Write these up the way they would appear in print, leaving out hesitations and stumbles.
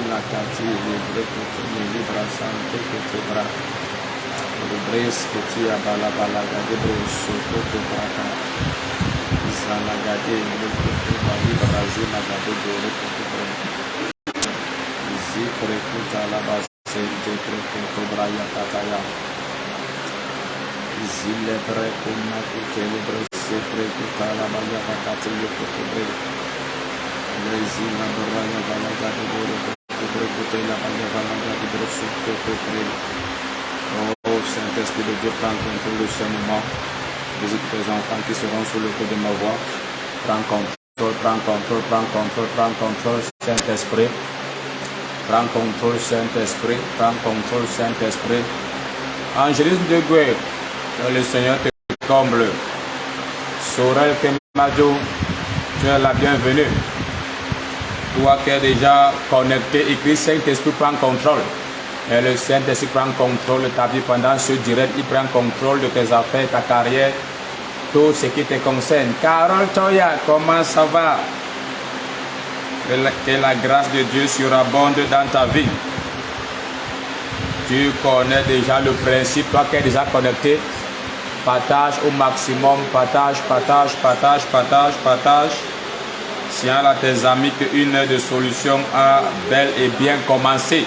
la cati, libre que tu me libra santé que tu bras. Libres que tu as balabalaga de soto que braca. Zanagade, le que tu vas libra zinagade de le que tu bras. Zipre que tu as la base, te que tu bras yakataya. Zilebre kuma que tu libre, zipre que tu as la base yakataya le que tu bras. Zina baraya balaga de le que tu as la base balaga de soto que bras. Oh Saint-Esprit de Dieu, prends contrôle de ce moment. Visite tes enfants qui seront sous le coup de ma voix. Prends contrôle, prends contrôle, prends contrôle, prends contrôle, Saint-Esprit. Prends contrôle, Saint-Esprit. Prends contrôle, Saint-Esprit. Angélisme de Gué, que le Seigneur te comble. Sorel Kemadou, tu es la bienvenue. Toi qui es déjà connecté, écrit Saint-Esprit, prends contrôle. Et le Saint-Esprit prend contrôle de ta vie pendant ce direct. Il prend contrôle de tes affaires, ta carrière, tout ce qui te concerne. Carole Toya, comment ça va? Que la grâce de Dieu surabonde dans ta vie. Tu connais déjà le principe, toi qui es déjà connecté. Partage au maximum, partage. Signale à tes amis qu'une heure de solution a bel et bien commencé.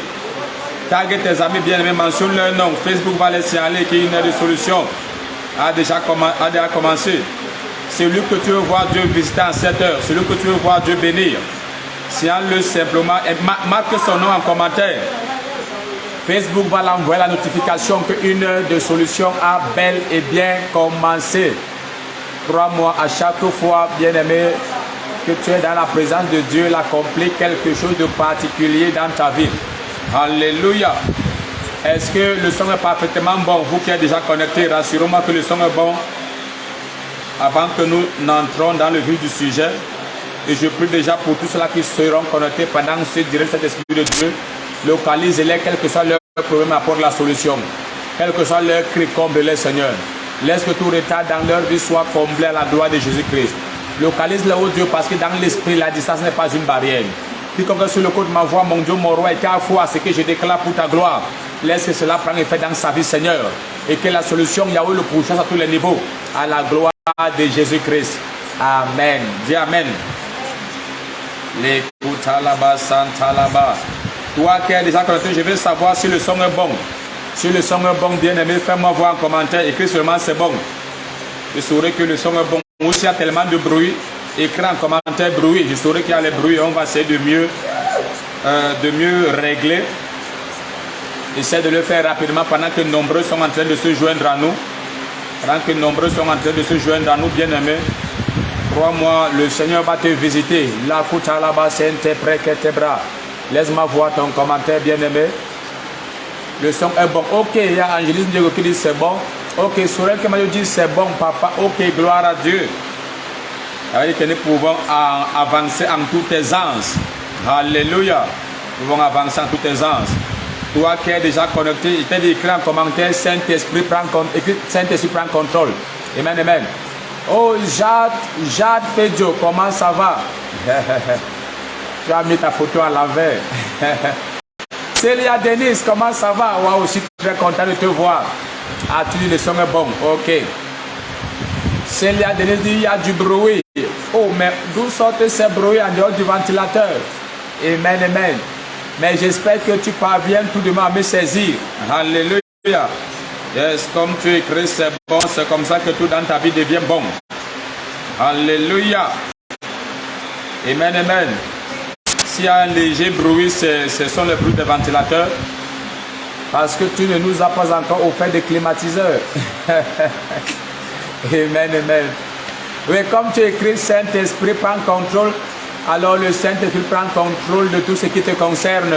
Tague tes amis bien-aimés, mentionne leur nom. Facebook va les signaler qu'une heure de solution a déjà commencé. Celui que tu veux voir Dieu visiter en 7 heures, celui que tu veux voir Dieu bénir, signale-le simplement et marque son nom en commentaire. Facebook va l'envoyer la notification qu'une heure de solution a bel et bien commencé. Crois-moi, à chaque fois, bien-aimé, que tu es dans la présence de Dieu, il accomplit quelque chose de particulier dans ta vie. Alléluia. Est-ce que le son est parfaitement bon? Vous qui êtes déjà connecté, rassurez-moi que le son est bon. Avant que nous n'entrons dans le vif du sujet, et je prie déjà pour tous ceux qui seront connectés pendant ce direct, cet esprit de Dieu, localisez-les, quel que soit leur problème, apporte la solution. Quel que soit leur cri, comble-les, Seigneur. Laisse que tout retard dans leur vie soit comblé à la gloire de Jésus-Christ. Localise-les, oh Dieu, parce que dans l'esprit, la distance n'est pas une barrière. Quiconque sur le côté de ma voix, mon Dieu, mon roi, et qu'à foi ce que je déclare pour ta gloire, laisse que cela prenne effet dans sa vie, Seigneur, et que la solution, Yahweh, le pourchasse à tous les niveaux, à la gloire de Jésus-Christ. Amen. Dis Amen. L'écoute à la bas, Santa là-bas. Toi qui es déjà connecté, je veux savoir si le son est bon. Si le son est bon, bien aimé, fais-moi voir en commentaire, écris seulement c'est bon. Je saurai que le son est bon. Ou s'il y a tellement de bruit, écris en commentaire bruit. Je saurai qu'il y a les bruits. On va essayer de mieux régler. Essaie de le faire rapidement pendant que nombreux sont en train de se joindre à nous. Pendant que nombreux sont en train de se joindre à nous, bien-aimés. Crois-moi, le Seigneur va te visiter. La kouta là-bas, c'est tes bras. Laisse-moi voir ton commentaire, bien-aimé. Le son est bon. Ok, il y a Angélisme Diego qui dit c'est bon. Ok, Sorel Kemadou dit c'est bon, papa. Ok, gloire à Dieu. Avec que nous pouvons avancer en toutes tes anses. Alléluia. Nous pouvons avancer en toutes tes anses. Toi qui es déjà connecté, il t'a dit écrit en commentaire Saint-Esprit prend contrôle. Amen, amen. Oh, Jade Fedio, comment ça va? Tu as mis ta photo à l'envers. Célia Denise, comment ça va? Waouh, je suis très content de te voir. Ah, tu dis le son est bon. Ok. Célia Denise dit il y a du bruit. Oh, mais d'où sortent ces bruits en dehors du ventilateur? Amen, amen. Mais j'espère que tu parviens tout de même à me saisir. Alléluia. Yes, comme tu écris, c'est bon. C'est comme ça que tout dans ta vie devient bon. Alléluia. Amen, amen. S'il y a un léger bruit, ce sont les bruits des ventilateurs. Parce que tu ne nous as pas encore offert des climatiseurs. Amen, amen. Oui, comme tu écris, Saint-Esprit prend contrôle, alors le Saint-Esprit prend contrôle de tout ce qui te concerne.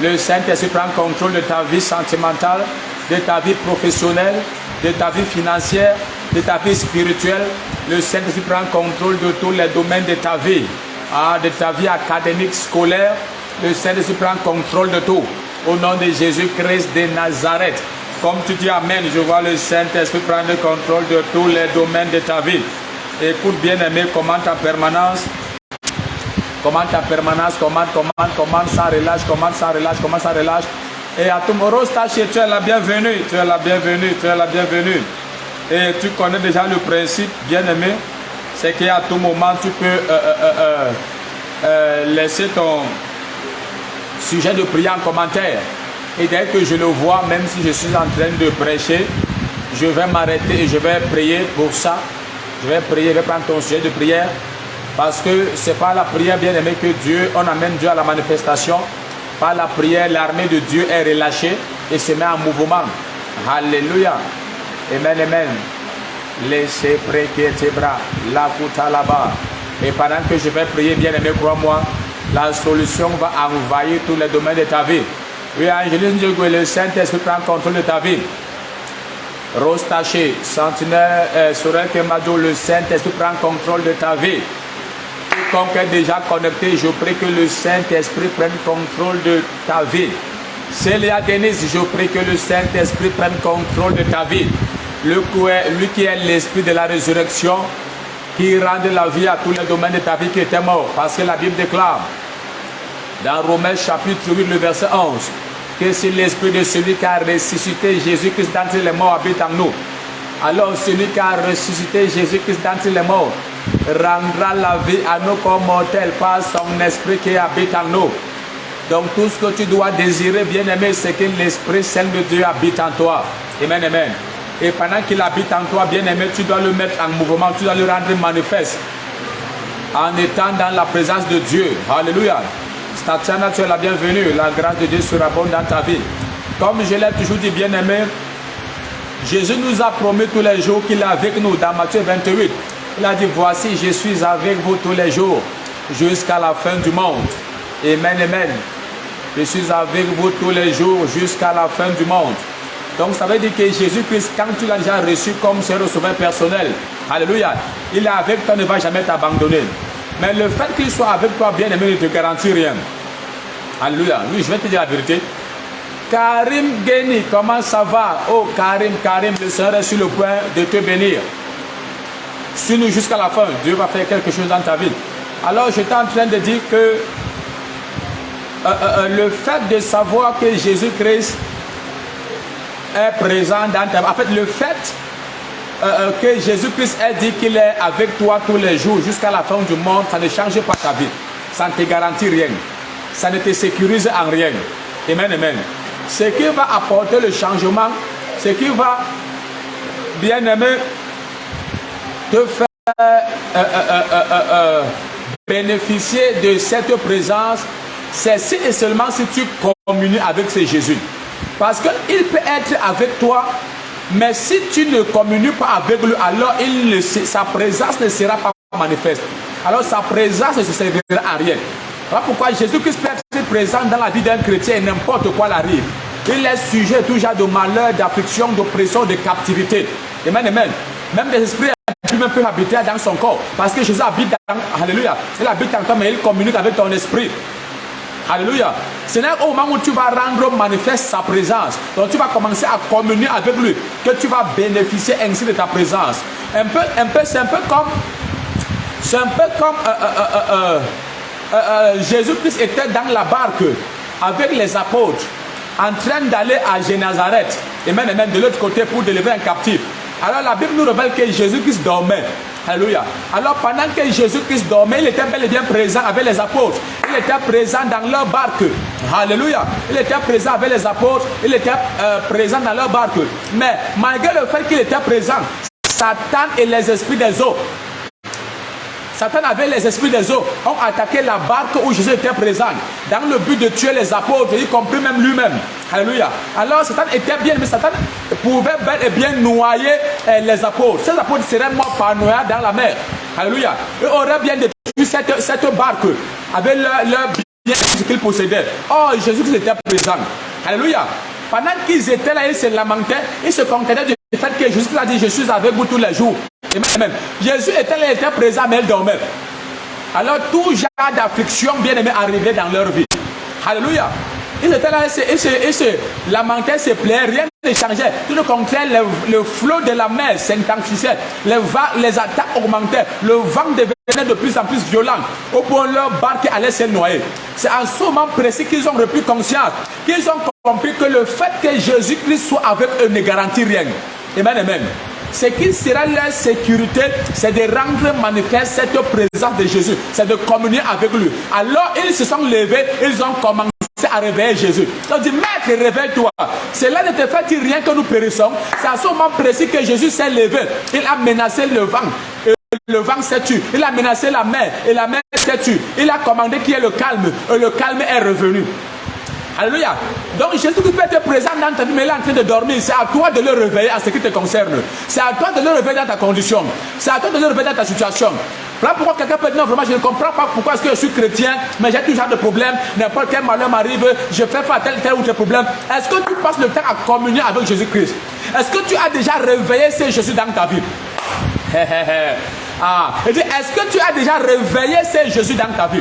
Le Saint-Esprit prend contrôle de ta vie sentimentale, de ta vie professionnelle, de ta vie financière, de ta vie spirituelle. Le Saint-Esprit prend contrôle de tous les domaines de ta vie, de ta vie académique, scolaire. Le Saint-Esprit prend contrôle de tout. Au nom de Jésus-Christ de Nazareth. Comme tu dis Amen, je vois le Saint-Esprit prendre le contrôle de tous les domaines de ta vie. Écoute bien aimé, commente en permanence. Commande ta permanence, commande sans relâche, commande sans relâche. Et à ton Rostaché, tu es la bienvenue, tu es la bienvenue, tu es la bienvenue. Et tu connais déjà le principe, bien-aimé, c'est qu'à tout moment, tu peux laisser ton sujet de prière en commentaire. Et dès que je le vois, même si je suis en train de prêcher, je vais m'arrêter et je vais prier pour ça. Je vais prier, je vais prendre ton sujet de prière. Parce que c'est par la prière, bien-aimé, que Dieu, on amène Dieu à la manifestation. Par la prière, l'armée de Dieu est relâchée et se met en mouvement. Alléluia. Amen, amen. Laissez prier tes bras. La kouta là-bas. Et pendant que je vais prier, bien-aimé, crois-moi, la solution va envahir tous les domaines de ta vie. Oui, Angéline, Dieu, que le Saint-Esprit prend contrôle de ta vie. Rose tachée, sentinelle, Sorel Kemado, le Saint-Esprit prend contrôle de ta vie. Quiconque est déjà connecté, je prie que le Saint-Esprit prenne contrôle de ta vie. Célia Denise, je prie que le Saint-Esprit prenne contrôle de ta vie. Lui qui est l'Esprit de la résurrection, qui rend la vie à tous les domaines de ta vie qui étaient morts. Parce que la Bible déclare, dans Romains chapitre 8, le verset 11, que si l'Esprit de celui qui a ressuscité Jésus-Christ d'entre les morts habite en nous, alors celui qui a ressuscité Jésus-Christ d'entre les morts rendra la vie à nos corps mortels par son Esprit qui habite en nous. Donc tout ce que tu dois désirer, bien-aimé, c'est que l'Esprit Saint de Dieu habite en toi. Amen, amen. Et pendant qu'il habite en toi, bien-aimé, tu dois le mettre en mouvement, tu dois le rendre manifeste en étant dans la présence de Dieu. Alléluia. Statiana, tu es la bienvenue. La grâce de Dieu sera bonne dans ta vie. Comme je l'ai toujours dit, bien-aimé, Jésus nous a promis tous les jours qu'il est avec nous. Dans Matthieu 28, il a dit, voici, je suis avec vous tous les jours jusqu'à la fin du monde. Amen, amen. Je suis avec vous tous les jours jusqu'à la fin du monde. Donc ça veut dire que Jésus-Christ, quand tu l'as déjà reçu comme Seigneur sauveur personnel, alléluia, il est avec toi, ne va jamais t'abandonner. Mais le fait qu'il soit avec toi, bien aimé, ne te garantit rien. Alléluia. Oui, je vais te dire la vérité. Karim Geni, comment ça va? Oh Karim, le Seigneur est sur le point de te bénir. Suis-nous jusqu'à la fin. Dieu va faire quelque chose dans ta vie. Alors j'étais en train de dire que le fait de savoir que Jésus-Christ est présent dans ta vie, en fait le fait que Jésus-Christ ait dit qu'il est avec toi tous les jours jusqu'à la fin du monde, ça ne change pas ta vie. Ça ne te garantit rien. Ça ne te sécurise en rien. Amen, amen. Ce qui va apporter le changement, ce qui va, bien aimé, te faire bénéficier de cette présence, c'est si et seulement si tu communies avec ce Jésus. Parce qu'il peut être avec toi, mais si tu ne communies pas avec lui, alors sa présence ne sera pas manifeste. Alors sa présence ne se servira à rien. Voilà pourquoi Jésus-Christ peut être présent dans la vie d'un chrétien et n'importe quoi l'arrive. Il est sujet à tout genre de malheur, d'affliction, d'oppression, de captivité. Amen, amen. Même des esprits même peuvent habiter dans son corps. Parce que Jésus habite dans... Alléluia. Il habite en toi, mais il communique avec ton esprit. Alléluia. C'est là au moment où tu vas rendre manifeste sa présence. Donc tu vas commencer à communier avec lui. Que tu vas bénéficier ainsi de ta présence. C'est un peu comme Jésus-Christ était dans la barque avec les apôtres en train d'aller à Génazareth et même de l'autre côté pour délivrer un captif. Alors la Bible nous révèle que Jésus-Christ dormait. Alléluia. Alors pendant que Jésus-Christ dormait, il était bel et bien présent avec les apôtres. Il était présent dans leur barque. Alléluia. Il était présent avec les apôtres. Il était présent dans leur barque. Mais malgré le fait qu'il était présent, Satan et les esprits des eaux, Satan avait les esprits des eaux, ont attaqué la barque où Jésus était présent, dans le but de tuer les apôtres, y compris même lui-même. Alléluia. Alors Satan était bien, mais Satan pouvait bel et bien noyer les apôtres. Ces apôtres seraient morts par noyade dans la mer. Alléluia. Ils auraient bien détruit cette barque avec leur bien qu'ils possédaient. Oh, Jésus était présent. Alléluia. Pendant qu'ils étaient là, ils se lamentaient, ils se contentaient du fait que Jésus a dit, je suis avec vous tous les jours. Amen. Jésus était là, il était présent, mais il dormait. Alors tout genre d'affliction bien aimé arrivait dans leur vie. Alléluia. Ils étaient là, ils se lamentaient, se plaignaient, rien ne changeait. Tout le contraire, le flot de la mer s'intensifiait, les attaques augmentaient, le vent devenait devenaient de plus en plus violents, au point où leur barque allait se noyer. C'est en ce moment précis qu'ils ont repris conscience, qu'ils ont compris que le fait que Jésus-Christ soit avec eux ne garantit rien. Amen, amen. Ce qui sera leur sécurité, c'est de rendre manifeste cette présence de Jésus, c'est de communier avec lui. Alors ils se sont levés, ils ont commencé à réveiller Jésus. Ils ont dit, Maître, réveille-toi. Cela ne te fait rien que nous périssons. C'est à ce moment précis que Jésus s'est levé. Il a menacé le vent. Et le vent s'est tu. Il a menacé la mer. Et la mer s'est tu. Il a commandé qu'il y ait le calme. Et le calme est revenu. Alléluia. Donc Jésus peut être présent dans ta vie, mais il est en train de dormir. C'est à toi de le réveiller en ce qui te concerne. C'est à toi de le réveiller dans ta condition. C'est à toi de le réveiller dans ta situation. Voilà pourquoi quelqu'un peut dire, non, vraiment, je ne comprends pas pourquoi est-ce que je suis chrétien, mais j'ai toujours de problème, n'importe quel malheur m'arrive, je fais pas tel ou tel problème. Est-ce que tu passes le temps à communier avec Jésus-Christ? Est-ce que tu as déjà réveillé ce Jésus dans ta vie? Est-ce que tu as déjà réveillé ce Jésus dans ta vie?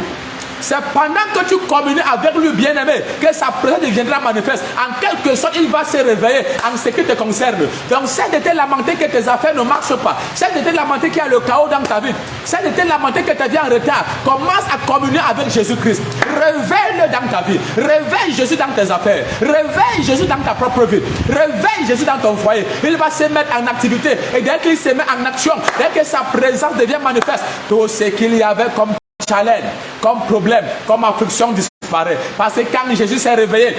C'est pendant que tu communies avec lui, bien-aimé, que sa présence deviendra manifeste. En quelque sorte, il va se réveiller en ce qui te concerne. Donc, c'est de te lamenter que tes affaires ne marchent pas. C'est de te lamenter qu'il y a le chaos dans ta vie. C'est de te lamenter que tu viens en retard. Commence à communier avec Jésus-Christ. Réveille-le dans ta vie. Réveille Jésus dans tes affaires. Réveille Jésus dans ta propre vie. Réveille Jésus dans ton foyer. Il va se mettre en activité. Et dès qu'il se met en action, dès que sa présence devient manifeste, tout ce qu'il y avait comme challenge, comme problème, comme affliction disparaît. Parce que quand Jésus s'est réveillé,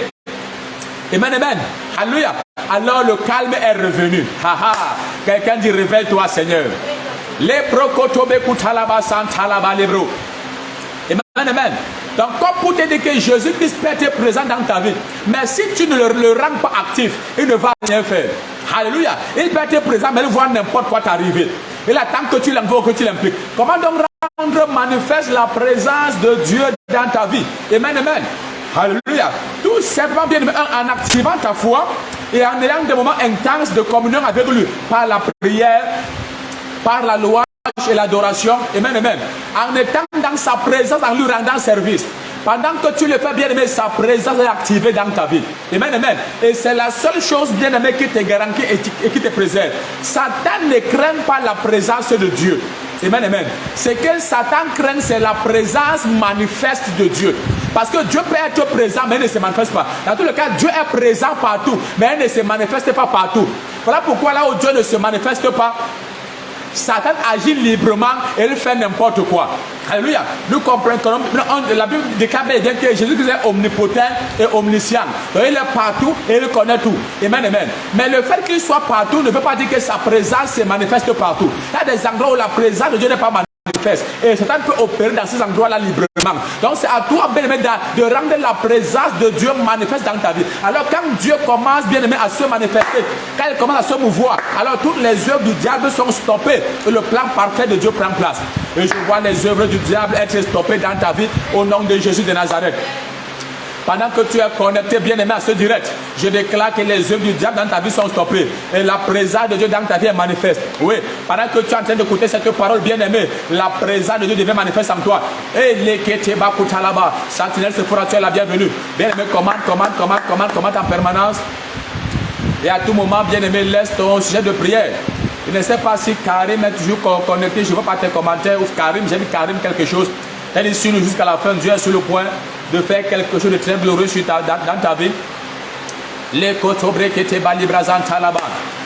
amen, amen, alléluia, alors le calme est revenu. Quelqu'un dit réveille-toi Seigneur. Les prokotobe kutalaba santalaba lebro. Amen, amen. Donc comme pour te dire que Jésus-Christ peut être présent dans ta vie, mais si tu ne le rends pas actif, il ne va rien faire. Alléluia. Il peut être présent, mais il voit n'importe quoi t'arriver. Il attend que tu l'envoies, que tu l'impliques. Comment donc rendre manifeste la présence de Dieu dans ta vie? Amen, amen. Alléluia. Tout simplement, bien en activant ta foi et en ayant des moments intenses de communion avec lui, par la prière, par la louange et l'adoration. Amen, amen. En étant dans sa présence, en lui rendant service. Pendant que tu le fais, bien aimé, sa présence est activée dans ta vie. Amen, amen. Et c'est la seule chose, bien aimé, qui te garantit et qui te préserve. Satan ne craint pas la présence de Dieu. Amen, amen. Ce que Satan craint, c'est la présence manifeste de Dieu. Parce que Dieu peut être présent, mais il ne se manifeste pas. Dans tous les cas, Dieu est présent partout, mais il ne se manifeste pas partout. Voilà pourquoi là où Dieu ne se manifeste pas, Satan agit librement et il fait n'importe quoi. Alléluia. Nous comprenons que la Bible déclare bien que Jésus-Christ est omnipotent et omniscient. Donc il est partout et il connaît tout. Amen, amen. Mais le fait qu'il soit partout ne veut pas dire que sa présence se manifeste partout. Il y a des endroits où la présence de Dieu n'est pas manifeste. Et Satan peut opérer dans ces endroits-là librement. Donc c'est à toi, bien-aimé, de rendre la présence de Dieu manifeste dans ta vie. Alors quand Dieu commence, bien-aimé, à se manifester, quand il commence à se mouvoir, alors toutes les œuvres du diable sont stoppées et le plan parfait de Dieu prend place. Et je vois les œuvres du diable être stoppées dans ta vie au nom de Jésus de Nazareth. Pendant que tu es connecté, bien-aimé, à ce direct, je déclare que les œuvres du diable dans ta vie sont stoppées et la présence de Dieu dans ta vie est manifeste. Oui, pendant que tu es en train d'écouter cette parole, bien-aimé, la présence de Dieu devient manifeste en toi. Et les keteba kutalaba, sentinelle Sephora, tu es la bienvenue. Bien-aimé, commande en permanence. Et à tout moment, bien-aimé, laisse ton sujet de prière. Je ne sais pas si Karim est toujours connecté, je ne vois pas tes commentaires. Ou Karim, j'ai mis Karim quelque chose. Elle est sur nous jusqu'à la fin. Dieu est sur le point de faire quelque chose de très glorieux dans ta vie.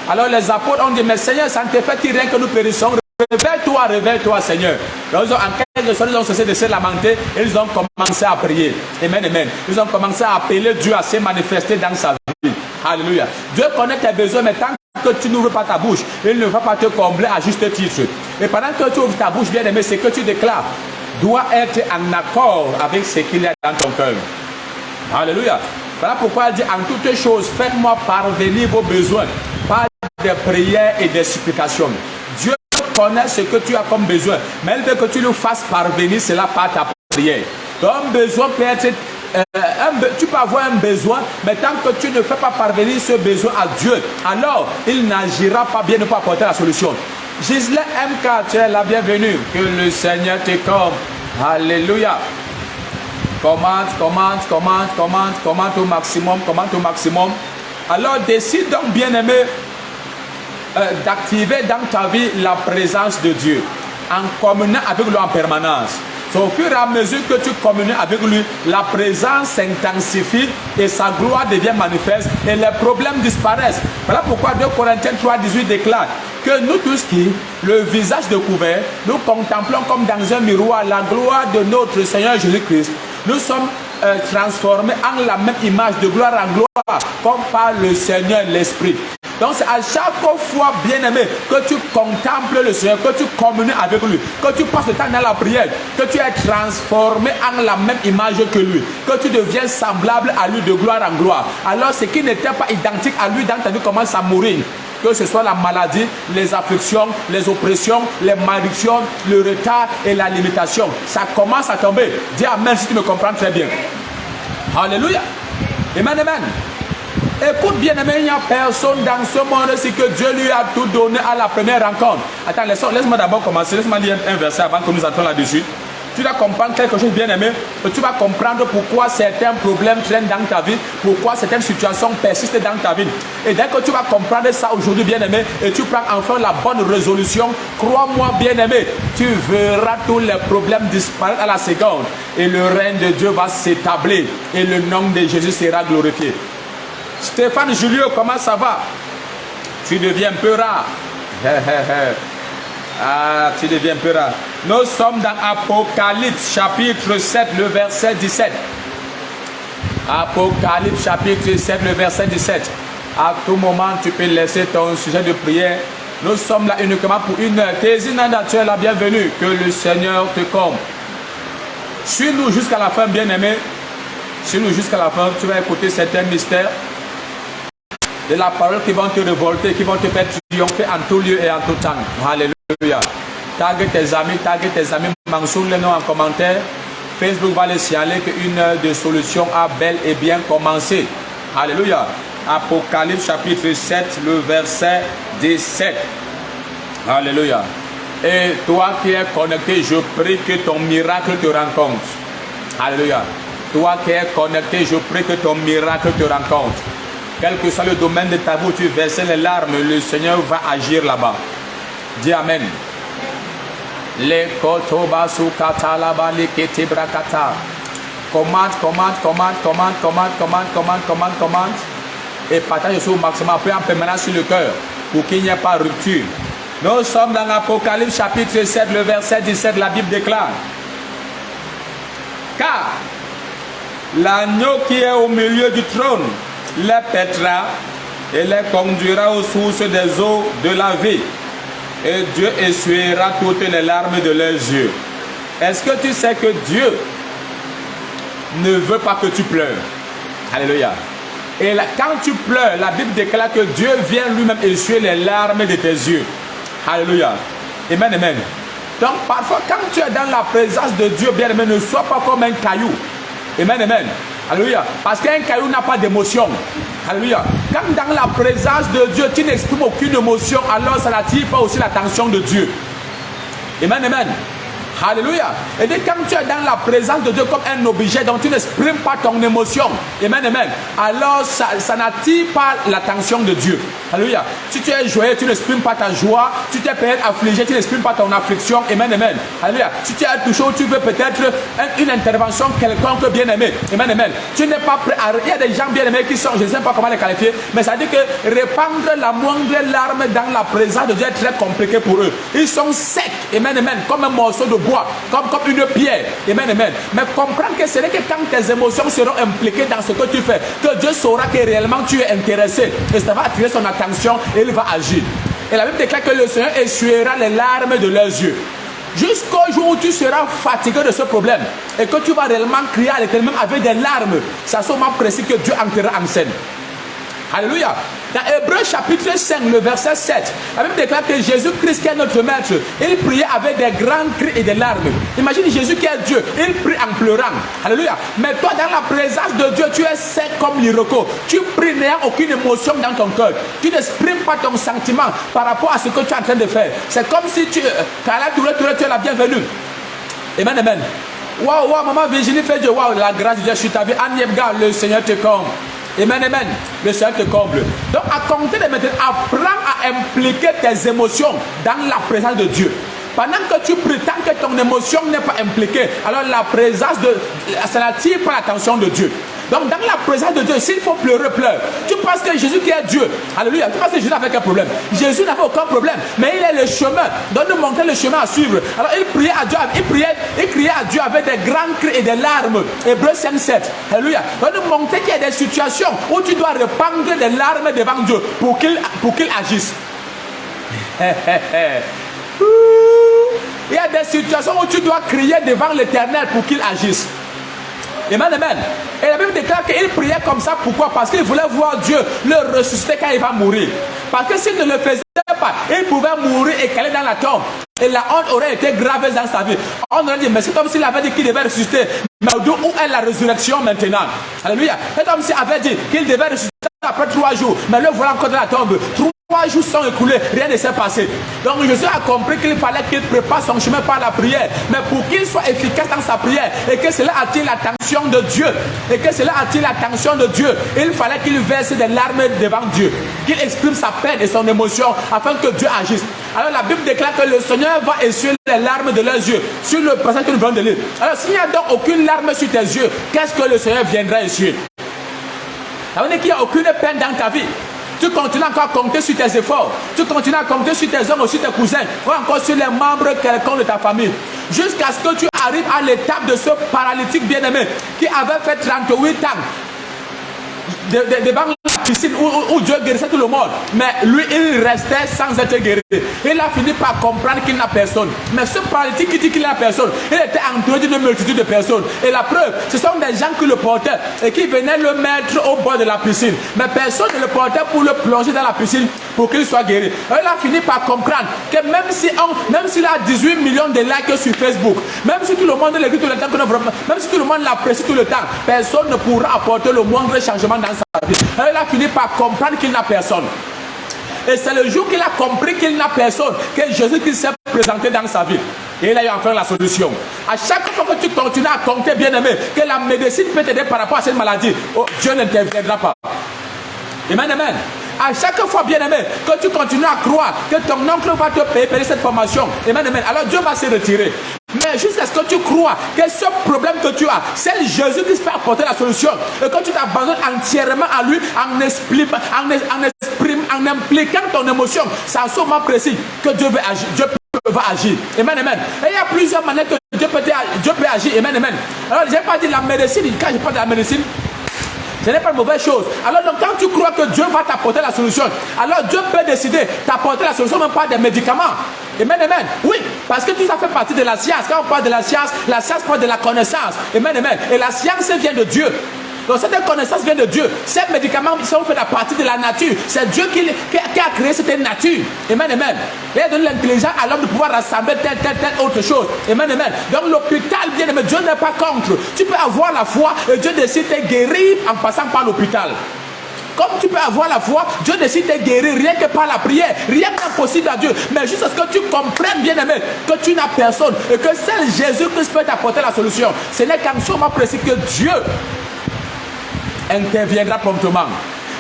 Alors les apôtres ont dit, mais Seigneur, ça ne te fait rien que nous périssons. Réveille-toi, Seigneur. Donc, en quelque sorte, ils ont cessé de se lamenter et ils ont commencé à prier. Amen, amen. Ils ont commencé à appeler Dieu à se manifester dans sa vie. Alléluia. Dieu connaît tes besoins, mais tant que tu n'ouvres pas ta bouche, il ne va pas te combler à juste titre. Et pendant que tu ouvres ta bouche, bien aimé, ce que tu déclares doit être en accord avec ce qu'il y a dans ton cœur. Alléluia. Voilà pourquoi il dit, en toutes choses, faites-moi parvenir vos besoins par des prières et des supplications. Dieu connaît ce que tu as comme besoin, mais il veut que tu le fasses parvenir cela par ta prière. Donc un besoin peut être, tu peux avoir un besoin, mais tant que tu ne fais pas parvenir ce besoin à Dieu, alors il n'agira pas bien, ne pas apporter la solution. Gisèle MK, tu es la bienvenue. Que le Seigneur te comble. Alléluia. Commente au maximum. Alors décide donc, bien-aimé, d'activer dans ta vie la présence de Dieu. en communiant avec lui en permanence. C'est au fur et à mesure que tu communies avec lui, la présence s'intensifie et sa gloire devient manifeste et les problèmes disparaissent. Voilà pourquoi 2 Corinthiens 3,18 déclare que nous tous qui, le visage découvert, nous contemplons comme dans un miroir la gloire de notre Seigneur Jésus-Christ. Nous sommes transformés en la même image de gloire en gloire, comme par le Seigneur l'Esprit. Donc c'est à chaque fois, bien-aimé, que tu contemples le Seigneur, que tu communies avec lui, que tu passes le temps dans la prière, que tu es transformé en la même image que lui, que tu deviens semblable à lui de gloire en gloire. Alors ce qui n'était pas identique à lui dans ta vie commence à mourir. Que ce soit la maladie, les afflictions, les oppressions, les malédictions, le retard et la limitation. Ça commence à tomber. Dis amen si tu me comprends très bien. Alléluia. Amen, amen. Écoute bien aimé, il n'y a personne dans ce monde-ci que Dieu lui a tout donné à la première rencontre. Attends, laisse-moi d'abord commencer. Laisse-moi lire un verset avant que nous entrons là-dessus. Tu vas comprendre quelque chose bien aimé. Tu vas comprendre pourquoi certains problèmes traînent dans ta vie. Pourquoi certaines situations persistent dans ta vie. Et dès que tu vas comprendre ça aujourd'hui bien aimé. Et tu prends enfin la bonne résolution. Crois-moi bien aimé. Tu verras tous les problèmes disparaître à la seconde. Et le règne de Dieu va s'établir. Et le nom de Jésus sera glorifié. Stéphane Julio, comment ça va? Tu deviens un peu rare. Ah, tu deviens un peu rare. Nous sommes dans Apocalypse chapitre 7, le verset 17. Apocalypse chapitre 7, le verset 17. À tout moment, tu peux laisser ton sujet de prière. Nous sommes là uniquement pour une heure. Tézinanda, tu es la bienvenue. Que le Seigneur te comble. Suis-nous jusqu'à la fin, bien-aimé. Suis-nous jusqu'à la fin. Tu vas écouter certains mystères de la parole qui vont te révolter, qui vont te faire triompher en tout lieu et en tout temps. Alléluia. Tag tes amis, mentionne les noms en commentaire. Facebook va les signaler qu'une heure de solution a bel et bien commencé. Alléluia. Apocalypse chapitre 7, le verset 17. Alléluia. Et toi qui es connecté, je prie que ton miracle te rencontre. Alléluia. Toi qui es connecté, je prie que ton miracle te rencontre. Quel que soit le domaine de ta vie où tu verses les larmes, le Seigneur va agir là-bas. Dis Amen. Les kotobasu katalaba les ketebrakata. Commande. Et partage sur le maximum. Après en permanence sur le cœur. Pour qu'il n'y ait pas de rupture. Nous sommes dans l'Apocalypse chapitre 7, le verset 17. La Bible déclare. Car l'agneau qui est au milieu du trône les pètera et les conduira aux sources des eaux de la vie. Et Dieu essuiera toutes les larmes de leurs yeux. Est-ce que tu sais que Dieu ne veut pas que tu pleures? Alléluia. Et là, quand tu pleures, la Bible déclare que Dieu vient lui-même essuyer les larmes de tes yeux. Alléluia. Amen, amen. Donc parfois quand tu es dans la présence de Dieu, bien aimé, ne sois pas comme un caillou. Amen, amen. Alléluia. Parce qu'un caillou n'a pas d'émotion. Alléluia. Quand dans la présence de Dieu, tu n'exprimes aucune émotion, alors ça n'attire pas aussi l'attention de Dieu. Amen, amen. Alléluia. Et dès quand tu es dans la présence de Dieu comme un objet dont tu n'exprimes pas ton émotion, amen, amen, alors ça n'attire pas l'attention de Dieu. Alléluia. Si tu es joyeux, tu n'exprimes pas ta joie. Si tu es peut-être affligé, tu n'exprimes pas ton affliction. Amen, amen. Alléluia. Si tu es touché, tu veux peut-être une intervention quelconque bien-aimé. Amen, amen. Tu n'es pas prêt à... Il y a des gens bien-aimés qui sont, je ne sais pas comment les qualifier, mais ça dit que répandre la moindre larme dans la présence de Dieu est très compliqué pour eux. Ils sont secs. Amen, amen. Comme un morceau de bois, comme une pierre. Amen, amen. Mais comprends que ce n'est que quand tes émotions seront impliquées dans ce que tu fais que Dieu saura que réellement tu es intéressé et ça va attirer son attention et il va agir. Et la Bible déclare que le Seigneur essuiera les larmes de leurs yeux. Jusqu'au jour où tu seras fatigué de ce problème et que tu vas réellement crier à l'Éternel avec des larmes, c'est à ce moment précis que Dieu entrera en scène. Alléluia. Dans Hébreux chapitre 5, le verset 7, la Bible déclare que Jésus-Christ qui est notre maître, il priait avec des grands cris et des larmes. Imagine Jésus qui est Dieu, il prie en pleurant. Alléluia. Mais toi dans la présence de Dieu, tu es sec comme l'iroko. Tu pries n'ayant aucune émotion dans ton cœur. Tu n'exprimes pas ton sentiment par rapport à ce que tu es en train de faire. C'est comme si tu es la bienvenue. Amen, amen. Waouh, waouh, maman Virginie fait Dieu. Waouh, la grâce de Dieu sur ta vie. Aniebga, le Seigneur te comble. Amen, amen. Le Seigneur te comble. Donc, à compter de maintenant, apprends à impliquer tes émotions dans la présence de Dieu. pendant que tu pries, tant que ton émotion n'est pas impliquée, alors la présence de... ça n'attire pas l'attention de Dieu. Donc dans la présence de Dieu, s'il faut pleurer, pleure. Tu penses que Jésus qui est Dieu, alléluia, tu penses que Jésus n'avait aucun problème. Jésus n'avait aucun problème, mais il est le chemin. Donc nous montrer le chemin à suivre. Alors il priait à Dieu, il criait à Dieu avec des grands cris et des larmes. Hébreux 5:7. Alléluia. Donc nous montrer qu'il y a des situations où tu dois répandre des larmes devant Dieu pour qu'il agisse. Il y a des situations où tu dois crier devant l'Éternel pour qu'il agisse. Amen, amen. Et la Bible déclare qu'il priait comme ça. Pourquoi? Parce qu'il voulait voir Dieu le ressusciter quand il va mourir. Parce que s'il ne le faisait pas, il pouvait mourir et caler dans la tombe. Et la honte aurait été grave dans sa vie. On aurait dit, mais cet homme s'il avait dit qu'il devait ressusciter, mais où est la résurrection maintenant? Alléluia. Cet homme s'il avait dit qu'il devait ressusciter après 3 jours, mais le voilà encore dans la tombe. 3 jours sont écoulés, rien ne s'est passé. Donc Jésus a compris qu'il fallait qu'il prépare son chemin par la prière. Mais pour qu'il soit efficace dans sa prière et que cela attire l'attention de Dieu, il fallait qu'il verse des larmes devant Dieu, qu'il exprime sa peine et son émotion afin que Dieu agisse. Alors la Bible déclare que le Seigneur va essuyer les larmes de leurs yeux sur le passage que nous venons de lire. Alors s'il n'y a donc aucune larme sur tes yeux, qu'est-ce que le Seigneur viendra essuyer? Ça veut dire qu'il n'y a aucune peine dans ta vie. Tu continues encore à compter sur tes efforts. Tu continues à compter sur tes hommes ou sur tes cousins. Ou encore sur les membres quelconques de ta famille. Jusqu'à ce que tu arrives à l'étape de ce paralytique bien-aimé qui avait fait 38 ans devant la piscine où Dieu guérissait tout le monde. Mais lui, il restait sans être guéri. Il a fini par comprendre qu'il n'a personne. Mais ce paralytique qui dit qu'il n'a personne, il était entouré d'une multitude de personnes. Et la preuve, ce sont des gens qui le portaient et qui venaient le mettre au bord de la piscine. Mais personne ne le portait pour le plonger dans la piscine pour qu'il soit guéri. Alors, il a fini par comprendre que même s'il a 18 millions de likes sur Facebook, même si tout le monde l'écrit tout le temps, même si tout le monde l'apprécie tout le temps, personne ne pourra apporter le moindre changement dans sa vie. Alors, il a fini par comprendre qu'il n'a personne. Et c'est le jour qu'il a compris qu'il n'a personne que Jésus s'est présenté dans sa vie. Et il a eu enfin la solution. À chaque fois que tu continues à compter, bien-aimé, que la médecine peut t'aider par rapport à cette maladie, oh, Dieu n'interviendra pas. Amen, amen. À chaque fois, bien-aimé, que tu continues à croire que ton oncle va te payer cette formation, amen, amen, alors Dieu va se retirer. Mais jusqu'à ce que tu crois que ce problème que tu as, c'est Jésus qui peut apporter la solution. Et que tu t'abandonnes entièrement à lui en impliquant ton émotion, c'est à ce moment précis que Dieu veut agir. Dieu va agir. Amen, amen. Et il y a plusieurs manières que Dieu peut agir. Amen, amen. Alors, je n'ai pas dit la médecine. Quand je parle de la médecine, ce n'est pas une mauvaise chose. Alors donc quand tu crois que Dieu va t'apporter la solution, alors Dieu peut décider d'apporter la solution même pas des médicaments. Amen, amen. Oui, parce que tout ça fait partie de la science. Quand on parle de la science parle de la connaissance. Amen, amen. Et la science vient de Dieu. Donc cette connaissance vient de Dieu. Ces médicaments sont faits partie de la nature. C'est Dieu qui a créé cette nature. Amen, amen. Il a donné l'intelligence à l'homme de pouvoir rassembler telle autre chose. Amen, amen. Donc l'hôpital, bien aimé, Dieu n'est pas contre. Tu peux avoir la foi et Dieu décide de guérir en passant par l'hôpital. Comme tu peux avoir la foi, Dieu décide de guérir rien que par la prière. Rien n'est impossible à Dieu. Mais juste à ce que tu comprennes, bien aimé, que tu n'as personne et que seul Jésus-Christ peut t'apporter la solution. Ce n'est qu'en ce moment précis que Dieu interviendra promptement.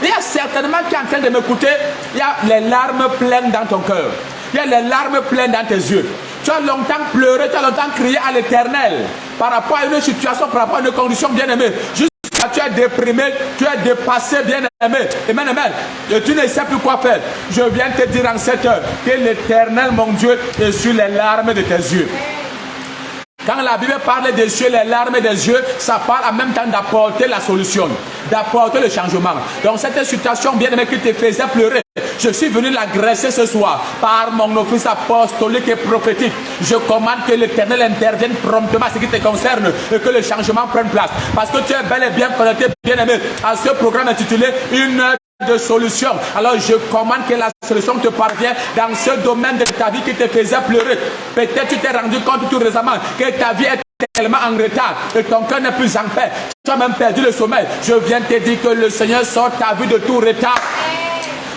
Il y a certainement qui est en train de m'écouter, il y a les larmes pleines dans ton cœur. Il y a les larmes pleines dans tes yeux. Tu as longtemps pleuré, tu as longtemps crié à l'Éternel par rapport à une situation, par rapport à une condition bien aimée. Jusqu'à tu es déprimé, tu es dépassé, bien aimé. Amen, amen. Et tu ne sais plus quoi faire. Je viens te dire en cette heure que l'Éternel, mon Dieu, est sur les larmes de tes yeux. Quand la Bible parle des yeux, les larmes des yeux, ça parle en même temps d'apporter la solution, d'apporter le changement. Donc cette situation bien aimée qui te faisait pleurer, je suis venu l'agresser ce soir par mon office apostolique et prophétique. Je commande que l'Éternel intervienne promptement à ce qui te concerne et que le changement prenne place. Parce que tu es bel et bien connecté, bien aimé, à ce programme intitulé Une de solution. Alors je commande que la solution te parvienne dans ce domaine de ta vie qui te faisait pleurer. Peut-être tu t'es rendu compte tout récemment que ta vie est tellement en retard et ton cœur n'est plus en paix. Tu as même perdu le sommeil. Je viens te dire que le Seigneur sort ta vie de tout retard.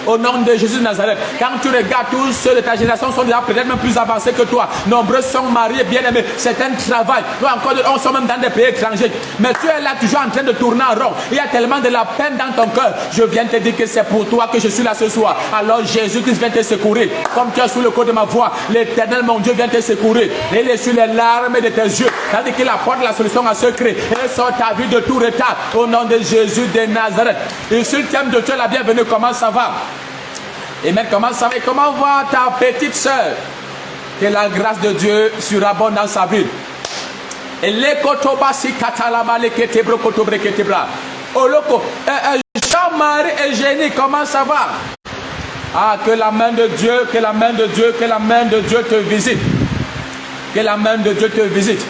au nom de Jésus de Nazareth. Quand tu regardes, tous ceux de ta génération sont déjà peut-être même plus avancés que toi. Nombreux sont mariés, bien-aimés. C'est un travail. Nous encore, on sommes même dans des pays étrangers. Mais tu es là toujours en train de tourner en rond. Il y a tellement de la peine dans ton cœur. Je viens te dire que c'est pour toi que je suis là ce soir. Alors Jésus-Christ vient te secourir. Comme tu es sous le coup de ma voix, l'Éternel, mon Dieu, vient te secourir. Il est sur les larmes de tes yeux. C'est-à-dire qu'il apporte la solution à secret. Et sort ta vie de tout retard. Au nom de Jésus de Nazareth. Et sur le thème de Dieu, la bienvenue, comment ça va? Et même comment ça va? Et comment va ta petite soeur? Que la grâce de Dieu surabonde dans sa vie. Et les kotobasi katalama les ketebro kotobre ketebra. Oloko, Jean-Marie et Génie, comment ça va? Ah, que la main de Dieu, que la main de Dieu, que la main de Dieu te visite. Que la main de Dieu te visite.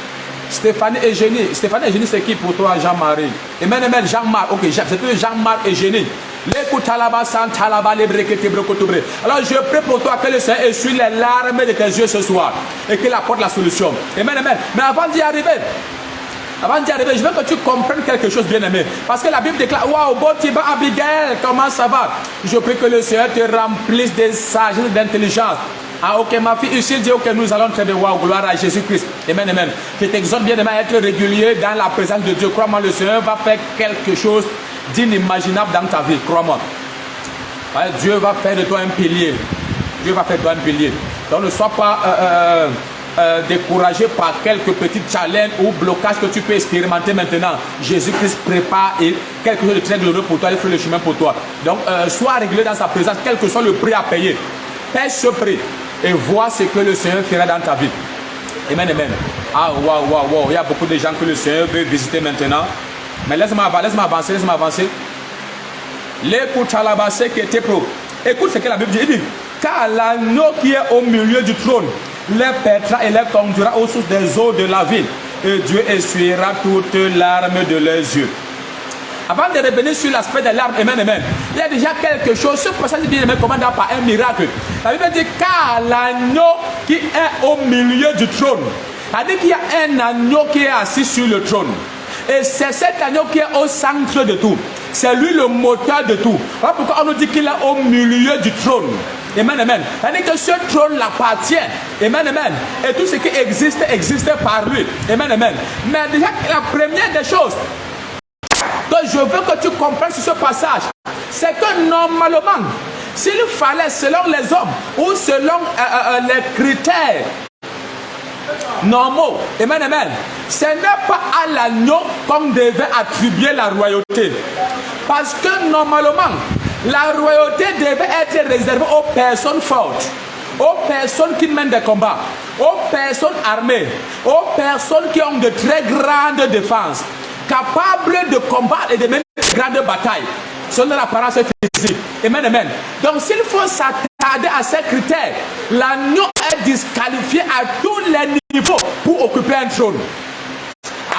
Stéphanie et Génie. Stéphanie et Génie, c'est qui pour toi, Jean-Marie? Et même Jean-Marc. Ok, c'est plus Jean-Marc et Génie. Alors je prie pour toi que le Seigneur essuie les larmes de tes yeux ce soir et qu'il apporte la solution. Amen, amen. Mais avant d'y arriver, je veux que tu comprennes quelque chose, bien aimé. Parce que la Bible déclare, waouh, Botiba Abigail, comment ça va? Je prie que le Seigneur te remplisse de sagesse et d'intelligence. Ah ok, ma fille, ici dit que nous allons très bien, waouh, gloire à Jésus-Christ. Amen, amen. Je t'exhorte bien aimé à être régulier dans la présence de Dieu. Crois-moi, le Seigneur va faire quelque chose d'inimaginable dans ta vie, crois-moi. Dieu va faire de toi un pilier. Dieu va faire de toi un pilier. Donc ne sois pas découragé par quelques petits challenges ou blocages que tu peux expérimenter maintenant. Jésus-Christ prépare quelque chose de très glorieux pour toi, il fait le chemin pour toi. Donc sois régulier dans sa présence, quel que soit le prix à payer. Paie ce prix et vois ce que le Seigneur fera dans ta vie. Amen, amen. Ah, waouh, waouh, waouh. Il y a beaucoup de gens que le Seigneur veut visiter maintenant. Mais laisse-moi avancer. L'écoute à la base qui était pro. Écoute ce que la Bible dit. Il dit, car l'agneau qui est au milieu du trône les pètera et les conduira aux sources des eaux de la ville. Et Dieu essuiera toutes larmes de leurs yeux. Avant de revenir sur l'aspect des larmes, amen, amen, il y a déjà quelque chose. Ce passage dit, amen, commandé par un miracle. La Bible dit, car l'agneau qui est au milieu du trône. C'est-à-dire qu'il y a un agneau qui est assis sur le trône. Et c'est cet agneau qui est au centre de tout. C'est lui le moteur de tout. Voilà pourquoi on nous dit qu'il est au milieu du trône. Amen, amen. C'est-à-dire que ce trône l'appartient. Amen, amen. Et tout ce qui existe, existe par lui. Amen, amen. Mais déjà, la première des choses que je veux que tu comprennes sur ce passage, c'est que normalement, s'il fallait, selon les hommes ou selon les critères normaux, amen, amen, ce n'est pas à l'agneau qu'on devait attribuer la royauté. Parce que normalement, la royauté devait être réservée aux personnes fortes, aux personnes qui mènent des combats, aux personnes armées, aux personnes qui ont de très grandes défenses, capables de combattre et de mener de grandes batailles. Selon l'apparence physique. Amen, amen. Donc s'il faut s'attarder à ces critères, l'agneau est disqualifié à tous les niveaux pour occuper un trône.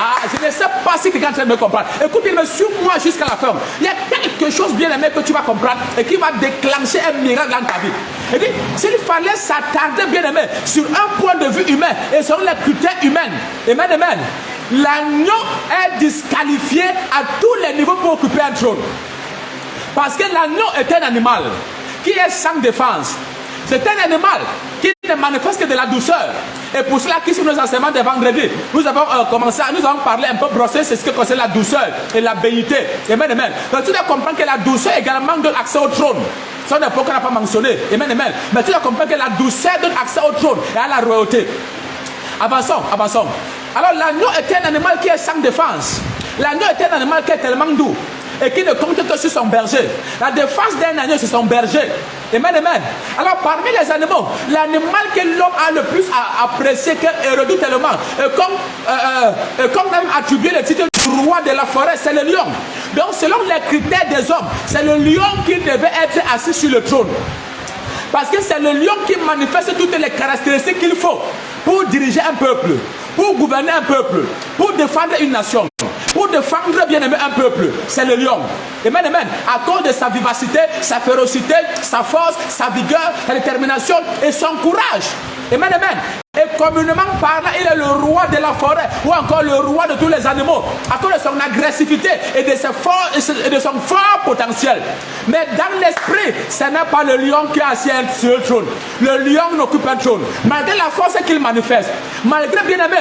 Ah, je ne sais pas si tu es en train de me comprendre. Écoute, il me suit moi jusqu'à la fin. Il y a quelque chose bien aimé que tu vas comprendre et qui va déclencher un miracle dans ta vie. Et dit, s'il fallait s'attarder bien aimé sur un point de vue humain et sur les critères humains, amen, amen, l'agneau est disqualifié à tous les niveaux pour occuper un trône. Parce que l'agneau est un animal qui est sans défense. C'est un animal qui ne manifeste que de la douceur. Et pour cela, qui sont nos enseignements de vendredi, nous avons parlé un peu brossé, c'est ce que concerne la douceur et la bénité. Amen, amen. Donc tu dois comprendre que la douceur également donne accès au trône. Ça, on n'a pas mentionné. Amen, amen. Mais tu dois comprendre que la douceur donne accès au trône et à la royauté. Avançons. Alors l'agneau est un animal qui est sans défense. L'agneau est un animal qui est tellement doux et qui ne compte que sur son berger. La défense d'un agneau, c'est son berger. Amen, amen. Alors parmi les animaux, l'animal que l'homme a le plus apprécié, et redoute tellement, comme même attribué le titre du roi de la forêt, c'est le lion. Donc selon les critères des hommes, c'est le lion qui devait être assis sur le trône. Parce que c'est le lion qui manifeste toutes les caractéristiques qu'il faut pour diriger un peuple, pour gouverner un peuple, pour défendre une nation, pour pour défendre bien aimé un peuple, c'est le lion. Amen, amen. À cause de sa vivacité, sa férocité, sa force, sa vigueur, sa détermination et son courage. Amen, amen. Et communément parlant, il est le roi de la forêt ou encore le roi de tous les animaux à cause de son agressivité et de son fort potentiel. Mais dans l'esprit, ce n'est pas le lion qui est assis sur le trône. Le lion n'occupe pas un trône. Malgré la force qu'il manifeste, malgré bien aimé,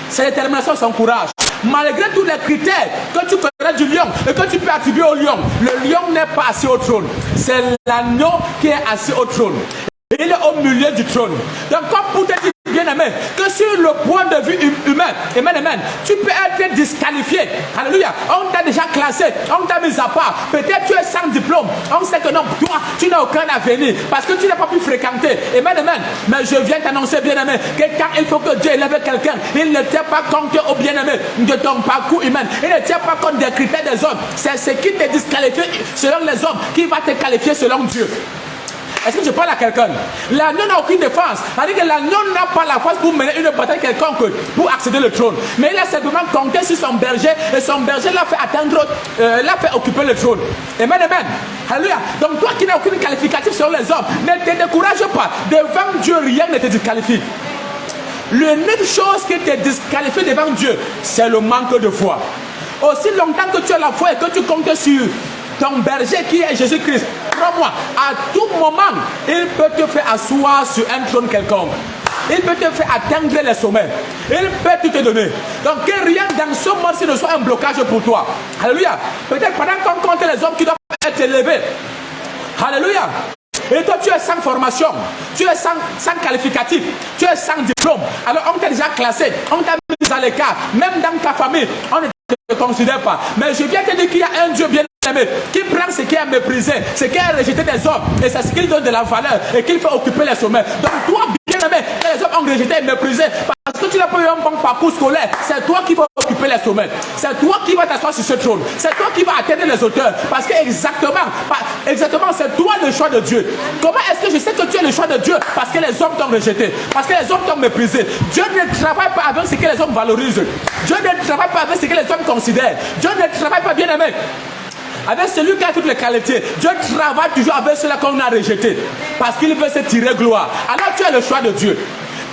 sa détermination, son courage, malgré tous les critères que tu connais du lion et que tu peux attribuer au lion, le lion n'est pas assis au trône. C'est l'agneau qui est assis au trône. Il est au milieu du trône. Donc, comme pour te dire, bien aimé, que sur le point de vue humain, amen, amen, tu peux être disqualifié. Alléluia. On t'a déjà classé, on t'a mis à part. Peut-être tu es sans diplôme. On sait que non, toi, tu n'as aucun avenir parce que tu n'as pas pu fréquenter. Amen, amen. Mais je viens t'annoncer, bien aimé, que quand il faut que Dieu élève quelqu'un, il ne tient pas compte au bien aimé de ton parcours humain. Il ne tient pas compte des critères des hommes. C'est ce qui te disqualifie selon les hommes qui va te qualifier selon Dieu. Est-ce que je parle à quelqu'un? L'agneau n'a aucune défense. C'est-à-dire que l'agneau n'a pas la force pour mener une bataille quelconque pour accéder au trône. Mais il a simplement compté sur son berger et son berger l'a fait atteindre, l'a fait occuper le trône. Amen, amen. Alléluia. Donc toi qui n'as aucune qualificatif sur les hommes, ne te décourage pas. Devant Dieu, rien ne te disqualifie. L'unique chose qui te disqualifie devant Dieu, c'est le manque de foi. Aussi longtemps que tu as la foi et que tu comptes sur ton berger qui est Jésus-Christ, crois-moi, à tout moment, il peut te faire asseoir sur un trône quelconque. Il peut te faire atteindre les sommets. Il peut tout te donner. Donc que rien dans ce monde-ci ne soit un blocage pour toi. Alléluia. Peut-être pendant qu'on compte les hommes qui doivent être élevés. Alléluia. Et toi tu es sans formation, tu es sans qualificatif, tu es sans diplôme. Alors on t'a déjà classé, on t'a mis à l'écart. Même dans ta famille, on ne te considère pas. Mais je viens te dire qu'il y a un Dieu bien aimé qui prend ce qui est méprisé, ce qui est rejeté des hommes, et c'est ce qu'il donne de la valeur et qu'il fait occuper les sommets. Donc toi bien aimé, les hommes ont rejeté et méprisé parce que tu n'as pas eu un bon parcours scolaire. C'est toi qui vas occuper les sommets. C'est toi qui vas t'asseoir sur ce trône. C'est toi qui vas atteindre les hauteurs. Parce que exactement, c'est toi le choix de Dieu. Comment est-ce que je sais que tu es le choix de Dieu? Parce que les hommes t'ont rejeté. Parce que les hommes t'ont méprisé. Dieu ne travaille pas avec ce que les hommes valorisent. Dieu ne travaille pas avec ce que les hommes considèrent. Dieu ne travaille pas, bien aimé, avec celui qui a toutes les qualités. Dieu travaille toujours avec ceux-là qu'on a rejeté. Parce qu'il veut se tirer gloire. Alors tu es le choix de Dieu.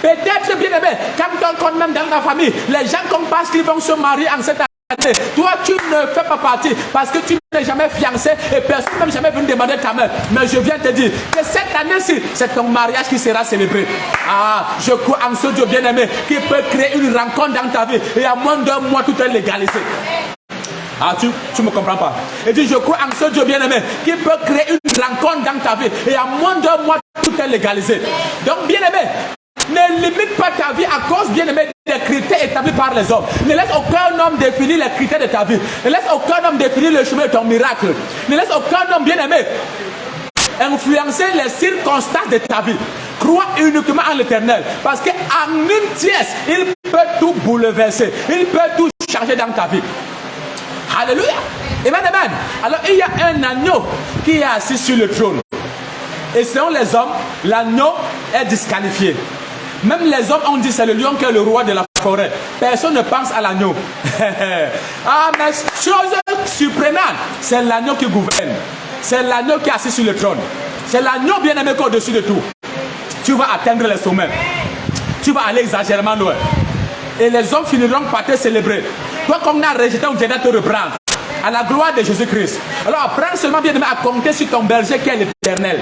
Peut-être, bien aimé, quand on compte même dans la famille, les gens qu'on pense qu'ils vont se marier en cette année, toi tu ne fais pas partie parce que tu n'es jamais fiancé et personne n'a jamais venu demander ta main. Mais je viens te dire que cette année-ci, c'est ton mariage qui sera célébré. Ah, je crois en ce Dieu bien aimé qui peut créer une rencontre dans ta vie et à moins d'un mois tout est légalisé. Ah, tu me comprends pas. Et dis, je crois en ce Dieu bien-aimé qui peut créer une rencontre dans ta vie et à moins d'un mois tout est légalisé. Donc bien-aimé, ne limite pas ta vie à cause, bien-aimé, des critères établis par les hommes. Ne laisse aucun homme définir les critères de ta vie. Ne laisse aucun homme définir le chemin de ton miracle. Ne laisse aucun homme, bien-aimé, influencer les circonstances de ta vie. Crois uniquement en l'Éternel. Parce qu'en une pièce, il peut tout bouleverser. Il peut tout changer dans ta vie. Alléluia. Amen, amen. Alors il y a un agneau qui est assis sur le trône. Et selon les hommes, l'agneau est disqualifié. Même les hommes ont dit c'est le lion qui est le roi de la forêt. Personne ne pense à l'agneau. Ah, mais chose surprenante, c'est l'agneau qui gouverne. C'est l'agneau qui est assis sur le trône. C'est l'agneau bien aimé qu'au-dessus de tout. Tu vas atteindre les sommets. Tu vas aller exagérément loin. Et les hommes finiront par te célébrer. Toi, comme on a rejeté, on viendra te reprendre. À la gloire de Jésus-Christ. Alors, apprends seulement bien aimé à compter sur ton berger qui est l'Éternel.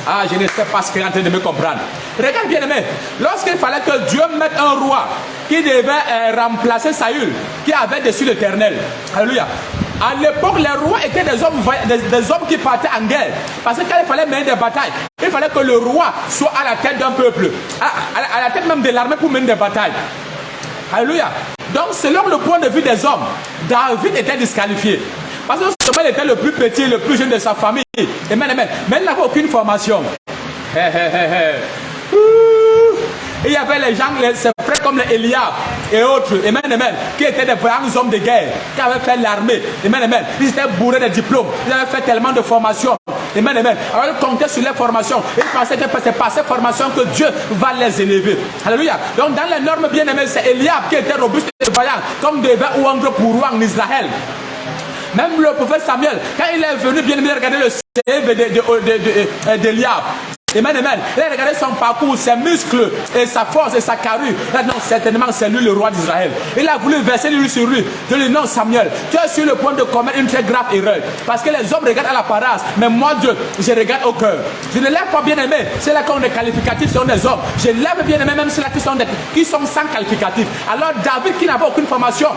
Ah, je ne sais pas ce qu'il est en train de me comprendre. Regarde bien aimé, lorsqu'il fallait que Dieu mette un roi qui devait remplacer Saül, qui avait dessus l'Éternel. Alléluia. À l'époque, les rois étaient des hommes qui partaient en guerre. Parce que quand il fallait mener des batailles, il fallait que le roi soit à la tête d'un peuple, à la tête même de l'armée pour mener des batailles. Alléluia. Donc, selon le point de vue des hommes, David était disqualifié. Parce que Samuel était le plus petit, le plus jeune de sa famille. Amen, amen. Mais il n'avait aucune formation. Et il y avait les gens, ses frères comme les Eliab et autres, amen, amen, qui étaient des grands hommes de guerre, qui avaient fait l'armée, amen, amen. Ils étaient bourrés de diplômes, ils avaient fait tellement de formations, amen, amen. Alors ils comptaient sur les formations. Ils pensaient que c'est par ces formations que Dieu va les élever. Alléluia. Donc dans les normes bien aimées, c'est Eliab qui était robuste et vaillant, comme devait Ouangre pour roi en Israël. Même le prophète Samuel, quand il est venu bien aimé regarder le CV d'Eliab, amen, amen. Il a regardé son parcours, ses muscles et sa force et sa carrure. Là, non, certainement, c'est lui le roi d'Israël. Il a voulu verser lui sur lui. Je lui dis non, Samuel, tu es sur le point de commettre une très grave erreur. Parce que les hommes regardent à l'apparence, mais moi, Dieu, je regarde au cœur. Je ne lève pas bien aimé. C'est là qu'on est qualificatifs, ce sont des hommes. Je lève bien aimé, même ceux-là qui sont sans qualificatifs. Alors, David, qui n'avait aucune formation,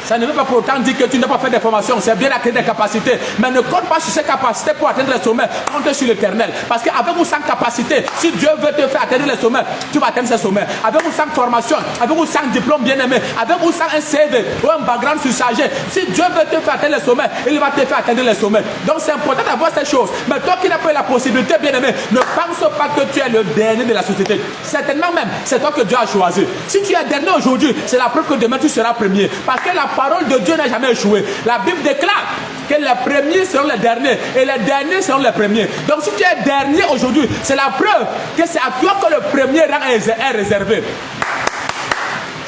ça ne veut pas pour autant dire que tu n'as pas fait des formations. C'est bien d'acquérir des capacités. Mais ne compte pas sur ces capacités pour atteindre les sommets. Compte sur l'éternel. Parce qu'avec ou sans capacité, si Dieu veut te faire atteindre les sommets, tu vas atteindre ces sommets. Avec ou sans formation, avec ou sans diplôme bien aimé, avec ou sans un CV ou un background surchargé, si Dieu veut te faire atteindre les sommets, il va te faire atteindre les sommets. Donc c'est important d'avoir ces choses. Mais toi qui n'as pas eu la possibilité, bien aimé, ne pense pas que tu es le dernier de la société. Certainement même, c'est toi que Dieu a choisi. Si tu es dernier aujourd'hui, c'est la preuve que demain tu seras premier. Parce que la parole de Dieu n'a jamais échoué. La Bible déclare que les premiers seront les derniers et les derniers seront les premiers. Donc si tu es dernier aujourd'hui, c'est la preuve que c'est à toi que le premier rang est réservé.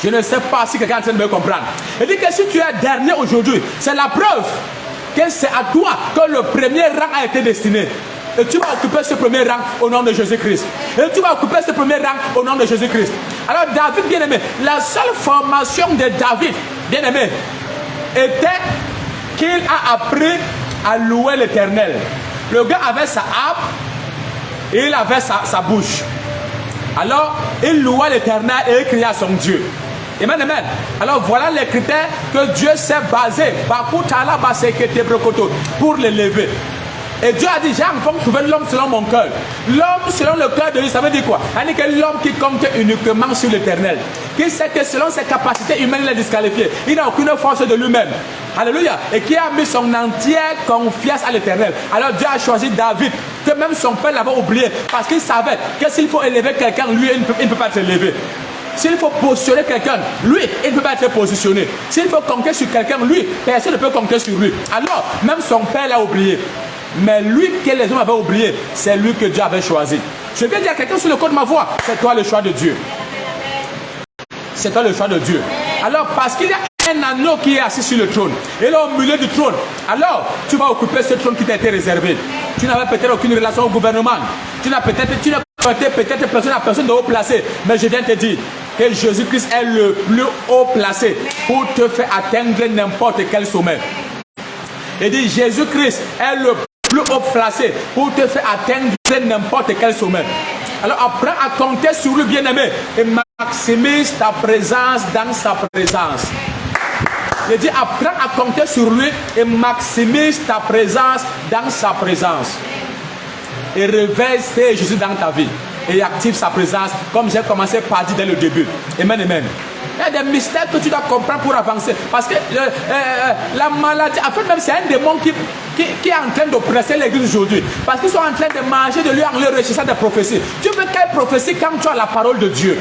Je ne sais pas si quelqu'un est en train de me comprendre. Il dit que si tu es dernier aujourd'hui, c'est la preuve que c'est à toi que le premier rang a été destiné. Et tu vas occuper ce premier rang au nom de Jésus-Christ. Et tu vas occuper ce premier rang au nom de Jésus-Christ. Alors David, bien aimé, la seule formation de David, bien aimé, était qu'il a appris à louer l'Éternel. Le gars avait sa harpe et il avait sa bouche. Alors, il louait l'Éternel et il criait à son Dieu. Amen, amen. Alors, voilà les critères que Dieu s'est basé pour l'élever. Et Dieu a dit, j'ai enfin trouvé l'homme selon mon cœur. L'homme selon le cœur de Dieu, ça veut dire quoi? Ça veut dire que l'homme qui compte uniquement sur l'Éternel, qui sait que selon ses capacités humaines, il est disqualifié. Il n'a aucune force de lui-même. Alléluia. Et qui a mis son entière confiance à l'Éternel. Alors Dieu a choisi David, que même son père l'avait oublié, parce qu'il savait que s'il faut élever quelqu'un, lui, il ne peut pas être élevé. S'il faut positionner quelqu'un, lui, il ne peut pas être positionné. S'il faut compter sur quelqu'un, lui, personne ne peut compter sur lui. Alors, même son père l'a oublié. Mais lui que les hommes avaient oublié, c'est lui que Dieu avait choisi. Je viens dire à quelqu'un sur le côté de ma voix, c'est toi le choix de Dieu. C'est toi le choix de Dieu. Alors, parce qu'il y a un anneau qui est assis sur le trône, et là au milieu du trône, alors tu vas occuper ce trône qui t'a été réservé. Tu n'avais peut-être aucune relation au gouvernement. Tu n'as peut-être personne à personne de haut placé. Mais je viens te dire que Jésus-Christ est le plus haut placé pour te faire atteindre n'importe quel sommet. Il dit Jésus-Christ est le plus haut placé pour te faire atteindre n'importe quel sommet. Alors apprends à compter sur lui, bien-aimé, et maximise ta présence dans sa présence. Il dit apprends à compter sur lui et maximise ta présence dans sa présence. Et réveille Jésus dans ta vie et active sa présence comme j'ai commencé par dire dès le début. Amen, amen. Il y a des mystères que tu dois comprendre pour avancer. Parce que la maladie, en fait même c'est un démon qui est en train d'oppresser l'église aujourd'hui. Parce qu'ils sont en train de manger de lui en leur recherchant des prophéties. Tu veux quelle prophétie quand tu as la parole de Dieu?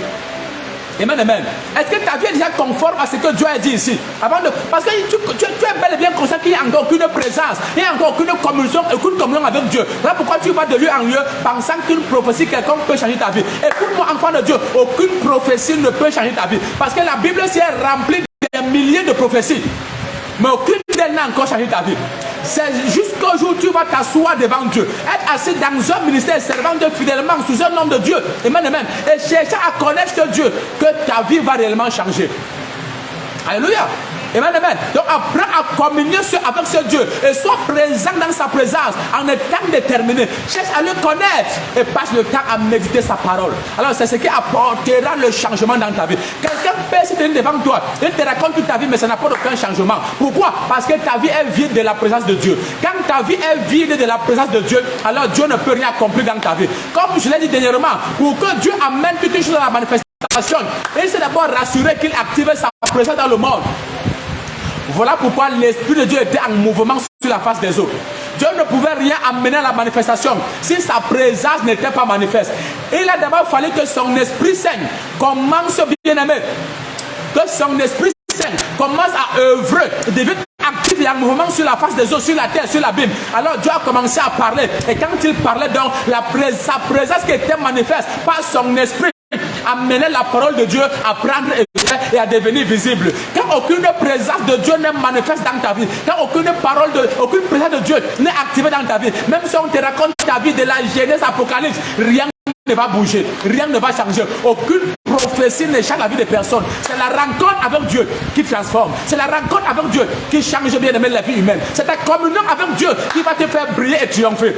Amen, amen. Est-ce que ta vie est déjà conforme à ce que Dieu a dit ici? Parce que tu es bel et bien conscient qu'il n'y a encore aucune présence, il n'y a encore aucune communion avec Dieu. Voilà pourquoi tu vas de lieu en lieu pensant qu'une prophétie quelconque peut changer ta vie. Écoute-moi, enfant de Dieu, aucune prophétie ne peut changer ta vie. Parce que la Bible s'est remplie de milliers de prophéties. Mais aucune d'elles n'a encore changé ta vie. C'est jusqu'au jour où tu vas t'asseoir devant Dieu, être assis dans un ministère, servant Dieu fidèlement sous un nom de Dieu, amen, amen, et chercher à connaître ce Dieu, que ta vie va réellement changer. Alléluia. Amen, amen. Donc apprends à communier avec ce Dieu et sois présent dans sa présence en étant déterminé. Cherche à le connaître et passe le temps à méditer sa parole. Alors c'est ce qui apportera le changement dans ta vie. Quelqu'un peut se tenir devant toi, il te raconte toute ta vie mais ça n'apporte aucun changement. Pourquoi? Parce que ta vie est vide de la présence de Dieu. Quand ta vie est vide de la présence de Dieu, alors Dieu ne peut rien accomplir dans ta vie. Comme je l'ai dit dernièrement, pour que Dieu amène toutes les choses à la manifestation, il s'est d'abord rassuré qu'il active sa présence dans le monde. Voilà pourquoi l'Esprit de Dieu était en mouvement sur la face des eaux. Dieu ne pouvait rien amener à la manifestation si sa présence n'était pas manifeste. Il a d'abord fallu que son Esprit Saint commence, bien-aimé, que son Esprit Saint commence à œuvrer, devienne actif et en mouvement sur la face des eaux, sur la terre, sur l'abîme. Alors Dieu a commencé à parler. Et quand il parlait, donc, sa présence qui était manifeste par son Esprit amener la parole de Dieu à prendre effet et à devenir visible. Quand aucune présence de Dieu n'est manifeste dans ta vie, quand aucune présence de Dieu n'est activée dans ta vie, même si on te raconte ta vie de la Genèse Apocalypse, rien ne va bouger, rien ne va changer. Aucune prophétie ne change la vie de personne. C'est la rencontre avec Dieu qui transforme. C'est la rencontre avec Dieu qui change, bien aimé, la vie humaine. C'est ta communion avec Dieu qui va te faire briller et triompher.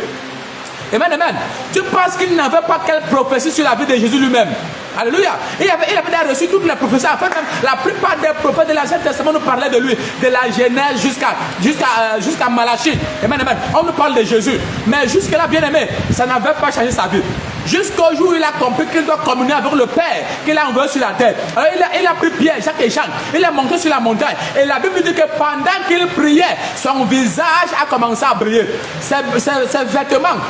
Amen, amen. Tu penses qu'il n'avait pas quelle prophétie sur la vie de Jésus lui-même? Alléluia. Il avait reçu toutes les prophéties. En fait, même la plupart des prophètes de l'Ancien Testament nous parlaient de lui, de la Genèse jusqu'à Malachie. Amen, amen. On nous parle de Jésus. Mais jusque-là, bien aimé, ça n'avait pas changé sa vie. Jusqu'au jour où il a compris qu'il doit communier avec le Père qu'il a envoyé sur la terre. Alors, il a pris Pierre, Jacques et Jean. Il est monté sur la montagne. Et la Bible dit que pendant qu'il priait, son visage a commencé à briller. Ses vêtements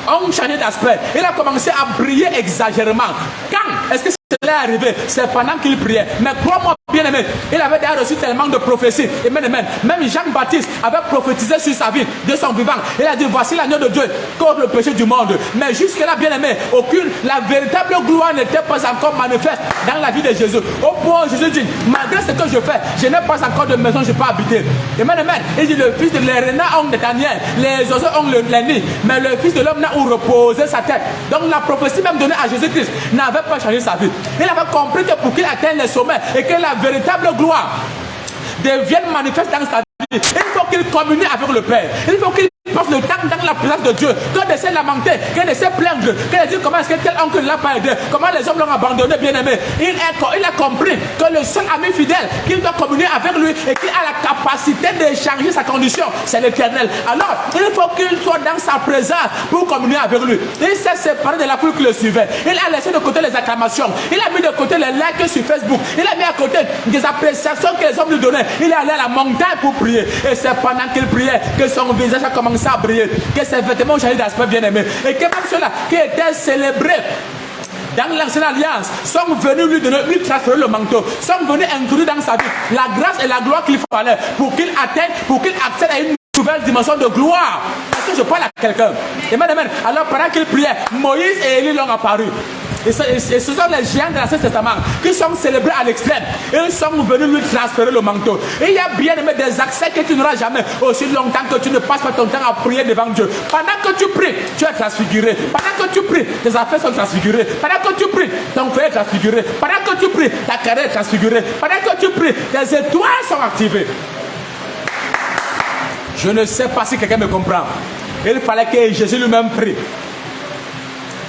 ont changé d'aspect. Il a commencé à briller exagérément. Quand est-ce que cela est arrivé? C'est pendant qu'il priait. Mais crois-moi, bien aimé, il avait déjà reçu tellement de prophéties. Amen, amen. Même Jean-Baptiste avait prophétisé sur sa vie, de son vivant. Il a dit, voici l'agneau de Dieu contre le péché du monde. Mais jusque-là, bien aimé, la véritable gloire n'était pas encore manifeste dans la vie de Jésus. Au point où Jésus dit, malgré ce que je fais, je n'ai pas encore de maison, je peux habiter. Amen, amen. Il dit, le fils de les renards ont des tanières, les oiseaux ont les nids, mais le fils de l'homme n'a où reposer sa tête. Donc la prophétie même donnée à Jésus-Christ n'avait pas changé sa vie. Il avait compris que pour qu'il atteigne les sommets et que la véritable gloire devienne manifeste dans sa vie, il faut qu'il communie avec le Père. Il faut qu'il passe le temps dans la présence de Dieu, que de se lamenter, que de se plaindre, que de dire comment est-ce que tel oncle ne l'a pas aidé, comment les hommes l'ont abandonné, bien aimé. Il a compris que le seul ami fidèle qu'il doit communier avec lui et qui a la capacité de changer sa condition, c'est l'Éternel. Alors, il faut qu'il soit dans sa présence pour communier avec lui. Il s'est séparé de la foule qui le suivait. Il a laissé de côté les acclamations. Il a mis de côté les likes sur Facebook. Il a mis à côté des appréciations que les hommes lui donnaient. Il est allé à la montagne pour prier. Et c'est pendant qu'il priait que son visage a commencé à briller, que ses vêtements ont changé d'aspect, bien aimé, et que même ceux-là qui étaient célébrés dans l'ancienne alliance sont venus lui transférer le manteau, sont venus introduire dans sa vie la grâce et la gloire qu'il fallait pour qu'il atteigne, pour qu'il accède à une nouvelle dimension de gloire. Est-ce que je parle à quelqu'un? Amen, amen. Alors pendant qu'il priait, Moïse et Élie l'ont apparu. Et ce sont les géants de l'Ancien Testament qui sont célébrés à l'extrême. Ils sont venus lui transférer le manteau. Et il y a bien aimé des accès que tu n'auras jamais aussi longtemps que tu ne passes pas ton temps à prier devant Dieu. Pendant que tu pries, tu es transfiguré. Pendant que tu pries, tes affaires sont transfigurées. Pendant que tu pries, ton cœur est transfiguré. Pendant que tu pries, ta carrière est transfigurée. Pendant que tu pries, tes étoiles sont activées. Je ne sais pas si quelqu'un me comprend. Il fallait que Jésus lui-même prie.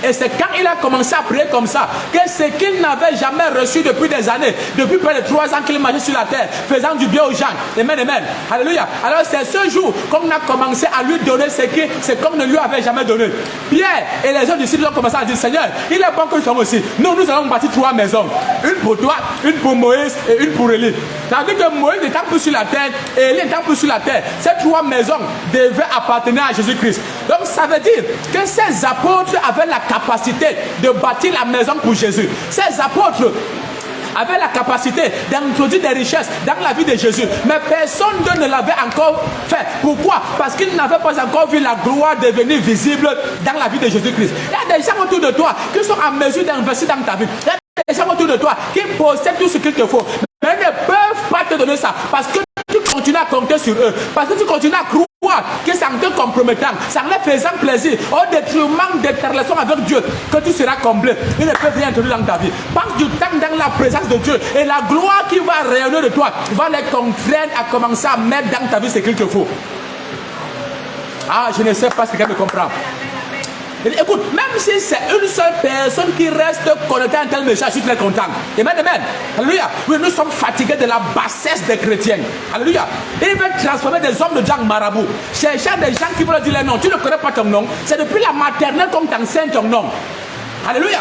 Et c'est quand il a commencé à prier comme ça que ce qu'il n'avait jamais reçu depuis des années, depuis près de 3 ans qu'il marchait sur la terre, faisant du bien aux gens. Amen, amen. Alléluia. Alors c'est ce jour qu'on a commencé à lui donner ce qu'on ne lui avait jamais donné. Pierre et les autres disciples ont commencé à dire, Seigneur, il est bon que nous soyons aussi. Nous allons bâtir 3 maisons. Une pour toi, une pour Moïse et une pour Élie. C'est-à-dire que Moïse n'était plus sur la terre et Élie n'était plus sur la terre. Ces 3 maisons devaient appartenir à Jésus-Christ. Donc ça veut dire que ces apôtres avaient la capacité de bâtir la maison pour Jésus. Ces apôtres avaient la capacité d'introduire des richesses dans la vie de Jésus. Mais personne d'eux ne l'avait encore fait. Pourquoi? Parce qu'ils n'avaient pas encore vu la gloire devenir visible dans la vie de Jésus-Christ. Il y a des gens autour de toi qui sont en mesure d'investir dans ta vie. Il y a des gens autour de toi qui possèdent tout ce qu'il te faut. Mais ils ne peuvent pas te donner ça parce que tu continues à compter sur eux. Parce que tu continues à croire que c'est en te compromettant, c'est en leur faisant plaisir, au détriment de ta relation avec Dieu, que tu seras comblé. Ils ne peuvent rien introduire dans ta vie. Passe du temps dans la présence de Dieu et la gloire qui va rayonner de toi va les contraindre à commencer à mettre dans ta vie ce qu'il te faut. Ah, je ne sais pas si quelqu'un me comprend. Écoute, même si c'est une seule personne qui reste connectée à un tel message, je suis très content. Amen, amen. Alléluia. Oui, nous sommes fatigués de la bassesse des chrétiens. Alléluia. Il veut transformer des hommes de Dieu en marabouts. Cherchant des gens qui veulent dire non, tu ne connais pas ton nom. C'est depuis la maternelle qu'on t'enseigne ton nom. Alléluia.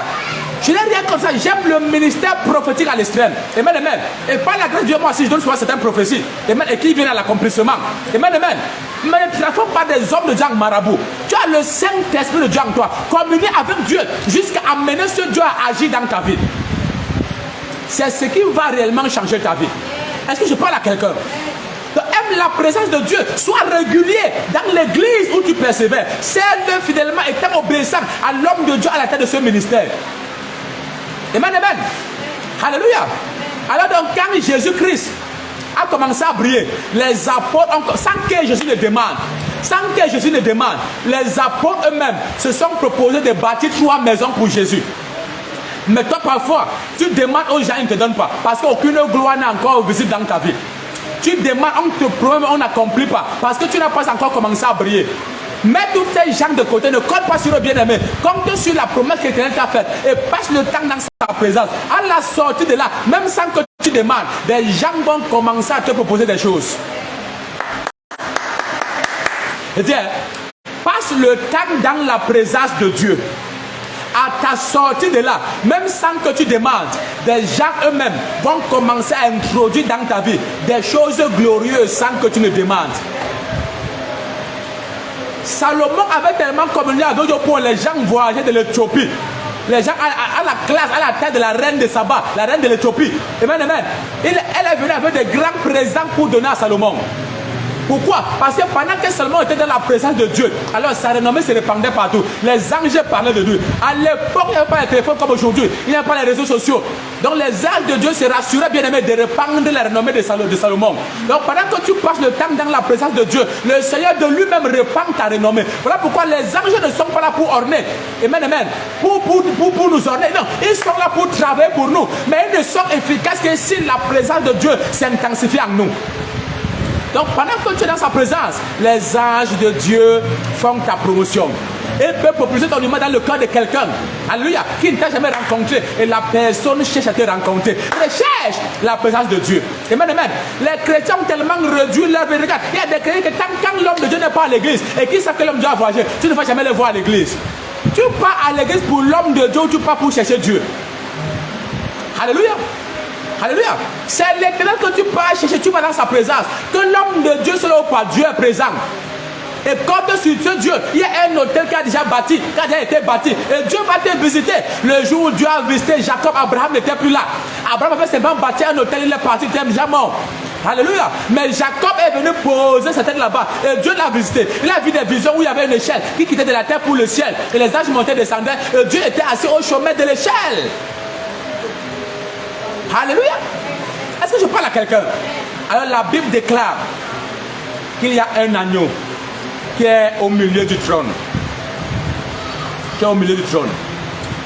Je n'ai rien comme ça. J'aime le ministère prophétique à l'extrême. Amen, amen. Et par la grâce de Dieu, moi aussi, je donne souvent certaines prophéties. Amen. Et qui viennent à l'accomplissement. Amen, amen. Mais tu ne fais pas des hommes de Dieu en marabout. Tu as le Saint-Esprit de Dieu en toi. Communier avec Dieu jusqu'à amener ce Dieu à agir dans ta vie. C'est ce qui va réellement changer ta vie. Est-ce que je parle à quelqu'un? Aime la présence de Dieu. Sois régulier dans l'église où tu persévères. Serve fidèlement et t'es obéissant à l'homme de Dieu à la tête de ce ministère. Amen, amen. Alléluia. Alors donc quand Jésus-Christ a commencé à briller, les apôtres, sans que Jésus ne demande, les apôtres eux-mêmes se sont proposés de bâtir 3 maisons pour Jésus. Mais toi parfois, tu demandes aux gens, ils ne te donnent pas, parce qu'aucune gloire n'est encore visible dans ta vie. Tu demandes, on te promet, on n'accomplit pas, parce que tu n'as pas encore commencé à briller. Mets tous ces gens de côté, ne compte pas sur le bien-aimé, compte sur la promesse que l'Éternel t'a faite et passe le temps dans sa présence. À la sortie de là, même sans que tu demandes, des gens vont commencer à te proposer des choses. C'est-à-dire, passe le temps dans la présence de Dieu. À ta sortie de là, même sans que tu demandes, des gens eux-mêmes vont commencer à introduire dans ta vie des choses glorieuses sans que tu ne demandes. Salomon avait tellement communié avec Dieu pour les gens voyager de l'Éthiopie. Les gens à la classe, à la tête de la reine de Saba, la reine de l'Éthiopie. Amen, amen. Elle est venue avec des grands présents pour donner à Salomon. Pourquoi? Parce que pendant que Salomon était dans la présence de Dieu, alors sa renommée se répandait partout. Les anges parlaient de lui. À l'époque, il n'y avait pas les téléphones comme aujourd'hui. Il n'y avait pas les réseaux sociaux. Donc les anges de Dieu se rassuraient bien aimé de répandre la renommée de Salomon. Donc pendant que tu passes le temps dans la présence de Dieu, le Seigneur de lui-même répand ta renommée. Voilà pourquoi les anges ne sont pas là pour orner. Amen, amen. Pour nous orner. Non, ils sont là pour travailler pour nous. Mais ils ne sont efficaces que si la présence de Dieu s'intensifie en nous. Donc pendant que tu es dans sa présence, les anges de Dieu font ta promotion. Et peuvent propulser ton humain dans le cœur de quelqu'un. Alléluia. Qui ne t'a jamais rencontré. Et la personne cherche à te rencontrer. Recherche la présence de Dieu. Amen, amen. Les chrétiens ont tellement réduit leur vie. Regarde, il y a des chrétiens que quand l'homme de Dieu n'est pas à l'église et qui savent que l'homme de Dieu a voyagé, tu ne vas jamais le voir à l'église. Tu pars à l'église pour l'homme de Dieu ou tu pars pour chercher Dieu. Alléluia. Alléluia. C'est l'Éternel que tu pars chercher, tu vas dans sa présence. Que l'homme de Dieu soit là où pas Dieu est présent. Et quand sur ce Dieu, il y a un hôtel qui a déjà bâti, qui a déjà été bâti. Et Dieu va te visiter. Le jour où Dieu a visité Jacob, Abraham n'était plus là. Abraham avait seulement bâti un hôtel, il est parti, il était déjà mort. Alléluia. Mais Jacob est venu poser sa tête là-bas. Et Dieu l'a visité. Il a vu des visions où il y avait une échelle qui quittait de la terre pour le ciel. Et les anges montaient et descendaient. Et Dieu était assis au sommet de l'échelle. Alléluia. Est-ce que je parle à quelqu'un? Alors la Bible déclare qu'il y a un agneau qui est au milieu du trône. Qui est au milieu du trône.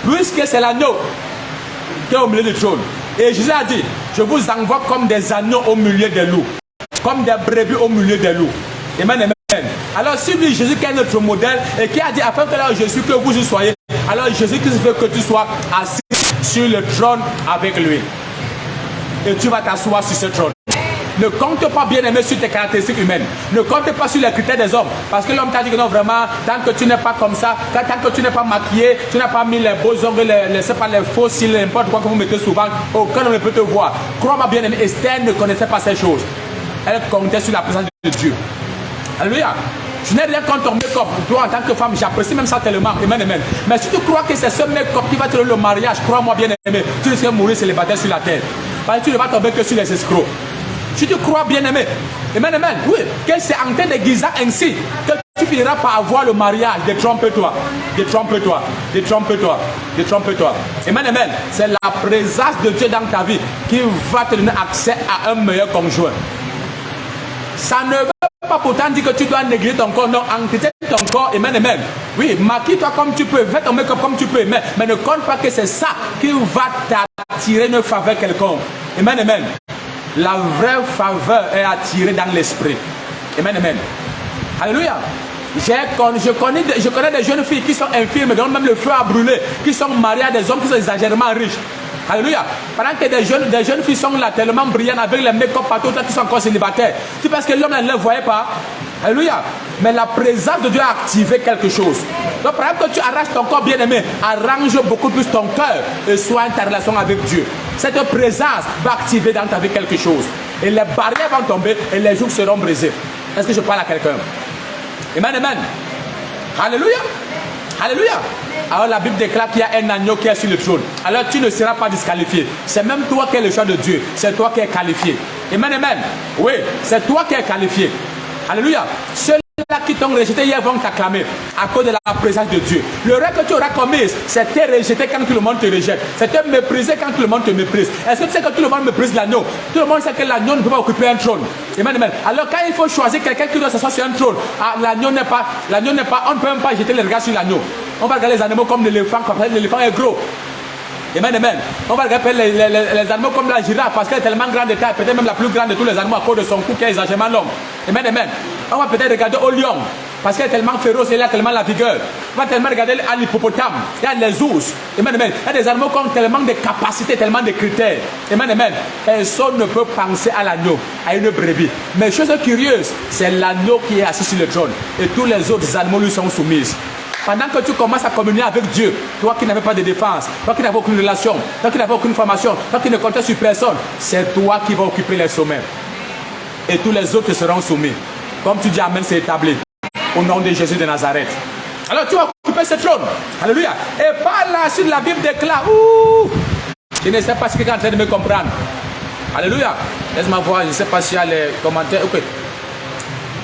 Puisque c'est l'agneau qui est au milieu du trône. Et Jésus a dit, je vous envoie comme des agneaux au milieu des loups. Comme des brebis au milieu des loups. Amen, amen. Alors si lui, Jésus qui est notre modèle et qui a dit, afin que là je suis, que vous y soyez. Alors Jésus-Christ veut que tu sois assis sur le trône avec lui. Et tu vas t'asseoir sur ce trône. Ne compte pas bien aimé sur tes caractéristiques humaines. Ne compte pas sur les critères des hommes. Parce que l'homme t'a dit que non, vraiment, tant que tu n'es pas comme ça, tant que tu n'es pas maquillé, tu n'as pas mis les beaux ongles, les faux cils, n'importe quoi que vous mettez souvent, aucun homme ne peut te voir. Crois-moi bien aimé, Esther ne connaissait pas ces choses. Elle comptait sur la présence de Dieu. Alléluia. Je n'ai rien contre ton make-up. Toi, en tant que femme, j'apprécie même ça tellement. Amen, amen. Mais si tu crois que c'est ce make-up qui va te donner le mariage, crois-moi bien aimé, tu risques de mourir célibataire sur la terre. Parce que tu ne vas tomber que sur les escrocs. Si tu crois bien aimé, amen, amen, oui, que c'est en te déguisant ainsi que tu finiras par avoir le mariage. Détrompe-toi, détrompe-toi, détrompe-toi, détrompe-toi. Amen, amen. C'est la présence de Dieu dans ta vie qui va te donner accès à un meilleur conjoint. Ça ne veut pas pourtant dire que tu dois négliger ton corps, non, entretien ton corps, amen, amen. Oui, maquille-toi comme tu peux, fais ton make-up comme tu peux, mais ne compte pas que c'est ça qui va t'attirer une faveur quelconque. Amen, amen. La vraie faveur est attirée dans l'esprit. Amen, amen. Alléluia. Je connais des jeunes filles qui sont infirmes, dont même le feu a brûlé, qui sont mariées à des hommes qui sont exagérément riches. Alléluia. Pendant que des jeunes filles sont là tellement brillantes avec les make-up partout, qui sont encore célibataires. C'est parce que l'homme ne les voyait pas. Alléluia. Mais la présence de Dieu a activé quelque chose. Donc, par exemple, que tu arraches ton corps bien-aimé, arrange beaucoup plus ton cœur et soigne ta relation avec Dieu. Cette présence va activer dans ta vie quelque chose. Et les barrières vont tomber et les jours seront brisés. Est-ce que je parle à quelqu'un? Amen, amen. Alléluia. Alléluia. Alors la Bible déclare qu'il y a un agneau qui est sur le trône. Alors tu ne seras pas disqualifié. C'est même toi qui es le choix de Dieu. C'est toi qui es qualifié. Amen, amen. Oui, c'est toi qui es qualifié. Alléluia. Ceux-là qui t'ont rejeté hier vont t'acclamer à cause de la présence de Dieu. Le rêve que tu auras commis, c'est te rejeter quand tout le monde te rejette. C'est te mépriser quand tout le monde te méprise. Est-ce que tu sais que tout le monde méprise l'agneau? Tout le monde sait que l'agneau ne peut pas occuper un trône. Amen, amen. Alors quand il faut choisir quelqu'un qui doit s'asseoir sur un trône, l'agneau n'est pas, on ne peut même pas jeter les regards sur l'agneau. On va regarder les animaux comme l'éléphant, parce que l'éléphant est gros. Amen, amen. On va regarder les animaux comme la girafe parce qu'elle est tellement grande de taille, peut-être même la plus grande de tous les animaux à cause de son cou qui est exagérément long. Amen, amen. On va peut-être regarder au lion parce qu'elle est tellement féroce et elle a tellement la vigueur. On va tellement regarder à l'hippopotame, il y a les ours. Amen, amen. Il y a des animaux qui ont tellement de capacités, tellement de critères. Amen, amen. Personne ne peut penser à l'agneau, à une brebis. Mais chose curieuse, c'est l'agneau qui est assis sur le trône et tous les autres animaux lui sont soumis. Pendant que tu commences à communier avec Dieu, toi qui n'avais pas de défense, toi qui n'avais aucune relation, toi qui n'avais aucune formation, toi qui ne comptais sur personne, c'est toi qui vas occuper les sommets. Et tous les autres seront soumis. Comme tu dis, Amen, c'est établi. Au nom de Jésus de Nazareth. Alors tu vas occuper ce trône. Alléluia. Et par la suite, la Bible déclare, je ne sais pas si quelqu'un est en train de me comprendre. Alléluia. Laisse-moi voir, je ne sais pas s'il y a les commentaires. Ok.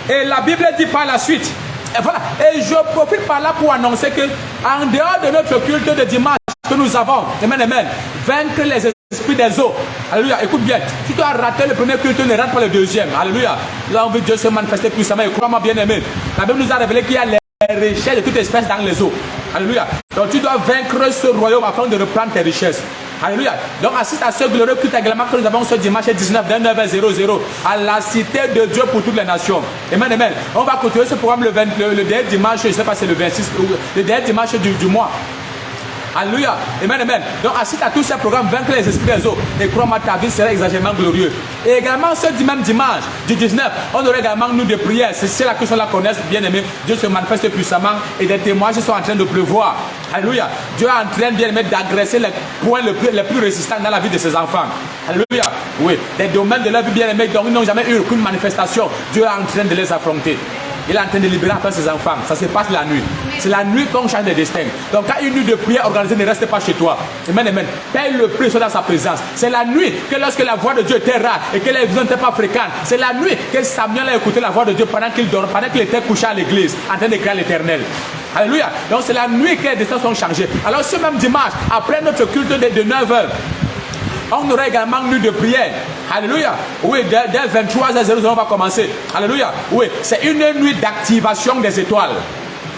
Et la Bible dit par la suite. Et voilà, et je profite par là pour annoncer que en dehors de notre culte de dimanche que nous avons, amen, amen, vaincre les esprits des eaux. Alléluia, écoute bien, si tu as raté le premier culte, ne rate pas le deuxième. Alléluia, là on veut Dieu se manifester puissamment. Et crois-moi bien aimé, la Bible nous a révélé qu'il y a les richesses de toute espèce dans les eaux. Alléluia, donc tu dois vaincre ce royaume afin de reprendre tes richesses. Alléluia. Donc assiste à ce glorieux culte également que nous avons ce dimanche 19 de 9h00 à la cité de Dieu pour toutes les nations. Amen, amen. On va continuer ce programme le dernier dimanche, je ne sais pas si c'est le 26, le dernier dimanche du mois. Alléluia. Amen, amen. Donc assiste à tous ces programmes, vaincre les esprits des eaux. Et crois-moi, ta vie sera exagérément glorieux. Et également ce même dimanche du 19, on aurait également nous des prières. C'est là que ceux-là connaissent, bien aimé. Dieu se manifeste puissamment et des témoignages sont en train de pleuvoir. Alléluia. Dieu est en train, bien aimé, d'agresser les points les plus résistants dans la vie de ses enfants. Alléluia. Oui. Les domaines de leur vie, bien aimé, donc ils n'ont jamais eu aucune manifestation. Dieu est en train de les affronter. Il est en train de libérer enfin ses enfants. Ça se passe la nuit. C'est la nuit qu'on change de destin. Donc quand une nuit de prière organisée ne reste pas chez toi, amen, amen, paye le prix dans sa présence. C'est la nuit que lorsque la voix de Dieu était rare et que les visions n'étaient pas fréquentes, c'est la nuit que Samuel a écouté la voix de Dieu pendant qu'il dormait, pendant qu'il était couché à l'église, en train de crier à l'Éternel. Alléluia. Donc c'est la nuit que les destins sont changés. Alors ce même dimanche, après notre culte de 9h, on aura également une nuit de prière. Alléluia. Oui, dès 23h00, on va commencer. Alléluia. Oui, c'est une nuit d'activation des étoiles.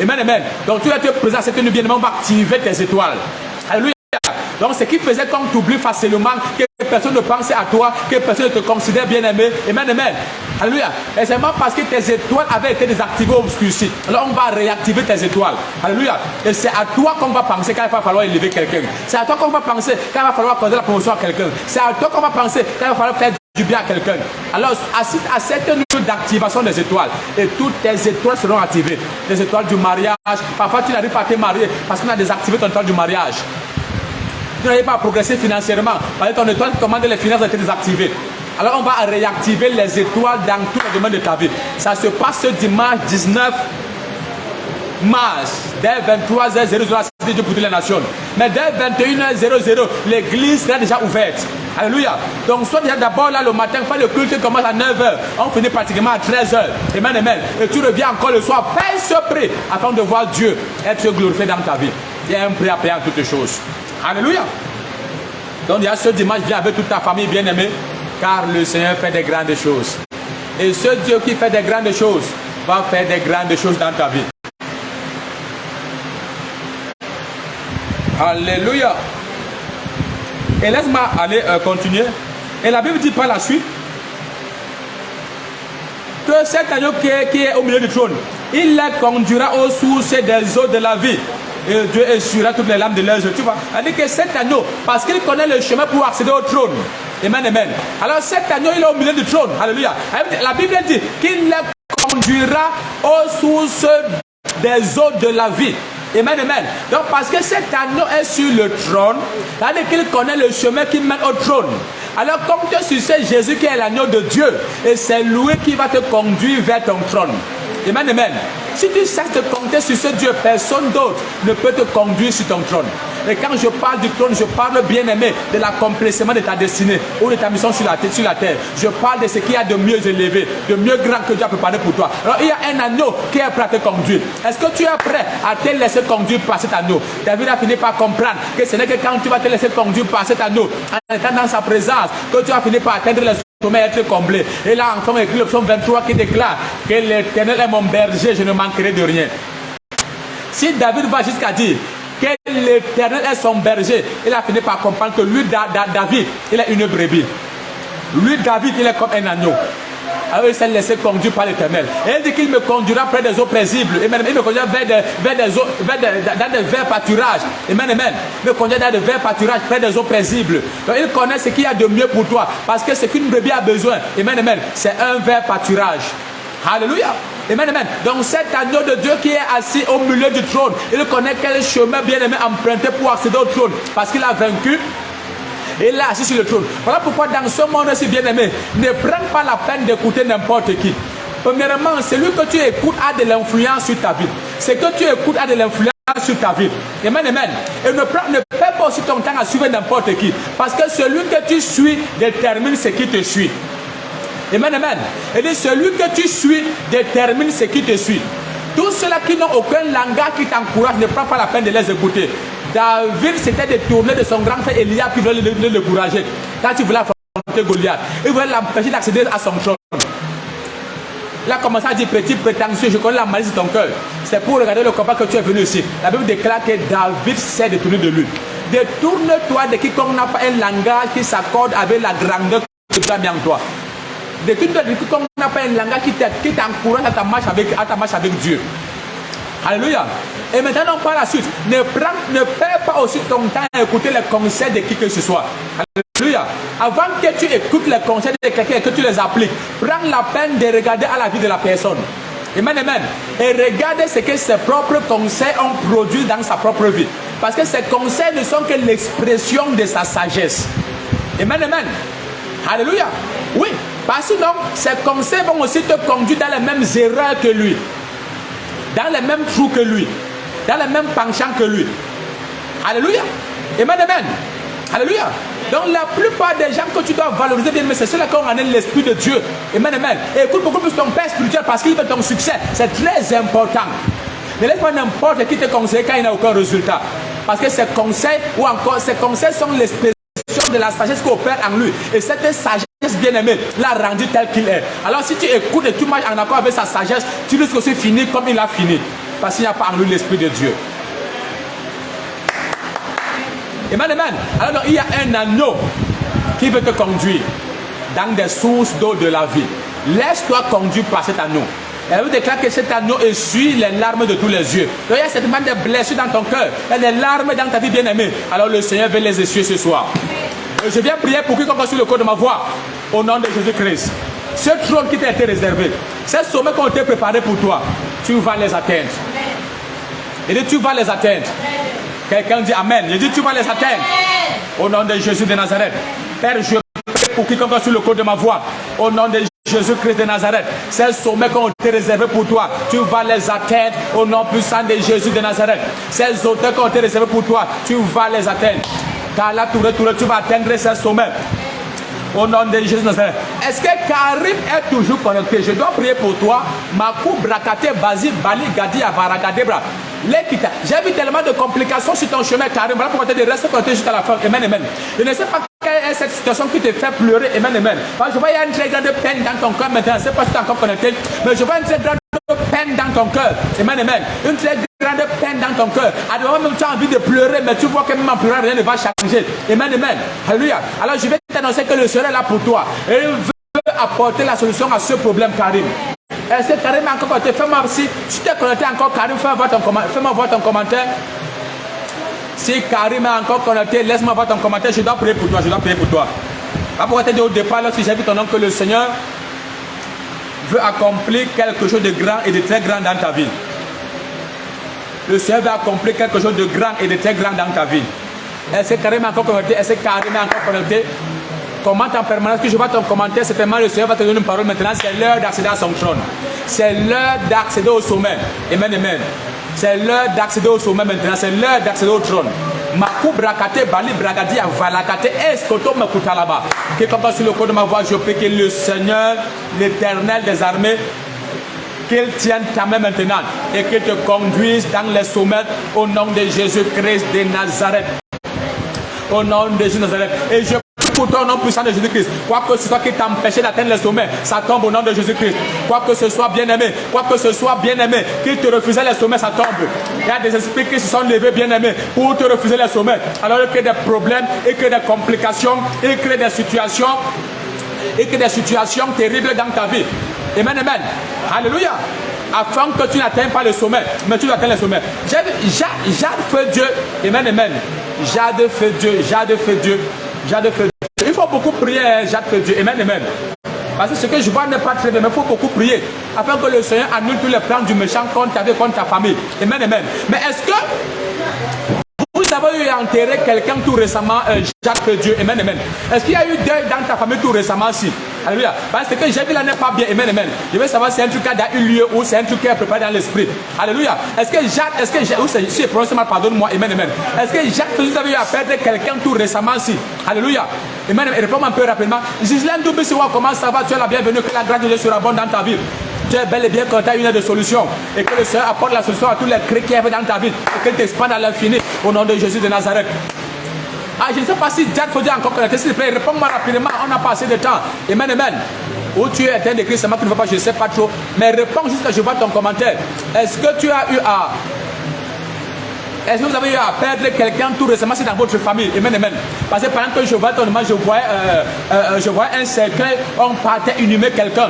Amen, amen. Donc tu vas te présenter cette nuit, bien aimé, on va activer tes étoiles. Alléluia. Donc ce qui faisait qu'on t'oublie facilement, que personne ne pensait à toi, que personne ne te considère bien aimé. Amen, amen. Alléluia. Et c'est seulement parce que tes étoiles avaient été désactivées ou obscurcies. Alors on va réactiver tes étoiles. Alléluia. Et c'est à toi qu'on va penser quand il va falloir élever quelqu'un. C'est à toi qu'on va penser quand il va falloir accorder la promotion à quelqu'un. C'est à toi qu'on va penser quand il va falloir faire du bien à quelqu'un. Alors assiste à cette nuit d'activation des étoiles. Et toutes tes étoiles seront activées. Les étoiles du mariage. Parfois tu n'arrives pas à te marier parce qu'on a désactivé ton étoile du mariage. Tu n'arrives pas à progresser financièrement parce que ton étoile qui commande les finances a été désactivée. Alors on va réactiver les étoiles dans tous les domaines de ta vie. Ça se passe ce dimanche 19 mars, dès 23h00 à la cité de Dieu pour toutes les nations. Mais dès 21h00, l'église sera déjà ouverte. Alléluia. Donc soit déjà d'abord là le matin, quand le culte commence à 9h, on finit pratiquement à 13h. Amen, amen. Et tu reviens encore le soir, paye ce prix afin de voir Dieu être glorifié dans ta vie. Il y a un prix à payer en toutes choses. Alléluia. Donc il y a ce dimanche, viens avec toute ta famille bien-aimée, car le Seigneur fait des grandes choses. Et ce Dieu qui fait des grandes choses va faire des grandes choses dans ta vie. Alléluia. Et laisse-moi aller continuer. Et la Bible dit par la suite que cet agneau qui est au milieu du trône, il les conduira aux sources des eaux de la vie. Et Dieu essuiera toutes les larmes de leurs yeux. Tu vois, c'est-à-dire que cet agneau, parce qu'il connaît le chemin pour accéder au trône. Amen, amen. Alors cet agneau, il est au milieu du trône. Alléluia. La Bible dit qu'il les conduira aux sources des eaux de la vie. Amen, amen. Donc parce que cet agneau est sur le trône, c'est-à-dire qu'il connaît le chemin qui mène au trône. Alors comme tu es sur ce Jésus qui est l'agneau de Dieu, et c'est lui qui va te conduire vers ton trône. Amen, amen. Si tu cesses de compter sur ce Dieu, personne d'autre ne peut te conduire sur ton trône. Et quand je parle du trône, je parle, bien aimé, de l'accomplissement de ta destinée ou de ta mission sur la terre. Je parle de ce qu'il y a de mieux élevé, de mieux grand que Dieu a préparé pour toi. Alors il y a un agneau qui est prêt à te conduire. Est-ce que tu es prêt à te laisser conduire par cet agneau? David a fini par comprendre que ce n'est que quand tu vas te laisser conduire par cet agneau, en étant dans sa présence, que tu vas finir par atteindre les sommet être comblé. Et là, enfin, écrit le psaume 23 qui déclare que l'Éternel est mon berger, je ne manquerai de rien. Si David va jusqu'à dire que l'Éternel est son berger, il a fini par comprendre que lui, David, il est une brebis. Lui, David, il est comme un agneau. Alors il s'est laissé conduire par l'Éternel. Et il dit qu'il me conduira près des eaux paisibles. Et même, il me conduira vers des eaux, dans des verts pâturages. Amen, amen. Il me conduira dans des verts pâturages près des eaux paisibles. Donc il connaît ce qu'il y a de mieux pour toi. Parce que ce qu'une brebis a besoin, amen, amen, c'est un vert pâturage. Alléluia. Amen, amen. Donc cet agneau de Dieu qui est assis au milieu du trône, il connaît quel chemin bien aimé emprunter pour accéder au trône. Parce qu'il a vaincu. Et là, assis sur le trône. Voilà pourquoi dans ce monde si bien aimé, ne prends pas la peine d'écouter n'importe qui. Premièrement, celui que tu écoutes a de l'influence sur ta vie. Ce que tu écoutes a de l'influence sur ta vie. Amen, amen. Et ne perds pas aussi ton temps à suivre n'importe qui. Parce que celui que tu suis détermine ce qui te suit. Amen, amen. Et dit, celui que tu suis détermine ce qui te suit. Tous ceux-là qui n'ont aucun langage qui t'encourage, ne prends pas la peine de les écouter. David s'était détourné de son grand frère Eliab qui voulait le courager. Quand il voulait affronter Goliath, il voulait l'empêcher d'accéder à son trône. Il a commencé à dire, petit prétentieux, je connais la malice de ton cœur. C'est pour regarder le combat que tu es venu ici. La Bible déclare que David s'est détourné de lui. Détourne-toi de quiconque n'a pas un langage qui s'accorde avec la grandeur que tu as mis en toi. Détourne-toi de quiconque n'a pas un langage qui t'encourage à ta marche avec Dieu. Alléluia. Et maintenant, par la suite, ne perds pas aussi ton temps à écouter les conseils de qui que ce soit. Alléluia. Avant que tu écoutes les conseils de quelqu'un et que tu les appliques, prends la peine de regarder à la vie de la personne. Amen, amen. Et regarde ce que ses propres conseils ont produit dans sa propre vie. Parce que ces conseils ne sont que l'expression de sa sagesse. Amen, amen. Alléluia. Oui. Parce que sinon, ces conseils vont aussi te conduire dans les mêmes erreurs que lui. Dans les mêmes trous que lui. Dans les mêmes penchants que lui. Alléluia. Amen, amen. Alléluia. Donc la plupart des gens que tu dois valoriser, c'est ceux-là qui ont amené l'Esprit de Dieu. Amen, amen. Et écoute beaucoup plus ton père spirituel parce qu'il veut ton succès. C'est très important. Ne laisse pas n'importe qui te conseille quand il n'a aucun résultat. Parce que ces conseils, ou encore ces conseils sont l'expression de la sagesse qui opère en lui. Et cette sagesse bien-aimée l'a rendu tel qu'il est. Alors si tu écoutes et tu marches en accord avec sa sagesse, tu risques aussi finir comme il a fini. Parce qu'il n'y a pas en lui l'Esprit de Dieu. Amen, amen. Alors il y a un agneau qui veut te conduire dans des sources d'eau de la vie. Laisse-toi conduire par cet agneau. Elle vous déclare que cet agneau essuie les larmes de tous les yeux. Donc il y a certainement des blessures dans ton cœur. Il y a des larmes dans ta vie bien-aimée. Alors le Seigneur veut les essuyer ce soir. Je viens prier pour quiconque sur le corps de ma voix. Au nom de Jésus-Christ. Ce trône qui t'a été réservé. Ces sommets qui ont été préparés pour toi. Tu vas les atteindre. Et tu vas les atteindre. Quelqu'un dit Amen. Je dis tu vas les atteindre. Au nom de Jésus de Nazareth. Père, je prie pour quiconque sur le corps de ma voix. Au nom de Jésus-Christ de Nazareth. Ces sommets qui ont été réservés pour toi. Tu vas les atteindre. Au nom puissant de Jésus de Nazareth. Ces auteurs qui ont été réservés pour toi. Tu vas les atteindre. Car là, tu vas atteindre ces sommets. Au nom de Jésus de Nazareth. Est-ce que Karim est toujours connecté? Je dois prier pour toi. Makou, Brakate, Bazi, Bali, Gadi, Avaragadebra. J'ai vu tellement de complications sur ton chemin, Karim. Voilà pourquoi tu es resté connecté jusqu'à la fin. Amen, amen. Je ne sais pas quelle est cette situation qui te fait pleurer. Amen, amen. Je vois qu'il y a une très grande peine dans ton cœur maintenant. Je ne sais pas si tu es encore connecté. Mais je vois une très grande peine dans ton cœur. Amen, amen. Une très grande peine dans ton cœur. À des moments même tu as envie de pleurer, mais tu vois que même en pleurant, rien ne va changer. Amen, amen. Alléluia. Alors je vais t'annoncer que le Seigneur est là pour toi. Et il veut apporter la solution à ce problème, Karim. Est-ce que Karim a encore connecté? Fais-moi aussi. Si tu es connecté encore, Karim, fais-moi voir ton commentaire. Si Karim est encore connecté, laisse-moi voir ton commentaire. Je dois prier pour toi. Je dois prier pour toi. Pourquoi tu as dit au départ, lorsque j'ai vu ton nom, que le Seigneur veut accomplir quelque chose de grand et de très grand dans ta vie. Le Seigneur veut accomplir quelque chose de grand et de très grand dans ta vie. Est-ce que carrément encore connecté? Est-ce que carrément encore connecté? Commente en permanence, que je vois ton commentaire, certainement le Seigneur va te donner une parole maintenant. C'est l'heure d'accéder à son trône. C'est l'heure d'accéder au sommet. Amen, amen. C'est l'heure d'accéder au sommet maintenant. C'est l'heure d'accéder au trône. Makou brakate bali bragadi avalakate escoto makuta là-bas. Que comme sur le code de ma voix, je prie que le Seigneur, l'Éternel des armées, qu'il tienne ta main maintenant et qu'il te conduise dans les sommets au nom de Jésus-Christ de Nazareth. Au nom de Jésus de Nazareth. Et je pour ton nom puissant de Jésus-Christ, quoi que ce soit qui t'empêche d'atteindre les sommets, ça tombe au nom de Jésus-Christ. Quoi que ce soit bien-aimé, quoi que ce soit bien-aimé, qui te refusait les sommets, ça tombe. Il y a des esprits qui se sont levés bien-aimés pour te refuser les sommets. Alors il crée des problèmes, il crée des complications, il crée des situations, terribles dans ta vie. Amen, amen. Alléluia. Afin que tu n'atteignes pas le sommet, mais tu atteins le sommet. Jade feu Dieu. Amen, amen. Jade feu Dieu, jade feu Dieu, jade feu Dieu. Il faut beaucoup prier, Jade feu Dieu. Amen, amen. Parce que ce que je vois n'est pas très bien, mais il faut beaucoup prier. Afin que le Seigneur annule tous les plans du méchant contre ta vie, contre ta famille. Amen, amen. Mais est-ce que vous avez eu enterré quelqu'un tout récemment, Jade feu Dieu? Amen, amen. Est-ce qu'il y a eu deuil dans ta famille tout récemment? Si. Alléluia. Parce que j'ai vu là n'est pas bien. Amen, amen. Je veux savoir si c'est un truc qui a eu lieu ou c'est un truc qui est préparé dans l'esprit. Alléluia. Est-ce que Jade, ou si je prononce mal, pardonne-moi. Amen, amen. Est-ce que Jade, vous avez eu à perdre quelqu'un tout récemment? Si. Alléluia. Amen. Réponds-moi un peu rapidement. Gislaine Doubissewa, comment ça va? Tu es la bienvenue. Que la grâce de Dieu sera bonne dans ta vie. Tu es bel et bien quand tu as une aide de solution. Et que le Seigneur apporte la solution à tous les cris qui y avait dans ta vie. Et qu'il t'expande à l'infini. Au nom de Jésus de Nazareth. Ah, je ne sais pas si Jade faut dire encore connecté. S'il te plaît, réponds-moi rapidement. On n'a pas assez de temps. Amen, amen. Où tu es éteint d'écrit, c'est moi qui ne veux pas, je ne sais pas trop. Mais réponds jusqu'à ce que je vois ton commentaire. Est-ce que tu as eu à. Est-ce que vous avez eu à perdre quelqu'un tout récemment? C'est dans votre famille. Amen, amen. Parce que pendant que je vois ton image, je vois un cercueil, on partait inhumer quelqu'un.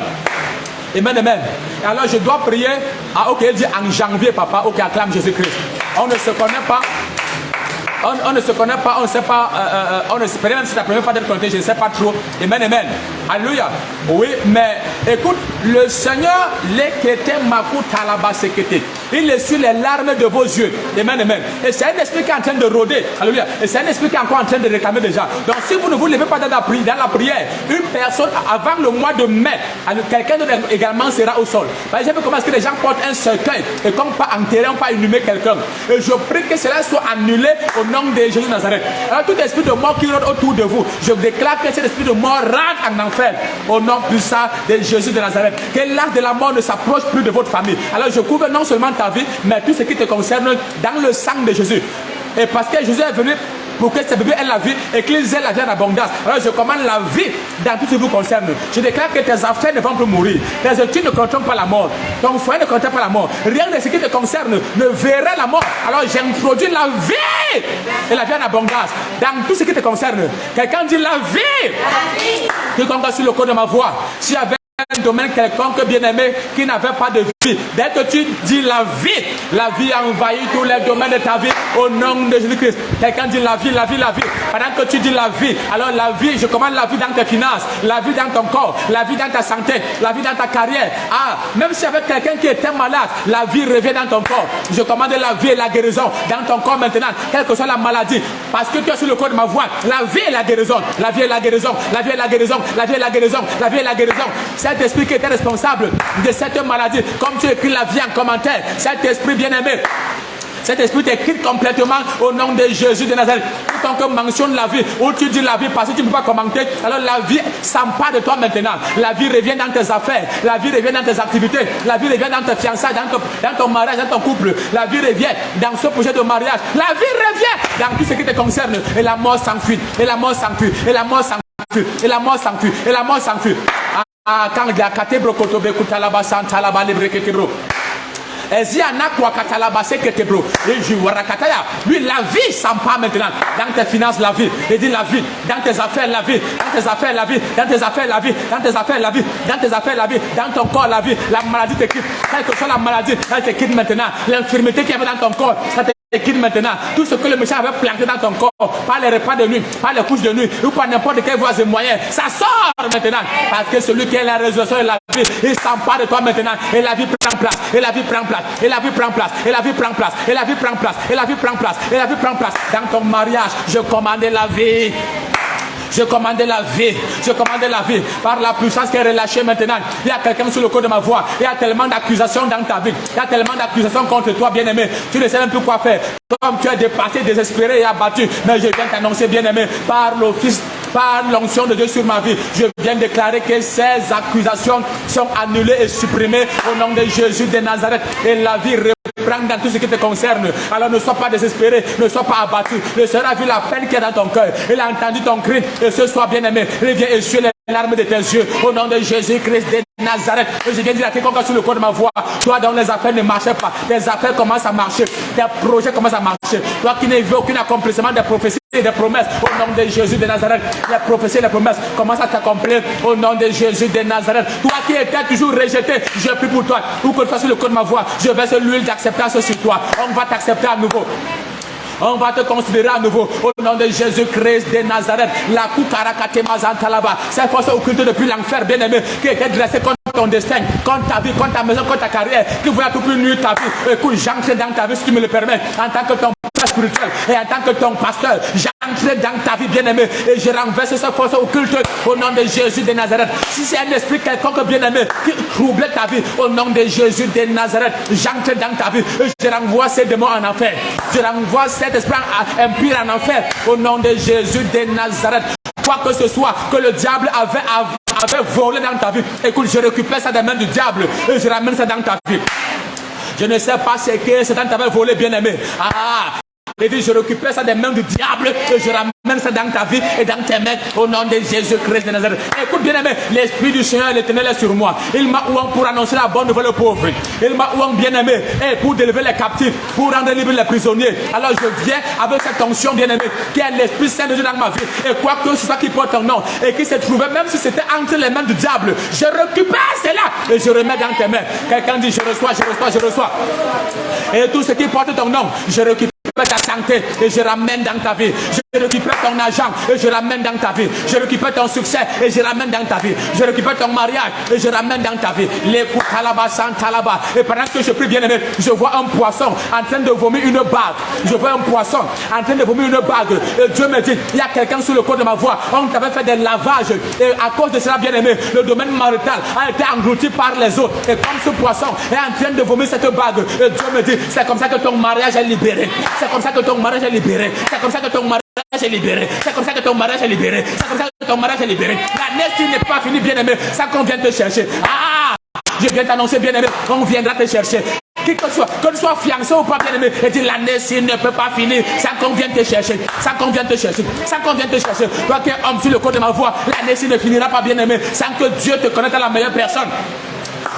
Amen, amen. Et alors je dois prier. Ah, ok, il dit en janvier, papa. Ok, acclame Jésus-Christ. On ne se connaît pas. On ne se connaît pas, on ne sait pas, on ne sait pas, même si c'est la première fois d'être connecté, je ne sais pas trop. Amen, amen. Alléluia. Oui, mais écoute, le Seigneur, il est sur les larmes de vos yeux. Amen, amen. Et c'est un esprit qui est en train de rôder. Alléluia. Et c'est un esprit qui est encore en train de réclamer déjà. Donc si vous ne vous levez pas dans la prière, une personne avant le mois de mai, quelqu'un d'autre également sera au sol. Par exemple, comment est-ce que les gens portent un cercueil et comme pas enterrer, on pas inhumer quelqu'un. Et je prie que cela soit annulé au nom de Jésus de Nazareth. Alors tout esprit de mort qui rôde autour de vous, je déclare que cet esprit de mort rentre en enfer au nom puissant de Jésus de Nazareth. Que l'âge de la mort ne s'approche plus de votre famille. Alors je couvre non seulement ta vie, mais tout ce qui te concerne dans le sang de Jésus. Et parce que Jésus est venu pour que ces bébés aient la vie et qu'ils aient la vie en abondance. Alors je commande la vie dans tout ce qui vous concerne. Je déclare que tes affaires ne vont plus mourir. Tes études ne contrôlent pas la mort. Ton foyer ne contrôle pas la mort. Rien de ce qui te concerne ne verra la mort. Alors j'introduis la vie et la vie en abondance dans tout ce qui te concerne. Quelqu'un dit la vie. Quiconque sur le code de ma voix, si avec un domaine quelconque bien-aimé qui n'avait pas de vie, dès que tu dis la vie envahit tous les domaines de ta vie au nom de Jésus-Christ. Quelqu'un dit la vie, la vie, la vie. Pendant que tu dis la vie, alors la vie, je commande la vie dans tes finances, la vie dans ton corps, la vie dans ta santé, la vie dans ta carrière. Ah, même si avec quelqu'un qui était malade, la vie revient dans ton corps. Je commande la vie et la guérison dans ton corps maintenant, quelle que soit la maladie, parce que tu es sur le code de ma voix. La vie et la guérison, la vie et la guérison, la vie et la guérison, la vie et la guérison, la vie et la guérison. Cet esprit qui était responsable de cette maladie, comme tu écris la vie en commentaire, cet esprit bien-aimé, cet esprit t'écrit complètement au nom de Jésus de Nazareth. Quand on mentionne la vie, ou tu dis la vie parce que tu ne peux pas commenter, alors la vie s'empare de toi maintenant. La vie revient dans tes affaires, la vie revient dans tes activités, la vie revient dans tes fiançailles, dans ton mariage, dans ton couple. La vie revient dans ce projet de mariage. La vie revient dans tout ce qui te concerne. Et la mort s'enfuit, et la mort s'enfuit, et la mort s'enfuit, et la mort s'enfuit, et la mort s'enfuit. Ah, quand il y a katebro kotobe kutalaba santalaba lebreketebro. Lui, la vie s'empare maintenant dans tes finances, la vie. Il dit la vie, dans tes affaires, la vie, dans tes affaires, la vie, dans tes affaires, la vie, dans tes affaires, la vie, dans tes affaires, la vie, dans ton corps, la vie. La maladie te quitte. Quelle que soit la maladie, elle te quitte maintenant. L'infirmité qui est dans ton corps, ça te quitte maintenant tout ce que le méchant avait planté dans ton corps, par les repas de nuit, par les couches de nuit, ou par n'importe quelle voie et moyen. Ça sort maintenant. Parce que celui qui est la résurrection et la vie, il s'empare de toi maintenant. Et la vie prend place. Et la vie prend place. Et la vie prend place. Et la vie prend place. Et la vie prend place. Et la vie prend place. Et la vie prend place. Dans ton mariage, je commandais la vie. Je commandais la vie, je commandais la vie par la puissance qui est relâchée maintenant. Il y a quelqu'un sur le côté de ma voix. Il y a tellement d'accusations dans ta vie. Il y a tellement d'accusations contre toi, bien-aimé. Tu ne sais même plus quoi faire. Comme tu es dépassé, désespéré et abattu. Mais je viens t'annoncer, bien-aimé, par l'office, par l'onction de Dieu sur ma vie. Je viens déclarer que ces accusations sont annulées et supprimées au nom de Jésus de Nazareth. Et la vie reprend dans tout ce qui te concerne. Alors ne sois pas désespéré, ne sois pas abattu. Le Seigneur a vu la peine qui est dans ton cœur. Il a entendu ton cri. Et ce soir, bien-aimé, il vient essuyer les larmes de tes yeux au nom de Jésus-Christ de Nazareth. Et je viens dire à quiconque sur le corps de ma voix, toi dont les affaires ne marchaient pas, tes affaires commencent à marcher, tes projets commencent à marcher. Toi qui n'as vu aucun accomplissement des prophéties et des promesses, au nom de Jésus de Nazareth, les prophéties et les promesses commencent à s'accomplir au nom de Jésus de Nazareth. Toi qui étais toujours rejeté, je prie pour toi. Où que tu fasses le corps de ma voix, je verse l'huile d'acceptance sur toi. On va t'accepter à nouveau. On va te considérer à nouveau au nom de Jésus-Christ de Nazareth. La Kukarakatema, cette force occulte depuis l'enfer, bien-aimé, qui était dressée contre ton destin, contre ta vie, contre ta maison, contre ta carrière, qui voulait tout plus nuire ta vie. Écoute, j'entre dans ta vie si tu me le permets, en tant que ton père spirituel et en tant que ton pasteur. J'entre dans ta vie, bien-aimé, et je renverse cette force occulte au nom de Jésus de Nazareth. Si c'est un esprit quelconque, bien-aimé, qui trouble ta vie, au nom de Jésus de Nazareth, j'entre dans ta vie et je renvoie ces démons en enfer. Je renvoie cet esprit impur en enfer au nom de Jésus de Nazareth. Quoi que ce soit que le diable avait volé dans ta vie, écoute, je récupère ça des mains du diable et je ramène ça dans ta vie. Je ne sais pas ce que Satan t'avait volé, bien-aimé. Et dit, je récupère ça des mains du diable et je ramène ça dans ta vie et dans tes mains au nom de Jésus-Christ de Nazareth. Écoute, bien-aimé, l'Esprit du Seigneur l'Éternel est sur moi. Il m'a oué pour annoncer la bonne nouvelle aux pauvres. Il m'a oué, bien-aimé, et pour délever les captifs, pour rendre libres les prisonniers. Alors je viens avec cette onction, bien-aimé, qui est l'Esprit Saint de Dieu dans ma vie. Et quoi que ce soit qui porte ton nom et qui se trouvait, même si c'était entre les mains du diable, je récupère cela et je remets dans tes mains. Quelqu'un dit, je reçois, je reçois, je reçois. Et tout ce qui porte ton nom, je récupère ta santé et je ramène dans ta vie. Je récupère ton argent et je ramène dans ta vie. Je récupère ton succès et je ramène dans ta vie. Je récupère ton mariage et je ramène dans ta vie. Les Koutalaba, Santalaba. Et pendant que je prie, bien-aimé, je vois un poisson en train de vomir une bague. Je vois un poisson en train de vomir une bague. Et Dieu me dit, il y a quelqu'un sur le corps de ma voix. On t'avait fait des lavages. Et à cause de cela, bien-aimé, le domaine marital a été englouti par les eaux. Et comme ce poisson est en train de vomir cette bague, et Dieu me dit, c'est comme ça que ton mariage est libéré. C'est comme ça que ton mariage est libéré. C'est comme ça que ton mariage est libéré. C'est comme ça que ton mariage est libéré. C'est comme ça que ton mariage est libéré. L'année n'est pas finie, bien-aimé, sans qu'on vienne te chercher. Je viens t'annoncer, bien-aimé, on viendra te chercher. Que tu sois fiancé ou pas, bien-aimé, et dit l'année ne peut pas finir sans qu'on vienne te chercher. Sans qu'on vienne te chercher. Sans qu'on vienne te chercher. Toi qui es homme sur le corps de ma voix, l'année ne finira pas, bien-aimé, sans que Dieu te connaisse la meilleure personne.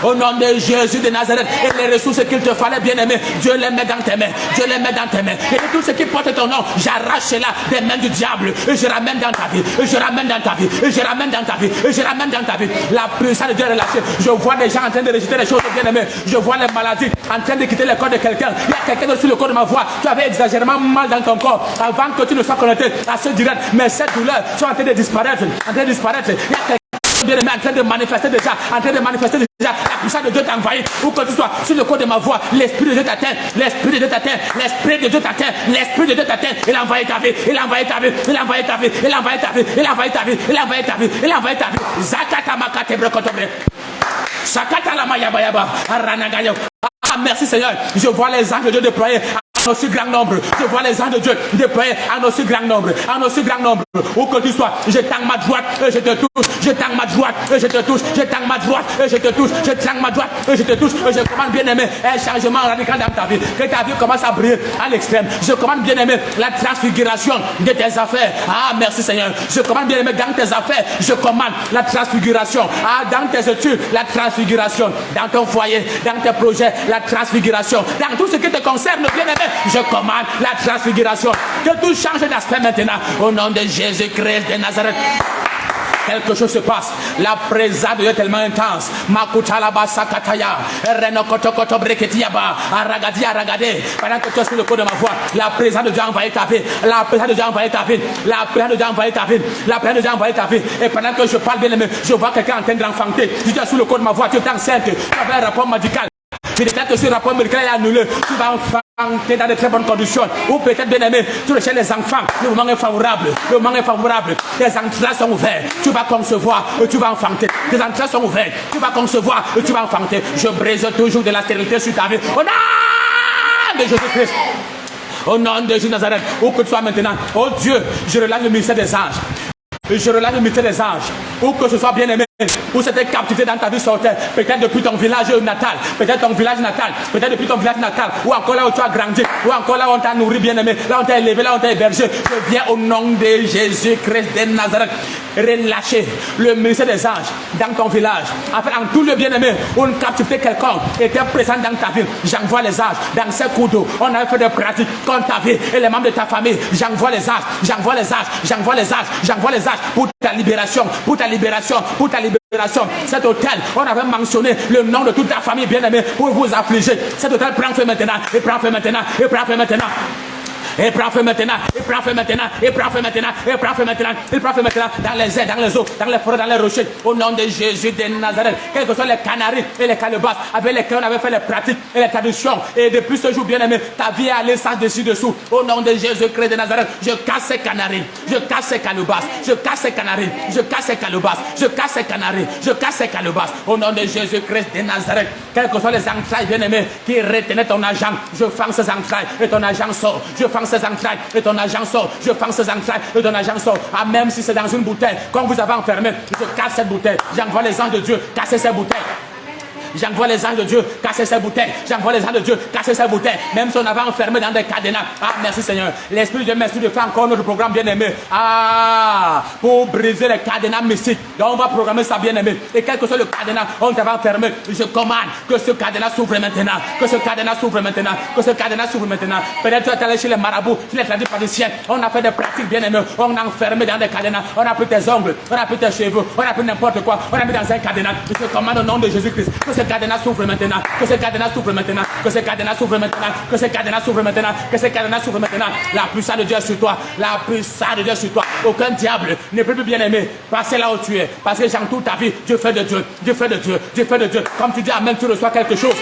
Au nom de Jésus de Nazareth, et les ressources qu'il te fallait, bien-aimé, Dieu les met dans tes mains. Dieu les met dans tes mains. Et tout ce qui porte ton nom, j'arrache cela des mains du diable. Et je ramène dans ta vie. Et je ramène dans ta vie. Et je ramène dans ta vie. Et je ramène dans ta vie. La puissance de Dieu est relâchée. Je vois des gens en train de rejeter les choses, bien-aimé. Je vois les maladies en train de quitter le corps de quelqu'un. Il y a quelqu'un sur le corps de ma voix. Tu avais exagérément mal dans ton corps avant que tu ne sois connecté à ce direct. Mais cette douleur sont en train de disparaître. En train de disparaître. Il y a bien-aimé en train de manifester déjà, en train de manifester déjà, la puissance de Dieu t'envahit, où que tu sois, sur le corps de ma voix, l'Esprit de Dieu t'atteint, l'Esprit de Dieu t'atteint, l'Esprit de Dieu t'atteint, l'Esprit de Dieu t'atteint, il envahit ta vie, il envahit ta vie, il envahit ta vie, il envahit ta vie, il envahit ta vie, il envahit ta vie, il envahit ta vie, Zakata makate brekotobre, Sakata la mayabayaba, Aranagayo. Merci Seigneur, je vois les anges de Dieu déployés en aussi grand nombre. Je vois les anges de Dieu déployés en aussi grand nombre. En aussi grand nombre. Où que tu sois, je tends ma droite et je te touche. Je tends ma droite et je te touche. Je tends ma droite et je te touche. Je tends ma droite et je te touche. Et je commande, bien-aimé, un changement radical dans ta vie. Que ta vie commence à briller à l'extrême. Je commande, bien-aimé, la transfiguration de tes affaires. Merci Seigneur. Je commande, bien-aimé, dans tes affaires. Je commande la transfiguration. Dans tes études, la transfiguration. Dans ton foyer, dans tes projets, la transfiguration. Dans tout ce qui te concerne, bien-aimé, je commande la transfiguration. Que tout change d'aspect maintenant. Au nom de Jésus-Christ de Nazareth. Quelque chose se passe. La présence de Dieu est tellement intense. Makutalaba sakataya. Renokotokoto breketiaba. Aragadi aragade. Pendant que tu es sur le cours de ma voix, la présence de Dieu a envahi ta vie. La présence de Dieu a envahi ta vie. La présence de Dieu a envahi ta vie. La présence de Dieu a envahi ta vie. Et pendant que je parle bien aimé, je vois quelqu'un en train d'enfanter. Si tu es sur le cours de ma voix, tu es enceinte. Tu avais un rapport médical. Je déclare que ce rapport médical est annulé. Tu vas enfanter dans de très bonnes conditions. Ou peut-être bien aimé, tu recherches les enfants. Le moment est favorable. Le moment est favorable. Tes entrailles sont ouvertes. Tu vas concevoir et tu vas enfanter. Tes entrailles sont ouvertes. Tu vas concevoir et tu vas enfanter. Je brise toujours de la stérilité sur ta vie. Au nom de Jésus-Christ. Au nom de Jésus Nazareth. Où que tu sois maintenant. Oh Dieu, je relâche le ministère des anges. Je relâche le ministère des anges. Où que ce soit bien aimé. Où cette captivité dans ta vie sortait. Peut-être depuis ton village natal. Peut-être ton village natal. Peut-être depuis ton village natal. Ou encore là où tu as grandi. Ou encore là où on t'a nourri bien aimé. Là où on t'a élevé. Là où on t'a hébergé. Je viens au nom de Jésus-Christ de Nazareth. Relâcher le ministère des anges dans ton village. Afin en tout le bien aimé. Où une captivité quelconque était présente dans ta vie. J'envoie les anges. Dans ces coups d'eau. On a fait des pratiques contre ta vie et les membres de ta famille. J'envoie les anges. J'envoie les anges. J'envoie les anges. J'envoie les anges. Pour ta libération, pour ta libération, pour ta libération. Cet hôtel, on avait mentionné le nom de toute ta famille bien-aimée pour vous affliger. Cet hôtel prend feu maintenant, et prend feu maintenant, et prend feu maintenant. Et prend feu maintenant, et prend feu maintenant, et prend feu maintenant, et prend feu maintenant, et prend feu maintenant, dans les airs, dans les eaux, dans les forêts, dans les rochers, au nom de Jésus de Nazareth. Quels que soient les canaris et les calebasses avec lesquels on avait fait les pratiques et les traditions, et depuis ce jour bien-aimé, ta vie est allée sans dessus-dessous. Au nom de Jésus-Christ de Nazareth, je casse ces canaris, je casse ces calebasses, je casse ces canaris, je casse ces calebasses, je casse ces canaris, je casse ces calebasses. Au nom de Jésus-Christ de Nazareth, quels que soient les entrailles bien-aimés qui retenaient ton argent, je fends ces entrailles et ton argent sort. Je fends ces entrailles et ton argent sort. Je fends ces entrailles et ton argent sort. Ah, même si c'est dans une bouteille, quand vous avez enfermé, je casse cette bouteille. J'envoie les anges de Dieu casser ces bouteilles. J'envoie les anges de Dieu casser ces bouteilles. J'envoie les anges de Dieu casser ces bouteilles. Même si on avait enfermé dans des cadenas. Ah, merci Seigneur. L'Esprit de Dieu, merci de faire encore notre programme bien-aimé. Ah, pour briser les cadenas mystiques. Donc on va programmer ça bien-aimé. Et quel que soit le cadenas, on t'avait enfermé. Je commande que ce cadenas s'ouvre maintenant. Que ce cadenas s'ouvre maintenant. Que ce cadenas s'ouvre maintenant. Peut-être tu es allé chez les marabouts, chez les tradipraticiens. On a fait des pratiques bien-aimées. On a enfermé dans des cadenas. On a pris tes ongles. On a pris tes cheveux. On a pris n'importe quoi. On a mis dans un cadenas. Je commande au nom de Jésus-Christ. Que ce cadenas s'ouvre maintenant, que ce cadenas s'ouvre maintenant, que ce cadenas s'ouvre maintenant, que ce cadenas s'ouvre maintenant, que ce cadenas s'ouvre maintenant. La puissance de Dieu est sur toi, la puissance de Dieu est sur toi. Aucun diable ne peut plus bien aimer passer là où tu es, parce que dans toute ta vie, Dieu fait de Dieu, Dieu fait de Dieu, Dieu fait de Dieu. Comme tu dis amen, tu reçois quelque chose.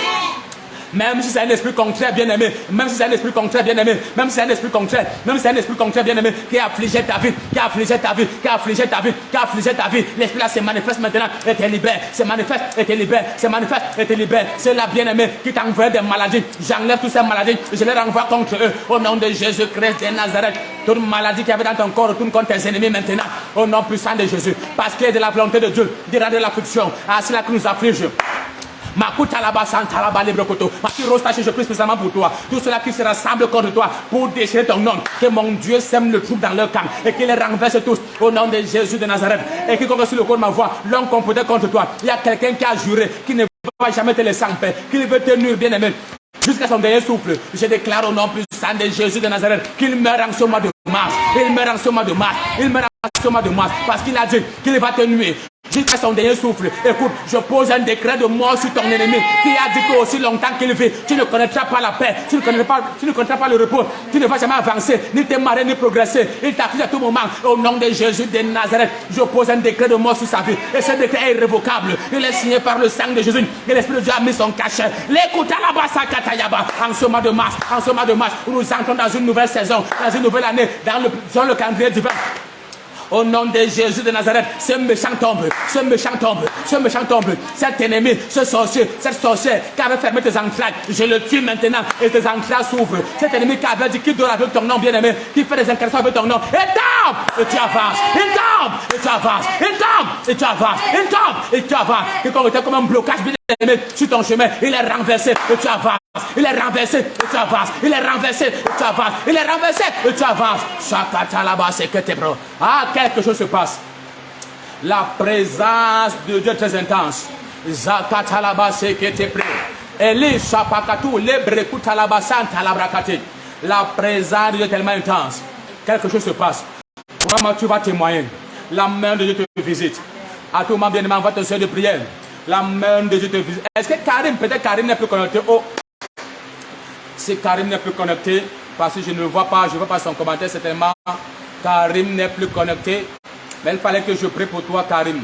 Même si c'est un esprit contraire bien-aimé, même si c'est un esprit contraire bien-aimé, même si c'est un esprit contraire, même si c'est un esprit contraire bien-aimé qui a affligé ta vie, qui a affligé ta vie, qui a affligé ta vie, qui a affligé ta vie, l'esprit là se manifeste maintenant et te libère, se manifeste et te libère, se manifeste et te libère. C'est la bien-aimée qui t'a envoyé des maladies. J'enlève toutes ces maladies, je les renvoie contre eux au nom de Jésus-Christ de Nazareth. Toute maladie qui avait dans ton corps retourne contre tes ennemis maintenant au nom puissant de Jésus, parce qu'il est de la volonté de Dieu de rendre l'affliction à ceux-là qui nous affligent. Makuta laba santa laba lebrokoto. Maki rostache, je prie spécialement pour toi. Tout cela qui se rassemble contre toi pour déchirer ton nom. Que mon Dieu sème le trouble dans leur camp et qu'il les renverse tous au nom de Jésus de Nazareth. Et quiconque sur le corps de ma voix, l'homme qu'on peut contre toi. Il y a quelqu'un qui a juré qu'il ne va jamais te laisser en paix, qu'il veut te nuire bien aimé. Jusqu'à son dernier souffle, je déclare au nom puissant de Jésus de Nazareth qu'il meurt en ce mois de mars. Il meurt en ce mois de mars. Il meurt en ce mois de mars parce qu'il a dit qu'il va te nuire. Jusqu'à son dernier souffle. Écoute, je pose un décret de mort sur ton ennemi qui a dit que aussi longtemps qu'il vit, tu ne connaîtras pas la paix, tu ne connaîtras pas le repos, tu ne vas jamais avancer, ni te marrer, ni progresser. Il t'afflige à tout moment. Au nom de Jésus de Nazareth, je pose un décret de mort sur sa vie. Et ce décret est irrévocable. Il est signé par le sang de Jésus. Et l'Esprit de Dieu a mis son cachet. L'écoute à la base à Katayaba. En ce mois de mars, nous entrons dans une nouvelle saison, dans une nouvelle année, dans le calendrier divin. Au nom de Jésus de Nazareth, ce méchant tombe, ce méchant tombe, ce méchant tombe. Cet ennemi, ce sorcier, cette sorcière qui avait fermé tes entrailles, je le tue maintenant et tes entrailles s'ouvrent. Cet ennemi qui avait dit qu'il dort avec ton nom bien-aimé, qui fait des incarnations avec ton nom, et tombe, et tu avances, il tombe, et tu avances, il tombe, et tu avances, il tombe, et tu avances. Quiconque était comme un blocage bien-aimé sur ton chemin, il est renversé, et tu avances. Il est renversé et tu avances. Il est renversé et tu avances. Il est renversé et tu avances. Chakata là-bas, c'est que t'es bro. Ah, quelque chose se passe. La présence de Dieu est très intense. Zakata là-bas, c'est que t'es prêt. Eli chapakatou, lebrekuta là-bas, santa labrakate. La présence de Dieu est tellement intense. Quelque chose se passe. Vraiment, tu vas témoigner. La main de Dieu te visite. À tout moment, bien-aimé, envoie ton soeur de prière. La main de Dieu te visite. Est-ce que Karim, peut-être Karim n'est plus connecté? Oh, si Karim n'est plus connecté, parce que je ne vois pas, son commentaire certainement. Karim n'est plus connecté. Mais il fallait que je prie pour toi, Karim.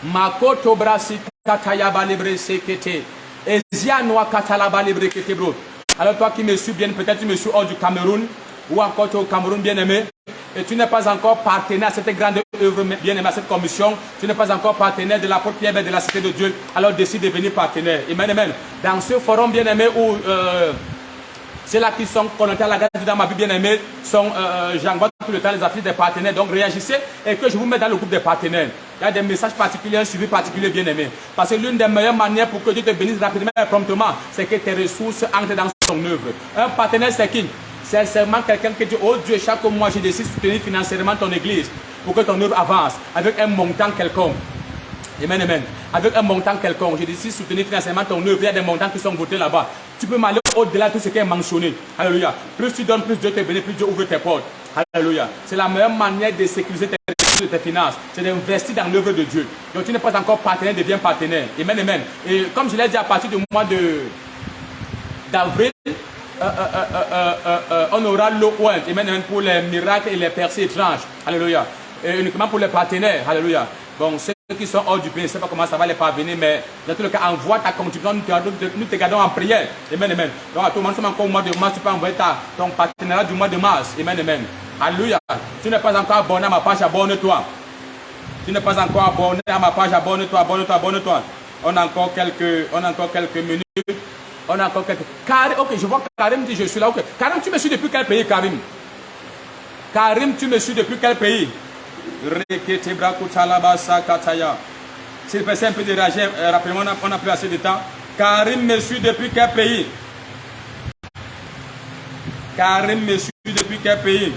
Makoto brasi katayaba libre sekete. Ezianoa katalaba libre kete bro. Alors toi qui me suis bien, peut-être tu me suis hors du Cameroun, ou encore tu es au Cameroun bien aimé, et tu n'es pas encore partenaire à cette grande œuvre bien aimée, à cette commission, tu n'es pas encore partenaire de l'apôtre Pierre de la Cité de Dieu, alors décide de devenir partenaire. Amen, amen. Dans ce forum bien aimé où ceux-là qui sont connectés à la grâce dans ma vie bien aimée, j'envoie tout le temps les affiches des partenaires, donc réagissez et que je vous mette dans le groupe des partenaires. Il y a des messages particuliers, un suivi particulier bien aimé. Parce que l'une des meilleures manières pour que Dieu te bénisse rapidement et promptement, c'est que tes ressources entrent dans son œuvre. Un partenaire, c'est qui? C'est seulement quelqu'un qui dit, oh Dieu, chaque mois, je décide de soutenir financièrement ton église pour que ton œuvre avance avec un montant quelconque. Amen, amen. Avec un montant quelconque, je décide de soutenir financièrement ton œuvre. Il y a des montants qui sont votés là-bas. Tu peux m'aller au-delà de tout ce qui est mentionné. Alléluia. Plus tu donnes, plus Dieu te bénit, plus Dieu ouvre tes portes. Alléluia. C'est la meilleure manière de sécuriser tes finances. C'est d'investir dans l'œuvre de Dieu. Donc tu n'es pas encore partenaire, deviens partenaire. Amen, amen. Et comme je l'ai dit à partir du mois d'avril, on aura l'eau pour les miracles et les percées étranges. Alléluia. Et uniquement pour les partenaires. Alléluia. Bon, ceux qui sont hors du pays, je ne sais pas comment ça va les parvenir, mais dans tous les cas, envoie ta contribution, nous te gardons en prière. Amen, amen. Donc à tout moment, encore au mois de mars, tu peux envoyer ton partenariat du mois de mars. Amen, amen. Alléluia. Tu n'es pas encore abonné à ma page, abonne-toi. Tu n'es pas encore abonné à ma page, abonne-toi, abonne-toi, abonne-toi. On a encore quelques minutes. On a encore quelques... Karim, ok, je vois que Karim dit je suis là. Ok. Karim, tu me suis depuis quel pays, Karim? Karim, tu me suis depuis quel pays? S'il fait un peu de réagir, rapidement, on n'a plus assez de temps. Karim me suit depuis quel pays? Karim me suit depuis quel pays?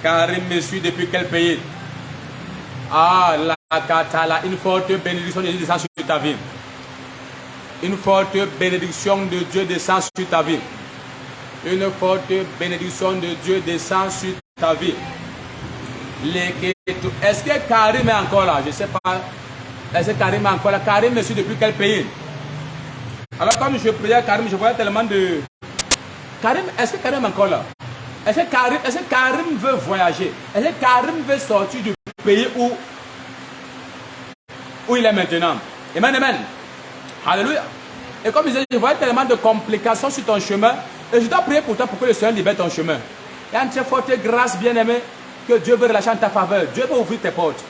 Karim me suit depuis quel pays? Ah, la Katala, une forte bénédiction de Dieu descend sur ta vie. Une forte bénédiction de Dieu descend sur ta vie. Une forte bénédiction de Dieu descend sur ta vie. Est-ce que Karim est encore là? Je ne sais pas. Est-ce que Karim est encore là? Karim me suit depuis quel pays? Alors comme je priais Karim, je voyais tellement de... Karim, est-ce que Karim est encore là? Est-ce que Karim veut voyager? Est-ce que Karim veut sortir du pays où il est maintenant? Amen, amen. Alléluia. Et comme je disais, je voyais tellement de complications sur ton chemin. Et je dois prier pour toi pour que le Seigneur libère ton chemin. Il y a une très forte grâce, bien-aimé, que Dieu veut relâcher en ta faveur. Dieu veut ouvrir tes portes.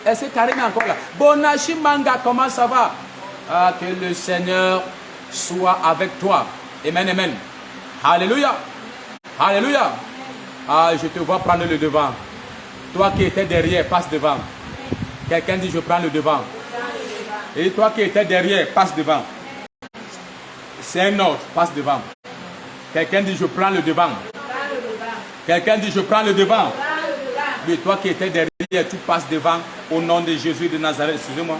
Est-ce que Karim est encore là? Bonachi Manga, comment ça va? Ah, que le Seigneur soit avec toi. Amen, amen. Alléluia. Alléluia. Ah, je te vois prendre le devant. Toi qui étais derrière, passe devant. Quelqu'un dit, je prends le devant. Et toi qui étais derrière, passe devant. C'est un autre, passe devant. Quelqu'un dit, je prends le devant. Quelqu'un dit, je prends le devant. Mais toi qui étais derrière, tu passes devant au nom de Jésus de Nazareth. Excusez-moi.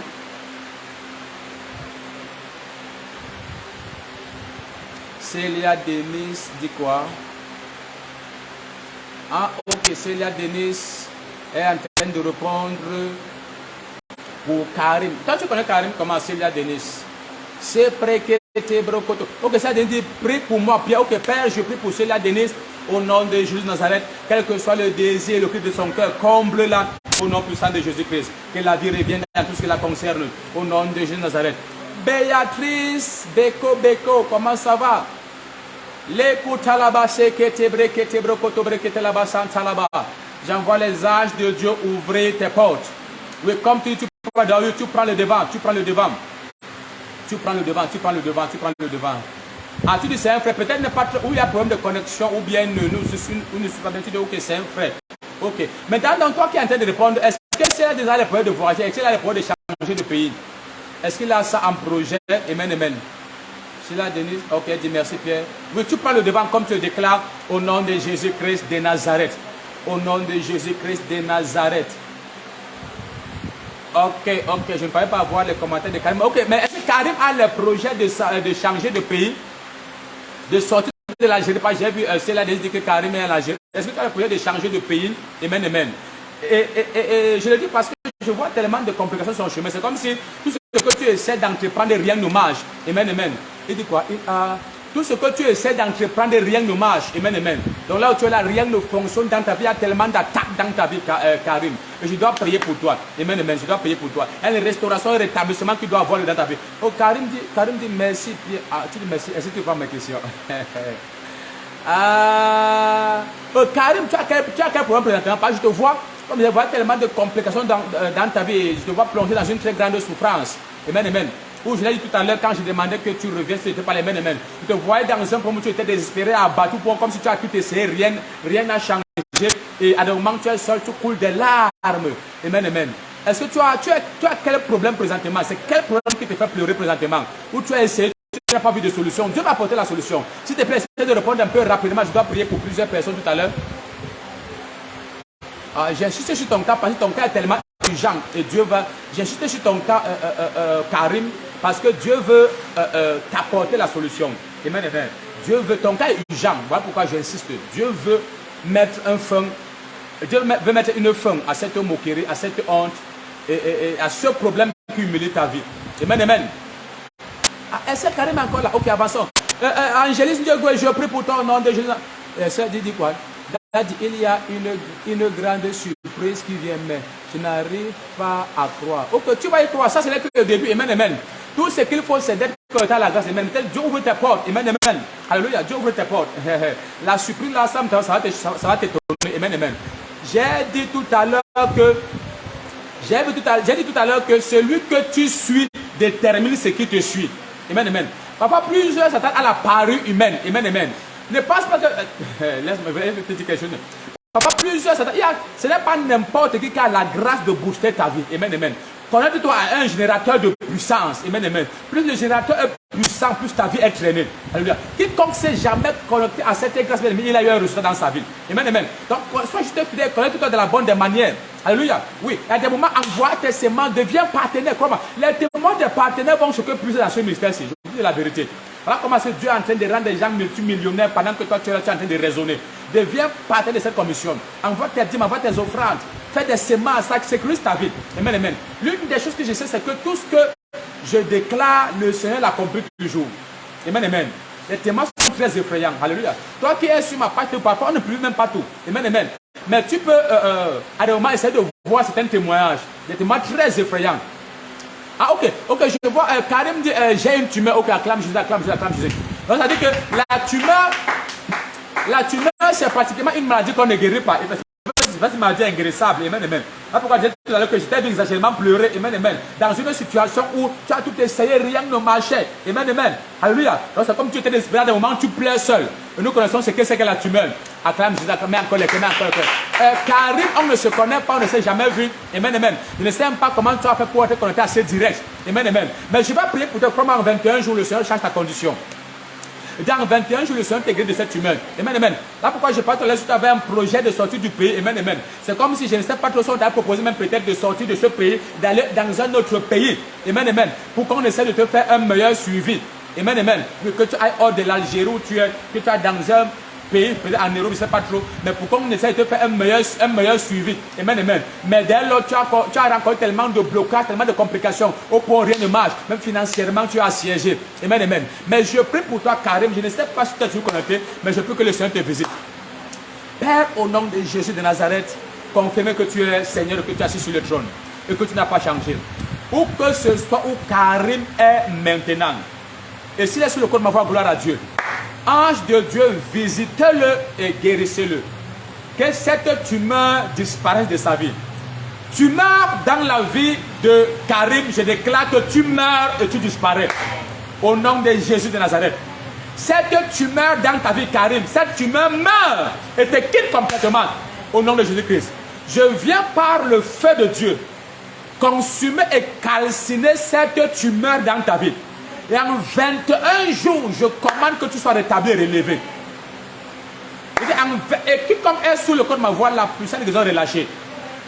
Célia Denis dit quoi? Ah, ok, Célia Denis est en train de répondre pour Karim. Toi, tu connais Karim comment? Célia Denis. C'est prêt que tu brocoto. Ok, ça dit, prie pour moi, Pierre. Ok, Père, je prie pour Célia Denis au nom de Jésus de Nazareth. Quel que soit le désir, le cri de son cœur, comble-la au nom puissant de Jésus-Christ. Que la vie revienne à tout ce qui la concerne au nom de Jésus de Nazareth. Béatrice, Beko, comment ça va? J'envoie les anges de Dieu ouvrir tes portes. Oui, comme tu prends le devant, tu prends le devant. Tu prends le devant, tu prends le devant, tu prends le devant. Ah, tu dis c'est un frère, peut-être n'est pas où il y a problème de connexion, ou bien nous ne sommes pas bien, tu dis ok, c'est un frère. Ok. Maintenant, donc toi qui es en train de répondre, est-ce que c'est déjà les projets de voyager, est-ce qu'il a les projets de changer de pays? Est-ce qu'il a ça en projet? Amen, amen. C'est là, Denise. Ok, dis merci Pierre. Oui, tu prends le devant comme tu déclares au nom de Jésus-Christ de Nazareth. Au nom de Jésus-Christ de Nazareth. Ok, je ne pourrais pas voir les commentaires de Karim. Ok, mais est-ce que Karim a le projet de changer de pays, de sortir de l'Algérie, j'ai vu c'est là dit que Karim est en Algérie. Est-ce que tu as le projet de changer de pays? Amen, amen. Et je le dis parce que je vois tellement de complications sur son chemin. C'est comme si tout ce que tu essaies d'entreprendre rien ne marche. Amen, amen. Il dit quoi? Tout ce que tu essaies d'entreprendre, rien ne marche. Amen, amen. Donc là où tu es là, rien ne fonctionne dans ta vie. Il y a tellement d'attaques dans ta vie, Karim. Et je dois prier pour toi. Amen, amen. Je dois prier pour toi. Il y a une restauration, un rétablissement que tu dois avoir dans ta vie. Oh, Karim dit merci. Tu dis merci. Est-ce que tu vois mes questions? Karim, tu as quel problème présentement? Parce que je te vois, comme je vois tellement de complications dans ta vie. Je te vois plonger dans une très grande souffrance. Amen, amen. Ou je l'ai dit tout à l'heure quand je demandais que tu reviens, ce n'était pas les mêmes. Je te voyais dans un moment où tu étais désespéré, abattu, comme si tu as tout essayé, rien n'a changé. Et à un moment tu es seul, tu coules des larmes. Amen, amen. Est-ce que tu as quel problème présentement? C'est quel problème qui te fait pleurer présentement? Ou tu as essayé, tu n'as pas vu de solution? Dieu va apporter la solution. S'il te plaît, essaie de répondre un peu rapidement. Je dois prier pour plusieurs personnes tout à l'heure. J'insiste sur ton cas parce que ton cas est tellement urgent. Et Dieu va. J'insiste sur ton cas, Karim. Parce que Dieu veut t'apporter la solution. Amen, amen. Dieu veut, ton cas est urgent. Voilà pourquoi j'insiste. Dieu veut mettre un fin. Dieu veut mettre une fin à cette moquerie, à cette honte et à ce problème qui humilie ta vie. Amen, amen. Est-ce que Karim est encore là? Ok, avançons. Angélis Dieu, je prie pour toi au nom de Jésus. Ça dit quoi? Il y a une grande surprise qui vient, mais je n'arrive pas à croire. Ok, tu vas y croire. Ça, c'est le début. Amen, amen. Tout ce qu'il faut, c'est d'être connecté à la grâce. Amen. Dieu ouvre tes portes. Amen, amen. Alléluia. Dieu ouvre tes portes. La surprise, là, ça va t'étonner. Amen, amen. J'ai dit tout à l'heure que celui que tu suis détermine ce qui te suit. Amen, amen. Parfois, plusieurs s'attendent à la parure humaine. Amen, amen. Ne pense pas que... Laisse-moi une petite question. Parfois, plusieurs s'attendent... Ce n'est pas n'importe qui a la grâce de booster ta vie. Amen, amen. Connecte-toi à un générateur de puissance. Amen, amen. Plus le générateur est puissant, plus ta vie est traînée. Alléluia. Quiconque ne s'est jamais connecté à cette grâce, il a eu un résultat dans sa vie. Amen, amen. Donc, sois juste fidèle, connecte-toi de la bonne des manières. Alléluia. Oui, à des moments, envoie tes semences, deviens partenaire. Comment? Les témoins des partenaires vont choquer plus dans ce ministère-ci. Je vous dis la vérité. Voilà comment c'est Dieu en train de rendre des gens multimillionnaires pendant que toi tu es en train de raisonner. Deviens partenaire de cette commission. Envoie tes dîmes, envoie tes offrandes. Fais des semences, ça sécurise ta vie. Amen, amen. L'une des choses que je sais, c'est que tout ce que je déclare, le Seigneur l'accomplit toujours. Amen, amen. Les témoins sont très effrayants. Alléluia. Toi qui es sur ma page, parfois on ne publie même pas tout. Amen, amen. Mais tu peux à des moments essayer de voir certains témoignages. Des témoignages très effrayants. Ah, ok, je vois, Karim dit, j'ai une tumeur, ok, acclame Jésus. Donc ça dit que la tumeur, c'est pratiquement une maladie qu'on ne guérit pas. C'est une maladie inguérissable, amen, amen. C'est pourquoi j'ai dit tout à l'heure que j'étais exagérément pleuré, amen, amen. Dans une situation où tu as tout essayé, rien ne marchait, amen, amen. Alléluia. Donc c'est comme tu étais désespéré, à des moments où tu pleures seul. Et nous connaissons ce que c'est que la tumeur. Acclame Jésus, acclame encore les cœurs, encore les cœurs. Karim, on ne se connaît pas, on ne s'est jamais vu, amen, amen. Je ne sais même pas comment tu as fait pour être connecté assez direct, amen, amen. Mais je vais prier pour toi, comment en 21 jours, le Seigneur change ta condition. Dans 21 jours, le Seigneur t'est guéri de cette tumeur. Amen, amen. Là, pourquoi je parle de là, si tu avais un projet de sortir du pays, amen, amen. C'est comme si je ne sais pas trop si on t'a proposé même peut-être de sortir de ce pays, d'aller dans un autre pays. Amen, amen. Pour qu'on essaie de te faire un meilleur suivi. Amen, amen. Que tu ailles hors de l'Algérie où tu es, que tu ailles dans un pays, peut-être en Europe, je ne sais pas trop, mais pour qu'on essaie de te faire un meilleur suivi. Amen, amen. Mais dès lors, tu as rencontré tellement de blocages, tellement de complications, au point rien ne marche, même financièrement, tu es assiégé. Amen, amen. Mais je prie pour toi, Karim, je ne sais pas si tu es toujours connecté, mais je prie que le Seigneur te visite. Père, au nom de Jésus de Nazareth, confirme que tu es Seigneur, que tu es assis sur le trône, et que tu n'as pas changé. Où que ce soit où Karim est maintenant, et s'il est sur le corps de ma voix, gloire à Dieu. Ange de Dieu, visitez-le et guérissez-le. Que cette tumeur disparaisse de sa vie. Tu meurs dans la vie de Karim, je déclare que tu meurs et tu disparais. Au nom de Jésus de Nazareth. Cette tumeur dans ta vie, Karim, cette tumeur meurt et te quitte complètement. Au nom de Jésus-Christ. Je viens par le feu de Dieu consumer et calciner cette tumeur dans ta vie. Et en 21 jours, je commande que tu sois rétabli et relevé. Et quiconque est sous le corps de ma voix, la puissance des ont relâché.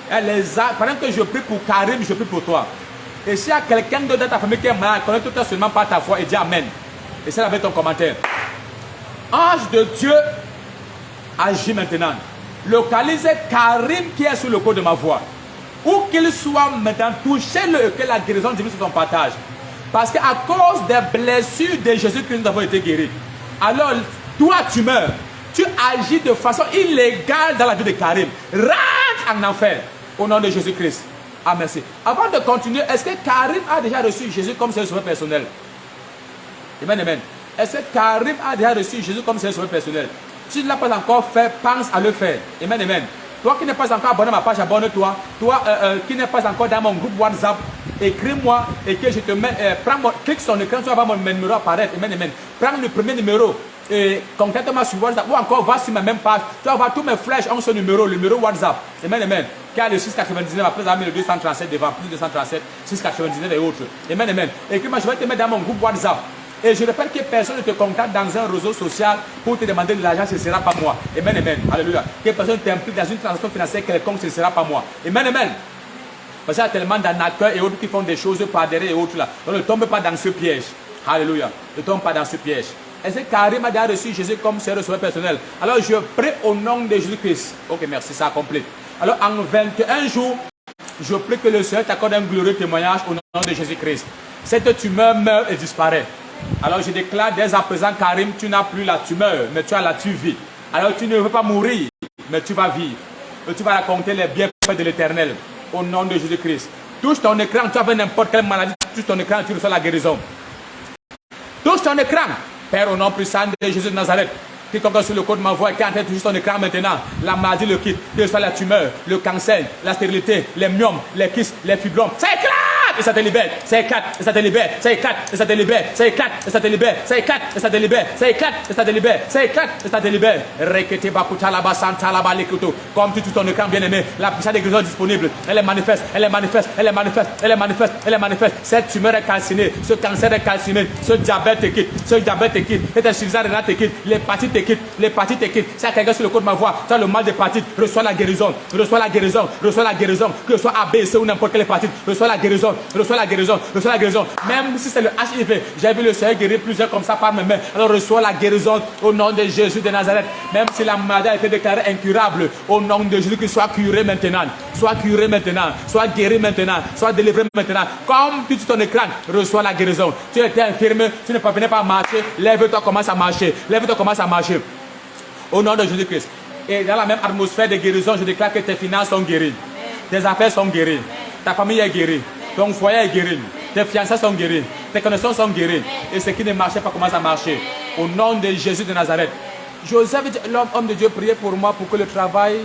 Pendant que je prie pour Karim, je prie pour toi. Et s'il y a quelqu'un d'autre dans ta famille qui est malade, connecte-toi seulement par ta foi et dis Amen. Et c'est avec ton commentaire. Ange de Dieu, agis maintenant. Localisez Karim qui est sous le coup de ma voix. Où qu'il soit maintenant, touchez-le et que la guérison divine soit son partage. Parce qu'à cause des blessures de Jésus-Christ, nous avons été guéris. Alors, toi, tu meurs. Tu agis de façon illégale dans la vie de Karim. Rentre en enfer. Au nom de Jésus-Christ. Ah, merci. Avant de continuer, est-ce que Karim a déjà reçu Jésus comme son sauveur personnel? Amen, amen. Est-ce que Karim a déjà reçu Jésus comme son sauveur personnel? Si tu ne l'as pas encore fait, pense à le faire. Amen, amen. Toi qui n'es pas encore abonné à ma page, abonne-toi. Toi qui n'es pas encore dans mon groupe WhatsApp, écris-moi et que je te mets. Clique sur l'écran, tu vas voir mon numéro apparaître. Amen, amen. Prends le premier numéro et contacte-moi sur WhatsApp ou encore va sur ma même page. Tu vas voir tous mes flèches en ce numéro, le numéro WhatsApp. Amen, amen. Qui a le 699 après avoir mis le 237 devant, plus 237, 699 et autres. Amen, amen. Écris-moi, je vais te mettre dans mon groupe WhatsApp. Et je répète que personne ne te contacte dans un réseau social pour te demander de l'argent, ce ne sera pas moi. Amen, amen. Alléluia. Que personne t'implique dans une transaction financière quelconque, ce ne sera pas moi. Amen, amen. Parce qu'il y a tellement d'arnaqueurs et autres qui font des choses par derrière et autres là. Donc ne tombe pas dans ce piège. Alléluia. Ne tombe pas dans ce piège. Est-ce que Karim a déjà reçu Jésus comme ses receveurs personnels? Alors je prie au nom de Jésus-Christ. Ok, merci, ça complète. Alors en 21 jours, je prie que le Seigneur t'accorde un glorieux témoignage au nom de Jésus-Christ. Cette tumeur meurt et disparaît. Alors je déclare dès à présent, Karim, tu n'as plus la tumeur, mais tu as la vie. Alors tu ne veux pas mourir, mais tu vas vivre. Et tu vas raconter les bienfaits de l'Éternel au nom de Jésus-Christ. Touche ton écran, tu as n'importe quelle maladie, touche ton écran, tu reçois la guérison. Touche ton écran, Père, au nom puissant de Jésus de Nazareth. Quiconque sur le code de ma voix qui est en train de toucher son écran maintenant, la maladie le quitte, que ce soit la tumeur, le cancer, la stérilité, les myomes, les kystes, les fibromes. Ça éclate et ça te libère, ça éclate et ça te libère, ça éclate et ça te libère, ça éclate et ça te libère, ça éclate et ça te libère, ça éclate et ça te libère, ça éclate et ça te libère. Rekete bakuta la basanta la balikuto. Comme tu touches ton écran bien aimé, la puissance des guérisons disponible, elle est manifeste, elle est manifeste, elle est manifeste, elle est manifeste, elle est manifeste. Cette tumeur est calcinée, ce cancer est calciné, ce diabète te quitte, ce diabète te quitte, cette insuffisance rénale te quitte, l'hépatite te quitte, l'hépatite te quitte. Si quelqu'un sur le code de ma voix, tu as le mal d'hépatite, reçois la guérison, reçois la guérison, reçois la guérison, que ce soit ABC ou n'importe quelle hépatite, reçois la guérison, reçois la guérison, reçois la guérison. Même si c'est le HIV, j'ai vu le Seigneur guérir plusieurs comme ça par mes mains. Alors reçois la guérison au nom de Jésus de Nazareth. Même si la maladie a été déclarée incurable, au nom de Jésus, qu'il soit curé maintenant, soit curé maintenant, soit guéri maintenant, soit délivré maintenant. Comme tu ton écran, reçois la guérison. Tu étais infirme, tu ne parvenais pas à marcher, lève-toi, commence à marcher, lève-toi, commence à marcher. Au nom de Jésus-Christ. Et dans la même atmosphère de guérison, je déclare que tes finances sont guéries, tes affaires sont guéries, ta famille est guérie, ton foyer est guéri, tes fiançailles sont guéries, tes connaissances sont guéries, et ce qui ne marchait pas commence à marcher. Au nom de Jésus de Nazareth. Joseph, l'homme de Dieu, priait pour moi pour que le travail,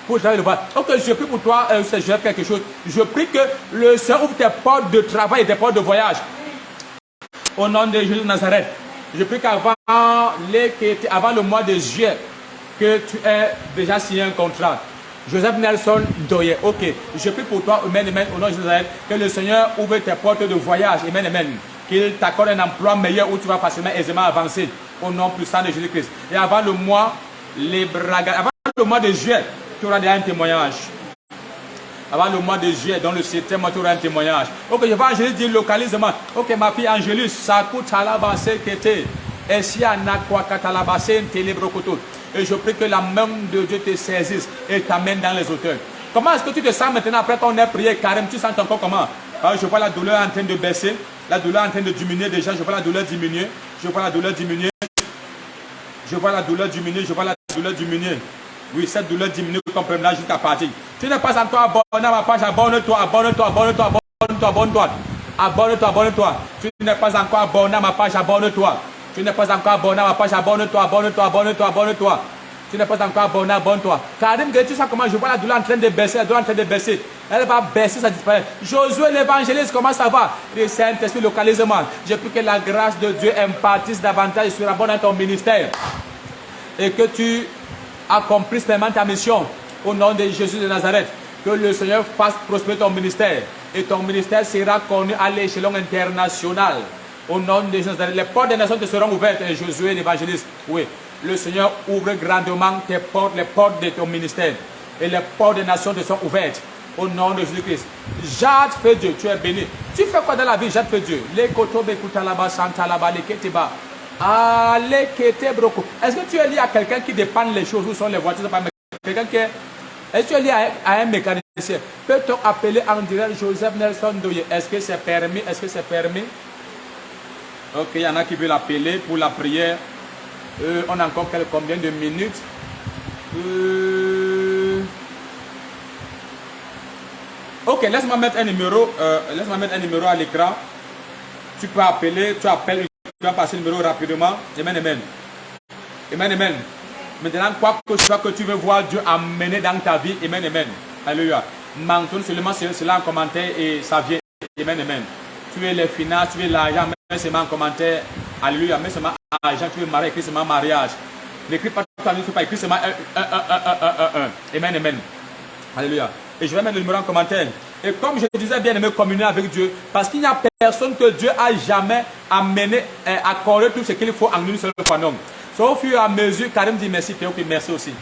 le voile. Ok, je prie pour toi, c'est quelque chose. Je prie que le Seigneur ouvre tes portes de travail et tes portes de voyage. Au nom de Jésus de Nazareth. Je prie qu'avant le mois de juillet, que tu aies déjà signé un contrat. Joseph Nelson Doye, ok. Je prie pour toi, amen, amen, au nom de Jésus, que le Seigneur ouvre tes portes de voyage, amen, amen. Qu'il t'accorde un emploi meilleur où tu vas facilement, aisément avancer, au nom puissant de Jésus-Christ. Et avant le mois de juillet, tu auras déjà un témoignage. Avant le mois de juillet, dans le 7e mois, tu auras un témoignage. Ok, je vais Angélus dire localisement. Ok, ma fille Angélus, ça coûte à la base qui était. Et si à Nakwakalabase, Télébrokoto. Et je prie que la main de Dieu te saisisse et t'amène dans les hauteurs. Comment est-ce que tu te sens maintenant après qu'on ait prié Karim? Tu sens encore comment? Je vois la douleur en train de baisser, la douleur en train de diminuer déjà. Je vois la douleur diminuer, je vois la douleur diminuer, je vois la douleur diminuer, je vois la douleur diminuer. Oui, cette douleur diminue complètement jusqu'à partir. Tu n'es pas encore abonné à ma page, abonne-toi, abonne-toi, abonne-toi, abonne-toi, abonne-toi, abonne-toi, abonne-toi. Tu n'es pas encore abonné à ma page, abonne-toi. Tu n'es pas encore abonné à ma page, abonne-toi, abonne-toi, abonne-toi, abonne-toi. Tu n'es pas encore abonné, abonne-toi. Karim, tu sais comment je vois la douleur en train de baisser, la douleur en train de baisser. Elle va baisser, ça disparaît. Josué l'évangéliste, comment ça va? Le Saint-Esprit, localisement. Je prie que la grâce de Dieu impartisse davantage sur la bonne dans ton ministère. Et que tu accomplisses pleinement ta mission. Au nom de Jésus de Nazareth. Que le Seigneur fasse prospérer ton ministère. Et ton ministère sera connu à l'échelon international. Au nom de Jésus, les portes des nations te seront ouvertes. Et Josué l'évangéliste, oui. Le Seigneur ouvre grandement tes portes, les portes de ton ministère. Et les portes des nations te sont ouvertes. Au nom de Jésus-Christ. Jade fais Dieu, tu es béni. Tu fais quoi dans la vie? Jade fais Dieu. Les kotobe kutalaba santa laba leketeba. Allez, Ketebroco. Est-ce que tu es lié à quelqu'un qui dépanne les choses? Où sont les voitures? Quelqu'un qui est... Est-ce que tu es lié à un mécanicien? Peut-on appeler en direct Joseph Nelson Doye? Est-ce que c'est permis? Est-ce que c'est permis? Ok, il y en a qui veulent appeler pour la prière. On a encore combien de minutes? Ok, laisse-moi mettre un numéro. Laisse-moi mettre un numéro à l'écran. Tu peux appeler, tu appelles, tu vas passer le numéro rapidement. Amen, amen. Amen, amen. Maintenant, quoi que ce soit que tu veux voir Dieu amener dans ta vie, amen, amen. Alléluia. Mentionne seulement cela en commentaire et ça vient. Amen, amen. Tu veux les finances, tu veux l'argent, mets seulement en commentaire. Alléluia. Mets seulement argent, tu veux marier, écris seulement mariage. N'écris pas tout à l'heure, tu peux écrire seulement 1. Amen, amen. Alléluia. Et je vais mettre le numéro en commentaire. Et comme je disais, bien aimé, communier avec Dieu. Parce qu'il n'y a personne que Dieu a jamais amené, accordé tout ce qu'il faut en une seule fois. Non. C'est au fur et à mesure, Karim dit merci, Théo, merci aussi.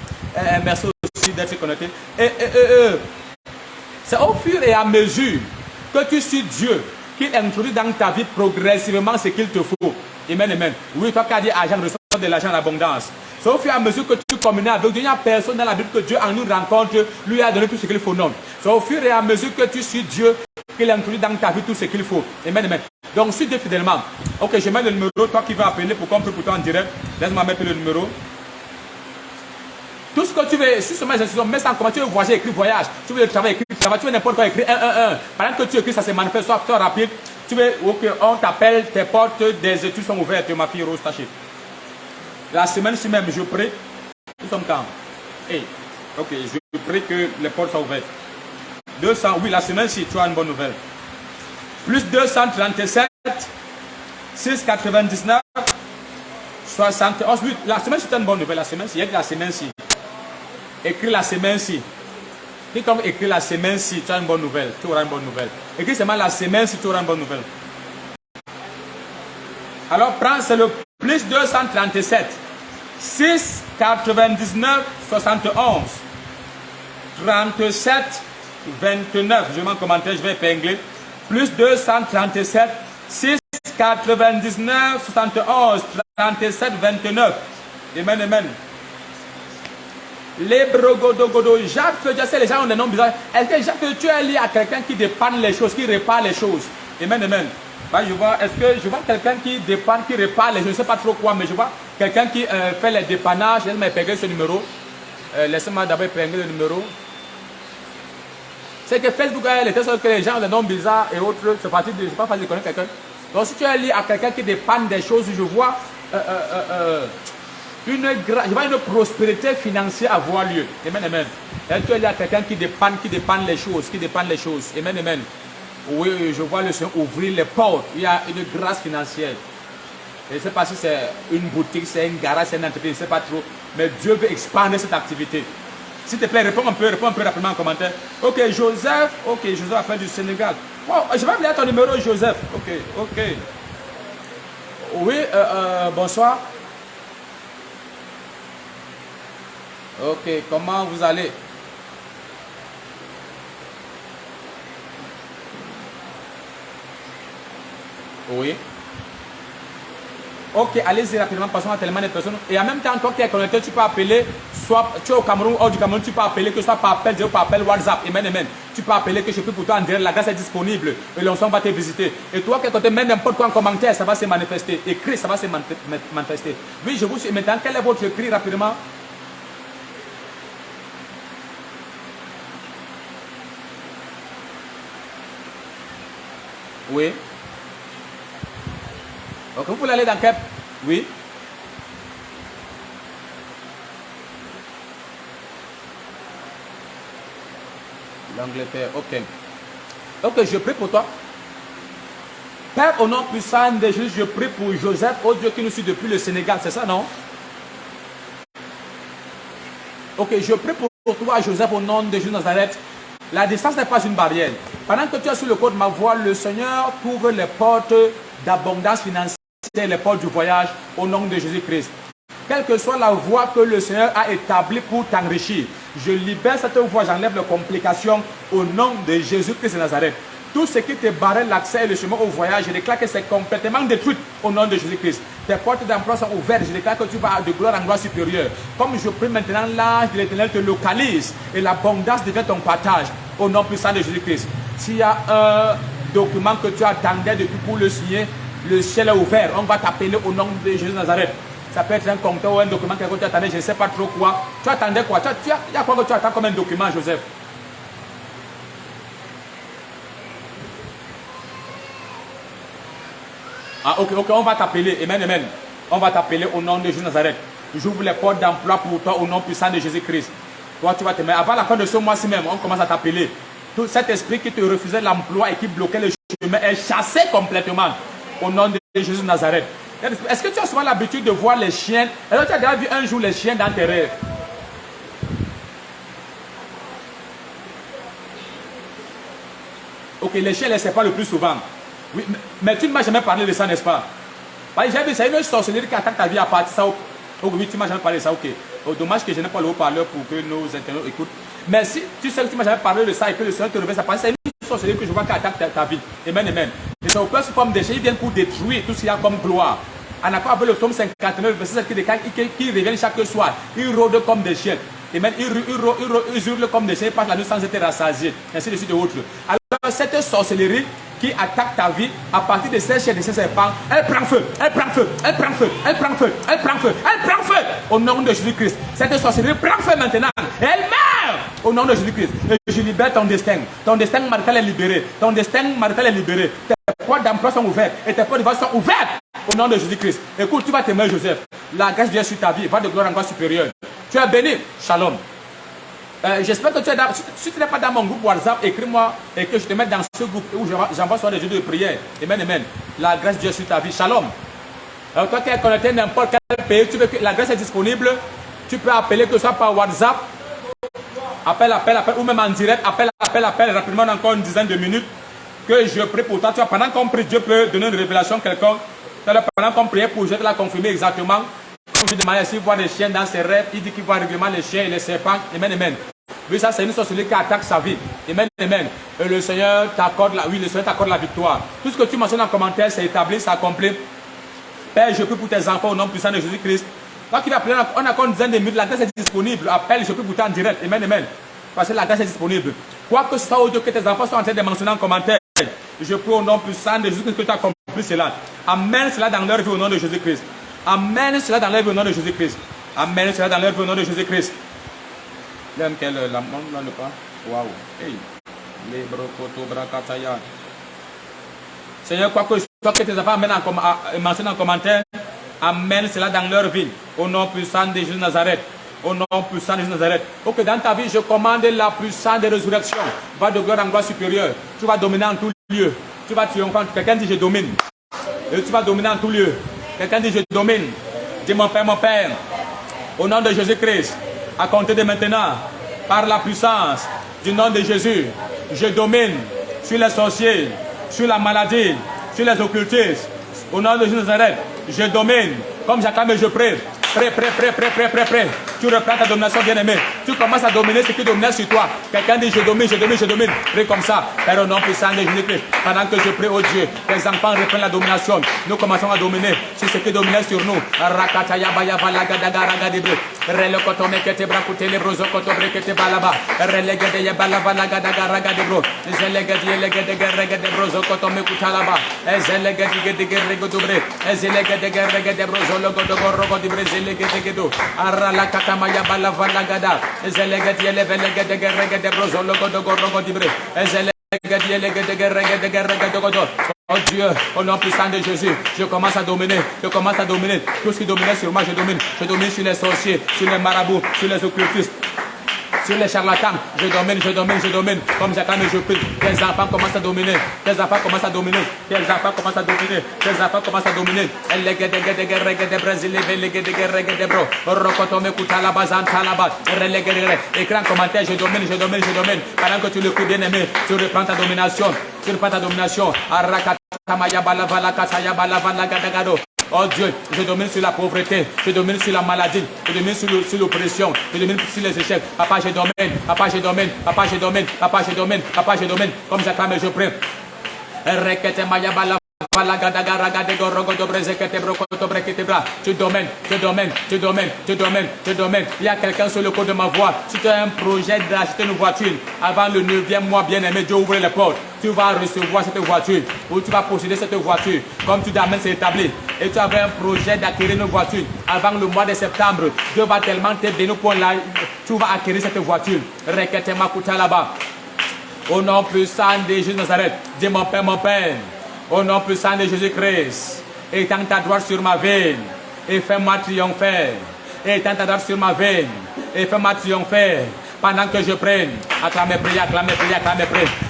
Merci aussi d'être connecté. C'est au fur et à mesure que tu suis Dieu qu'il introduit dans ta vie progressivement ce qu'il te faut. Amen, amen. Oui, toi qui as dit argent, reçois de l'argent en abondance. C'est au fur et à mesure que tu communies avec Dieu. Il n'y a personne dans la Bible que Dieu en nous rencontre, lui a donné tout ce qu'il faut. Non. C'est au fur et à mesure que tu suis Dieu qu'il introduit dans ta vie tout ce qu'il faut. Amen, amen. Donc, suis Dieu fidèlement. Ok, je mets le numéro. Toi qui veux appeler pour qu'on peut pour toi en direct, laisse-moi mettre le numéro. Tout ce que tu veux, si seulement je mets ça en comment tu veux voyager, écris voyage. Tu veux le travail, écris travail. Tu veux n'importe quoi, écris 1. Pendant que tu écris, ça se manifeste, soit rapide. Tu veux, ok, on t'appelle, tes portes des études sont ouvertes, ma fille Rose Taché. La semaine-ci même, je prie. Nous sommes quand? Hey, ok, je prie que les portes soient ouvertes. 200, oui, la semaine-ci, tu as une bonne nouvelle. Plus 237, 699, 71. Oui, la semaine-ci, tu as une bonne nouvelle. La semaine-ci, il y a que la semaine-ci. Écris la semaine-ci. Dis comme écris la semaine-ci, tu as une bonne nouvelle. Tu auras une bonne nouvelle. Écris seulement la semaine-ci, tu auras une bonne nouvelle. Alors, prends, c'est le plus 237, 6, 99, 71, 37, 29. Je m'en commentaire, je vais épingler. Plus 237, 6, 99, 71, 37, 29. Amen, amen. Les brogodogodo, Jacques, je sais, les gens ont des noms bizarres. Est-ce que Jacques, tu es lié à quelqu'un qui dépanne les choses, qui répare les choses? Amen, amen. Bah, je vois, est-ce que je vois quelqu'un qui dépanne, qui répare les choses, je ne sais pas trop quoi, mais je vois quelqu'un qui fait les dépannages. Laisse-moi épingler ce numéro. Laissez-moi d'abord épingler le numéro. C'est que Facebook a les tests que les gens ont des noms bizarres et autres. C'est pas facile de connaître quelqu'un. Donc, si tu es lié à quelqu'un qui dépanne des choses, je vois je vois une prospérité financière avoir lieu. Amen, amen. Et tu es lié à quelqu'un qui dépanne les choses, Amen, amen. Oui, je vois le Seigneur ouvrir les portes. Il y a une grâce financière. Je ne sais pas si c'est une boutique, c'est une garage, c'est une entreprise, je ne sais pas trop. Mais Dieu veut expander cette activité. S'il te plaît, réponds un peu rapidement en commentaire. Ok, Joseph appelle du Sénégal. Oh, je vais me donner ton numéro, Joseph. Ok. Oui, bonsoir. Ok, comment vous allez? Oui. Ok, allez-y rapidement, passons à tellement de personnes. Et en même temps, toi qui es connecté, tu peux appeler, soit tu es au Cameroun, hors du Cameroun, tu peux appeler, que ce soit par appel, par appel WhatsApp, amen, amen. Tu peux appeler, que je prie pour toi en direct, la grâce est disponible, et l'onction va te visiter. Et toi qui es connecté, même n'importe quoi en commentaire, ça va se manifester. Écris, ça va se manifester. Oui, je vous suis. Maintenant, quel est votre cri rapidement? Oui. Donc, vous voulez aller dans quel... Oui. L'Angleterre, ok. Ok, je prie pour toi. Père, au nom puissant de Jésus, je prie pour Joseph, oh Dieu qui nous suit depuis le Sénégal, c'est ça, non? Ok, je prie pour toi, Joseph, au nom de Jésus Nazareth. La distance n'est pas une barrière. Pendant que tu es sur le code de ma voix, le Seigneur ouvre les portes d'abondance financière, les portes du voyage au nom de Jésus-Christ. Quelle que soit la voie que le Seigneur a établie pour t'enrichir, je libère cette voie, j'enlève les complications au nom de Jésus-Christ de Nazareth. Tout ce qui te barrait l'accès et le chemin au voyage, je déclare que c'est complètement détruit au nom de Jésus-Christ. tes portes d'emploi sont ouvertes. Je déclare que tu vas de gloire en gloire supérieure. Comme je prie maintenant, l'ange de l'Éternel te localise et l'abondance devient ton partage au nom puissant de Jésus-Christ. S'il y a un document que tu attendais depuis pour le signer, le ciel est ouvert. On va t'appeler au nom de Jésus de Nazareth. Ça peut être un compteur ou un document que tu attendais, je ne sais pas trop quoi. Tu attendais quoi? Il y a quoi que tu attends comme un document, Joseph? Ah, ok, on va t'appeler. Amen, amen. On va t'appeler au nom de Jésus de Nazareth. J'ouvre les portes d'emploi pour toi au nom puissant de Jésus-Christ. Toi, tu vas te mettre. Avant la fin de ce mois-ci même, on commence à t'appeler. Tout cet esprit qui te refusait l'emploi et qui bloquait le chemin est chassé complètement au nom de Jésus de Nazareth. Est-ce que tu as souvent l'habitude de voir les chiens? Est-ce que tu as déjà vu un jour les chiens dans tes rêves? Ok, les chiens, les séparent le plus souvent. Oui, mais tu ne m'as jamais parlé de ça, n'est-ce pas? J'ai vu, c'est une sorcellerie qui attaque ta vie à partir de ça. Oh, oui, tu ne m'as jamais parlé de ça, ok. Oh, dommage que je n'ai pas le haut-parleur pour que nos internautes écoutent. Mais si tu sais que tu ne m'as jamais parlé de ça et que le Seigneur te révèle ça, c'est une sorcellerie que je vois qui attaque ta vie. Amen, amen. Et ça opère sous forme de chiens, ils viennent pour détruire tout ce qu'il y a comme gloire. En accord avec le psaume 59, verset 7 qui reviennent chaque soir. Ils rôdent comme des chiens. Amen. Ils hurlent comme des chiens, ils passent la nuit sans être rassasiés. Ainsi de suite de autres. Alors, cette sorcellerie qui attaque ta vie à partir de ces chiens de ces serpents, elle prend feu, elle prend feu, elle prend feu, elle prend feu, elle prend feu, elle prend feu au nom de Jésus-Christ. Cette sorcellerie prend feu maintenant. Elle meurt au nom de Jésus-Christ. Et je libère ton destin. Ton destin marital est libéré. Ton destin marital est libéré. Tes portes d'emploi sont ouvertes et tes portes de sont ouvertes au nom de Jésus-Christ. Écoute, tu vas t'aimer, Joseph. La grâce de Dieu sur ta vie va de gloire en gloire supérieure. Tu es béni. Shalom. J'espère que tu es dans. Si tu n'es pas dans mon groupe WhatsApp, écris-moi et que je te mette dans ce groupe où j'envoie sur des jeux de prière. Amen, amen. La grâce de Dieu sur ta vie. Shalom. Alors, toi qui es connecté n'importe quel pays, tu veux que la grâce est disponible. Tu peux appeler que ce soit par WhatsApp. Appel, ou même en direct. Appel, rapidement, encore une dizaine de minutes. Que je prie pour toi. Tu vois, pendant qu'on prie, Dieu peut donner une révélation à quelqu'un. Pendant qu'on priait pour, je vais la confirmer exactement. Je lui demande s'il voit des chiens dans ses rêves. Il dit qu'il voit régulièrement les chiens et les serpents. Amen, amen. Oui, ça c'est une sorcellerie qui attaque sa vie. Amen, amen. Et le Seigneur t'accorde la victoire. Tout ce que tu mentionnes en commentaire, c'est établi, c'est accompli. Père, je prie pour tes enfants au nom puissant de Jésus-Christ. Toi qui vas appeler, on a encore une dizaine de minutes, la grâce est disponible. Appelle, je prie pour toi en direct. Amen, amen. Parce que la grâce est disponible. Quoi que ce soit audio que tes enfants sont en train de mentionner en commentaire, je prie au nom puissant de Jésus-Christ que tu as accompli cela. Amène cela dans leur vie au nom de Jésus-Christ. Amène cela dans leur vie au nom de Jésus-Christ. Amène cela dans leur vie au nom de Jésus-Christ. L'aime qu'elle la montre là, ne pas. Waouh. Hey. Les brocoto bracataya. Seigneur, quoi que ce soit que tes enfants mentionnent en commentaire, amène cela dans leur vie au nom puissant de Jésus de Nazareth. Au nom puissant de Jésus de Nazareth. Ok, dans ta vie, je commande la puissance de résurrection. Va de gloire en gloire supérieure. Tu vas dominer en tout lieu. Tu vas triompher. Quelqu'un dit je domine. Et tu vas dominer en tout lieu. Quelqu'un dit je domine. Dis mon Père, au nom de Jésus-Christ, à compter de maintenant, par la puissance du nom de Jésus, je domine sur les sorciers, sur la maladie, sur les occultistes. Au nom de Jésus de Nazareth, je domine. Comme j'acclame et je prie. Prêt. Tu reprends ta domination, bien-aimé. Tu commences à dominer ce qui domine sur toi. Quelqu'un dit je domine. Prie comme ça. Père, au nom puissant de Jésus-Christ. Pendant que je prie au Dieu, les enfants reprennent la domination. Nous commençons à dominer sur ce qui dominait sur nous. Rakataya baya balaga dagaraga dibre. Rele kotome kete brakute le brozo kotobre kete balaba. Rele gede ya balaba laga dagaraga dibro. Zele gede de brozo kotome kutalaba. Zele gede dobre. Zele gede brozo logo rogo dibre zele gede arra la katamaya bala valagada. Zele gede brozo logo rogo dibre. Zele gede oh Dieu, au nom puissant de Jésus, je commence à dominer. Tout ce qui dominait sur moi, je domine sur les sorciers, sur les marabouts, sur les occultistes, sur les charlatans. Je domine. Comme j'acclame et je prie. Tes enfants commencent à dominer. Écris en commentaire, je domine. Pendant que tu le pries, bien aimé, tu reprends ta domination. Oh Dieu, je domine sur la pauvreté, je domine sur la maladie, je domine sur l'oppression, je domine sur les échecs. Papa, je domine. Comme j'acclame et je prie. Tu domines. Il y a quelqu'un sur le côté de ma voix. Si tu as un projet d'acheter une voiture, avant le 9e mois, bien-aimé, Dieu ouvre les portes. Tu vas recevoir cette voiture ou tu vas posséder cette voiture. Comme tu t'amènes, c'est établi. Et tu avais un projet d'acquérir une voiture avant le mois de septembre. Dieu va tellement t'aider pour là. Tu vas acquérir cette voiture. Reketema kuta là-bas. Au nom puissant de Jésus de Nazareth, dis mon Père, au nom puissant de Jésus-Christ, étends ta droite sur ma veine et fais-moi triompher. Étends ta droite sur ma veine et fais-moi triompher. Pendant que je prenne, acclamez, priez,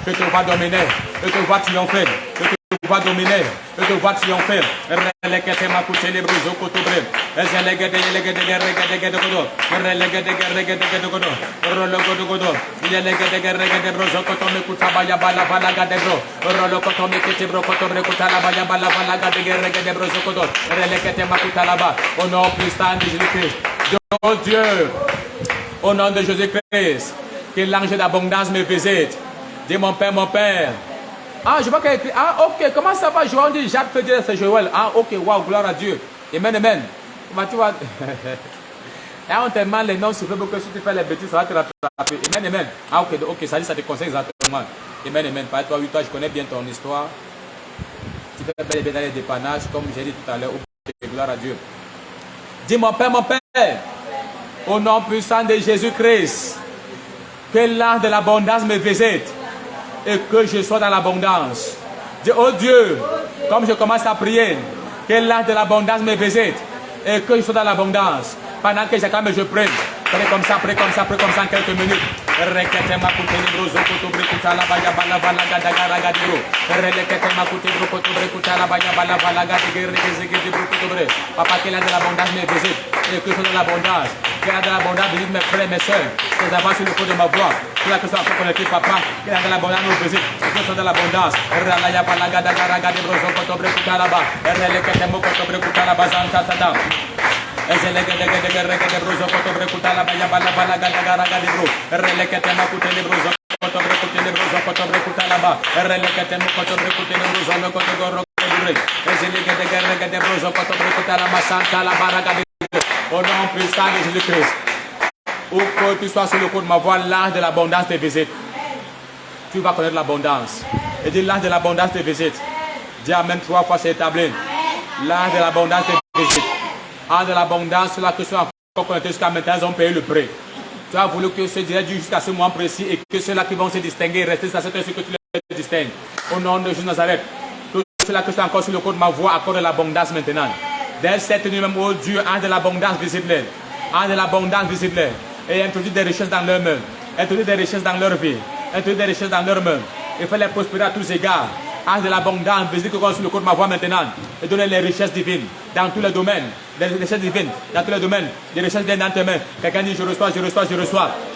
je te vois dominer, je te vois triompher, je te vois dominer, je te vois triompher. Au nom puissant de Jésus-Christ, oh Dieu, au nom de Jésus-Christ, que l'ange d'abondance me visite. Dis mon Père. Ah, je vois qu'il y a écrit. Ah, ok, comment ça va, Joël? On dit Jacques peut dire c'est Joël. Ah, ok, waouh, gloire à Dieu. Amen. Tu vois. Et on te demande les noms, s'il beaucoup que si tu fais les bêtises, ça va te rattraper. Amen. Ah, ok, ça dit, ça te conseille exactement. Amen. Par toi, oui, toi, je connais bien ton histoire. Tu fais bel et bien dans les dépannages, comme j'ai dit tout à l'heure. Gloire à Dieu. Dis mon Père. Au nom puissant de Jésus-Christ, que l'ange de l'abondance me visite et que je sois dans l'abondance. Dis, oh Dieu, comme je commence à prier, que l'ange de l'abondance me visite et que je sois dans l'abondance. Pendant que j'acclame, je prie. Prie comme ça en quelques minutes. Papa, que l'ange de l'abondance me visite et que je sois dans l'abondance. Que l'ange de l'abondance visite mes frères et mes soeurs. Que j'avance sur le fond de ma voix. Que la question soit connectée, papa. Que l'ange de l'abondance me visite. Que je sois dans l'abondance. Au nom puissant de Jésus-Christ, où que tu sois sur le coup de ma voix, l'ange de l'abondance te visite. Tu vas connaître l'abondance. Et dis l'ange de l'abondance te visite. Dis amen 3 fois, c'est établi. L'ange de l'abondance te visite. Ange de l'abondance, ceux-là qui sont encore connectés jusqu'à maintenant, ils ont payé le prix. Tu as voulu que ce direct jusqu'à ce moment précis et que ceux-là qui vont se distinguer, rester à cette heure que tu les distingues. Au nom de Jésus de Nazareth, tous ceux-là qui sont encore sur le coup de ma voix, accorde l'abondance maintenant. Dès cette nuit même, oh Dieu, ange de l'abondance, visite-les. Ange de l'abondance, visite-les. Et introduis des richesses dans leurs mains. Introduis des richesses dans leur vie. Introduis des richesses dans leurs mains. Et fais-les prospérer à tous égards. Ange de l'abondance, visite que sur le coup de ma voix maintenant. Et donne les richesses divines dans tous les domaines. Des richesses divines dans tous les domaines. Des richesses viennent dans tes mains. Quelqu'un dit je reçois.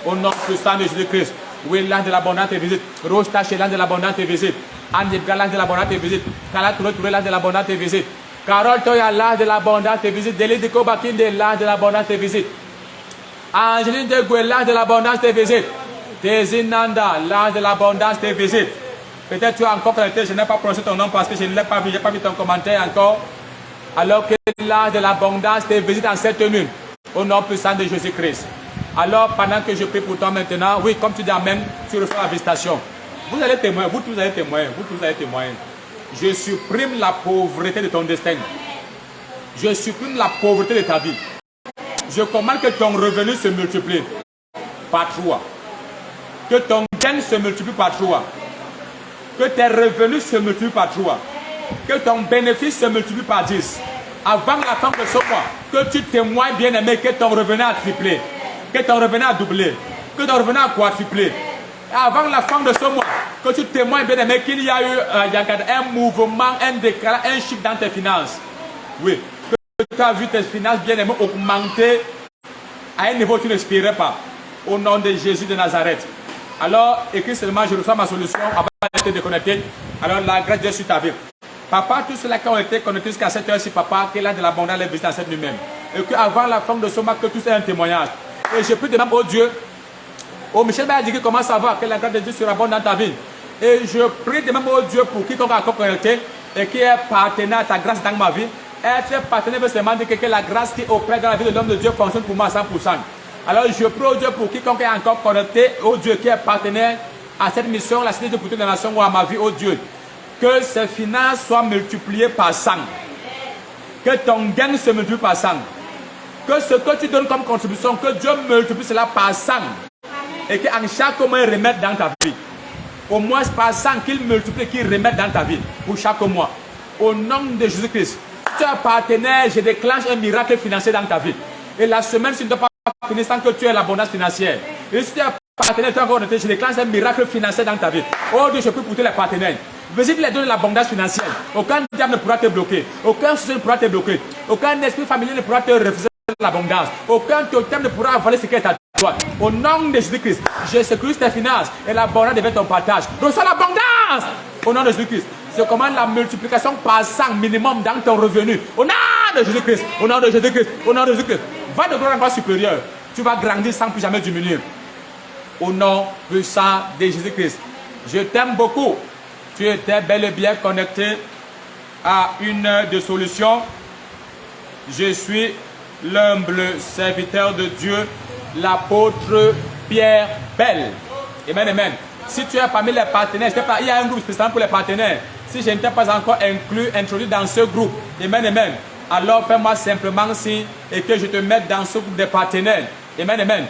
Au nom puissant de Jésus-Christ. Oui, l'ange de l'abondance te visite. Roche taché, l'ange de l'abondance te visite. Ange de l'ange de l'abondance te visite. Kala Touré, l'ange de l'abondance te visite. Carole Toya, l'ange de l'abondance te visite. Délit de Kobakin, l'ange de l'abondance te visite. Angeline de Goué, l'ange de l'abondance te visite. Tézinanda, l'ange de l'abondance te visite. Peut-être tu as encore connecté, je n'ai pas prononcé ton nom parce que je ne l'ai pas vu, je n'ai pas vu ton commentaire encore. Alors que l'ange de l'abondance te visite en cette nuit. Au nom puissant de Jésus-Christ. Alors pendant que je prie pour toi maintenant, oui, comme tu dis amen, tu reçois la visitation. Vous allez témoigner, vous tous allez témoigner. Je supprime la pauvreté de ton destin. Je supprime la pauvreté de ta vie. Je commande que ton revenu se multiplie par 3. Que ton gain se multiplie par 3. Que tes revenus se multiplient par 3. Que ton bénéfice se multiplie par 10. Avant la fin de ce mois, que tu témoignes bien aimé que ton revenu a triplé. Que ton revenu a doublé. Que ton revenu a quadruplé. Avant la fin de ce mois, que tu témoignes bien aimé qu'il y a eu un mouvement, un décalage, un chiffre dans tes finances. Oui. Que tu as vu tes finances bien aimé augmenter à un niveau que tu n'espérais pas. Au nom de Jésus de Nazareth. Alors, écris seulement, je reçois ma solution avant de te déconnecter. Alors, la grâce de Dieu sur ta vie. Papa, tous ceux-là qui ont été connectés jusqu'à cette heure-ci, papa, qu'il a de l'abondance les visiter à cette nuit même. Et qu'avant la fin de ce mois, que tout est un témoignage. Et je prie de même, oh Dieu, oh Michel a dit comment ça va, que la grâce de Dieu sera bonne dans ta vie. Et je prie de même au Dieu pour quiconque a encore connecté et qui est partenaire à ta grâce dans ma vie. Être partenaire veut seulement dire que la grâce qui opère dans la vie de l'homme de Dieu fonctionne pour moi à 100%. Alors je prie au Dieu pour quiconque est encore connecté au Dieu qui est partenaire à cette mission, la Cité pour toutes les nations ou à ma vie, au Dieu. Que ses finances soient multipliées par 100. Que ton gain se multiplie par 100. Que ce que tu donnes comme contribution, que Dieu multiplie cela par 100. Et qu'en chaque mois, il remette dans ta vie. Au moins par 100 qu'il multiplie, qu'il remette dans ta vie. Pour chaque mois. Au nom de Jésus-Christ. Tu es partenaire, je déclenche un miracle financier dans ta vie. Et la semaine, tu ne dois pas finir sans que tu aies l'abondance financière. Et si tu es partenaire, tu es encore noté, je déclenche un miracle financier dans ta vie. Oh Dieu, je prie pour tous les partenaires. Visite les donner l'abondance financière. Aucun diable ne pourra te bloquer. Aucun souci ne pourra te bloquer. Aucun esprit familier ne pourra te refuser l'abondance. Aucun totem ne pourra avaler ce qui est à toi. Au nom de Jésus-Christ, je sécurise tes finances et l'abondance devient ton partage. Reçois l'abondance. Au nom de Jésus-Christ, je commande la multiplication par 100 minimum dans ton revenu. Au nom de Jésus-Christ. Au nom de Jésus-Christ. Au nom de Jésus-Christ. Va de gloire en gloire supérieure. Tu vas grandir sans plus jamais diminuer. Au nom puissant de Jésus-Christ. Je t'aime beaucoup. Tu étais bel et bien connecté à une heure de solution. Je suis l'humble serviteur de Dieu, l'apôtre Pierre Bell. Amen, amen. Si tu es parmi les partenaires, il y a un groupe spécial pour les partenaires. Si je ne t'ai pas encore introduit dans ce groupe, amen, amen. Alors fais-moi simplement signe et que je te mette dans ce groupe de partenaires. Amen, amen.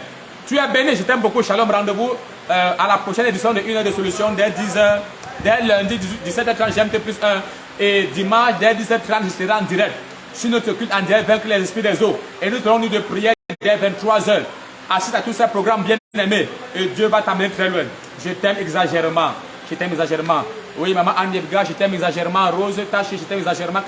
Tu es béni, je t'aime beaucoup. Shalom, rendez-vous à la prochaine édition de Une heure de solution dès 10h. Dès lundi 17h30, GMT plus 1. Et dimanche, dès 17h30, je serai en direct. Sur notre culte en direct, vaincre les esprits des eaux. Et nous aurons nous de prière dès 23h. Assiste à tous ces programmes bien aimés. Et Dieu va t'amener très loin. Je t'aime exagérément. Je t'aime exagérément. Oui, maman Anne Yebga, je t'aime exagérément. Rose Tachi, je t'aime exagérément.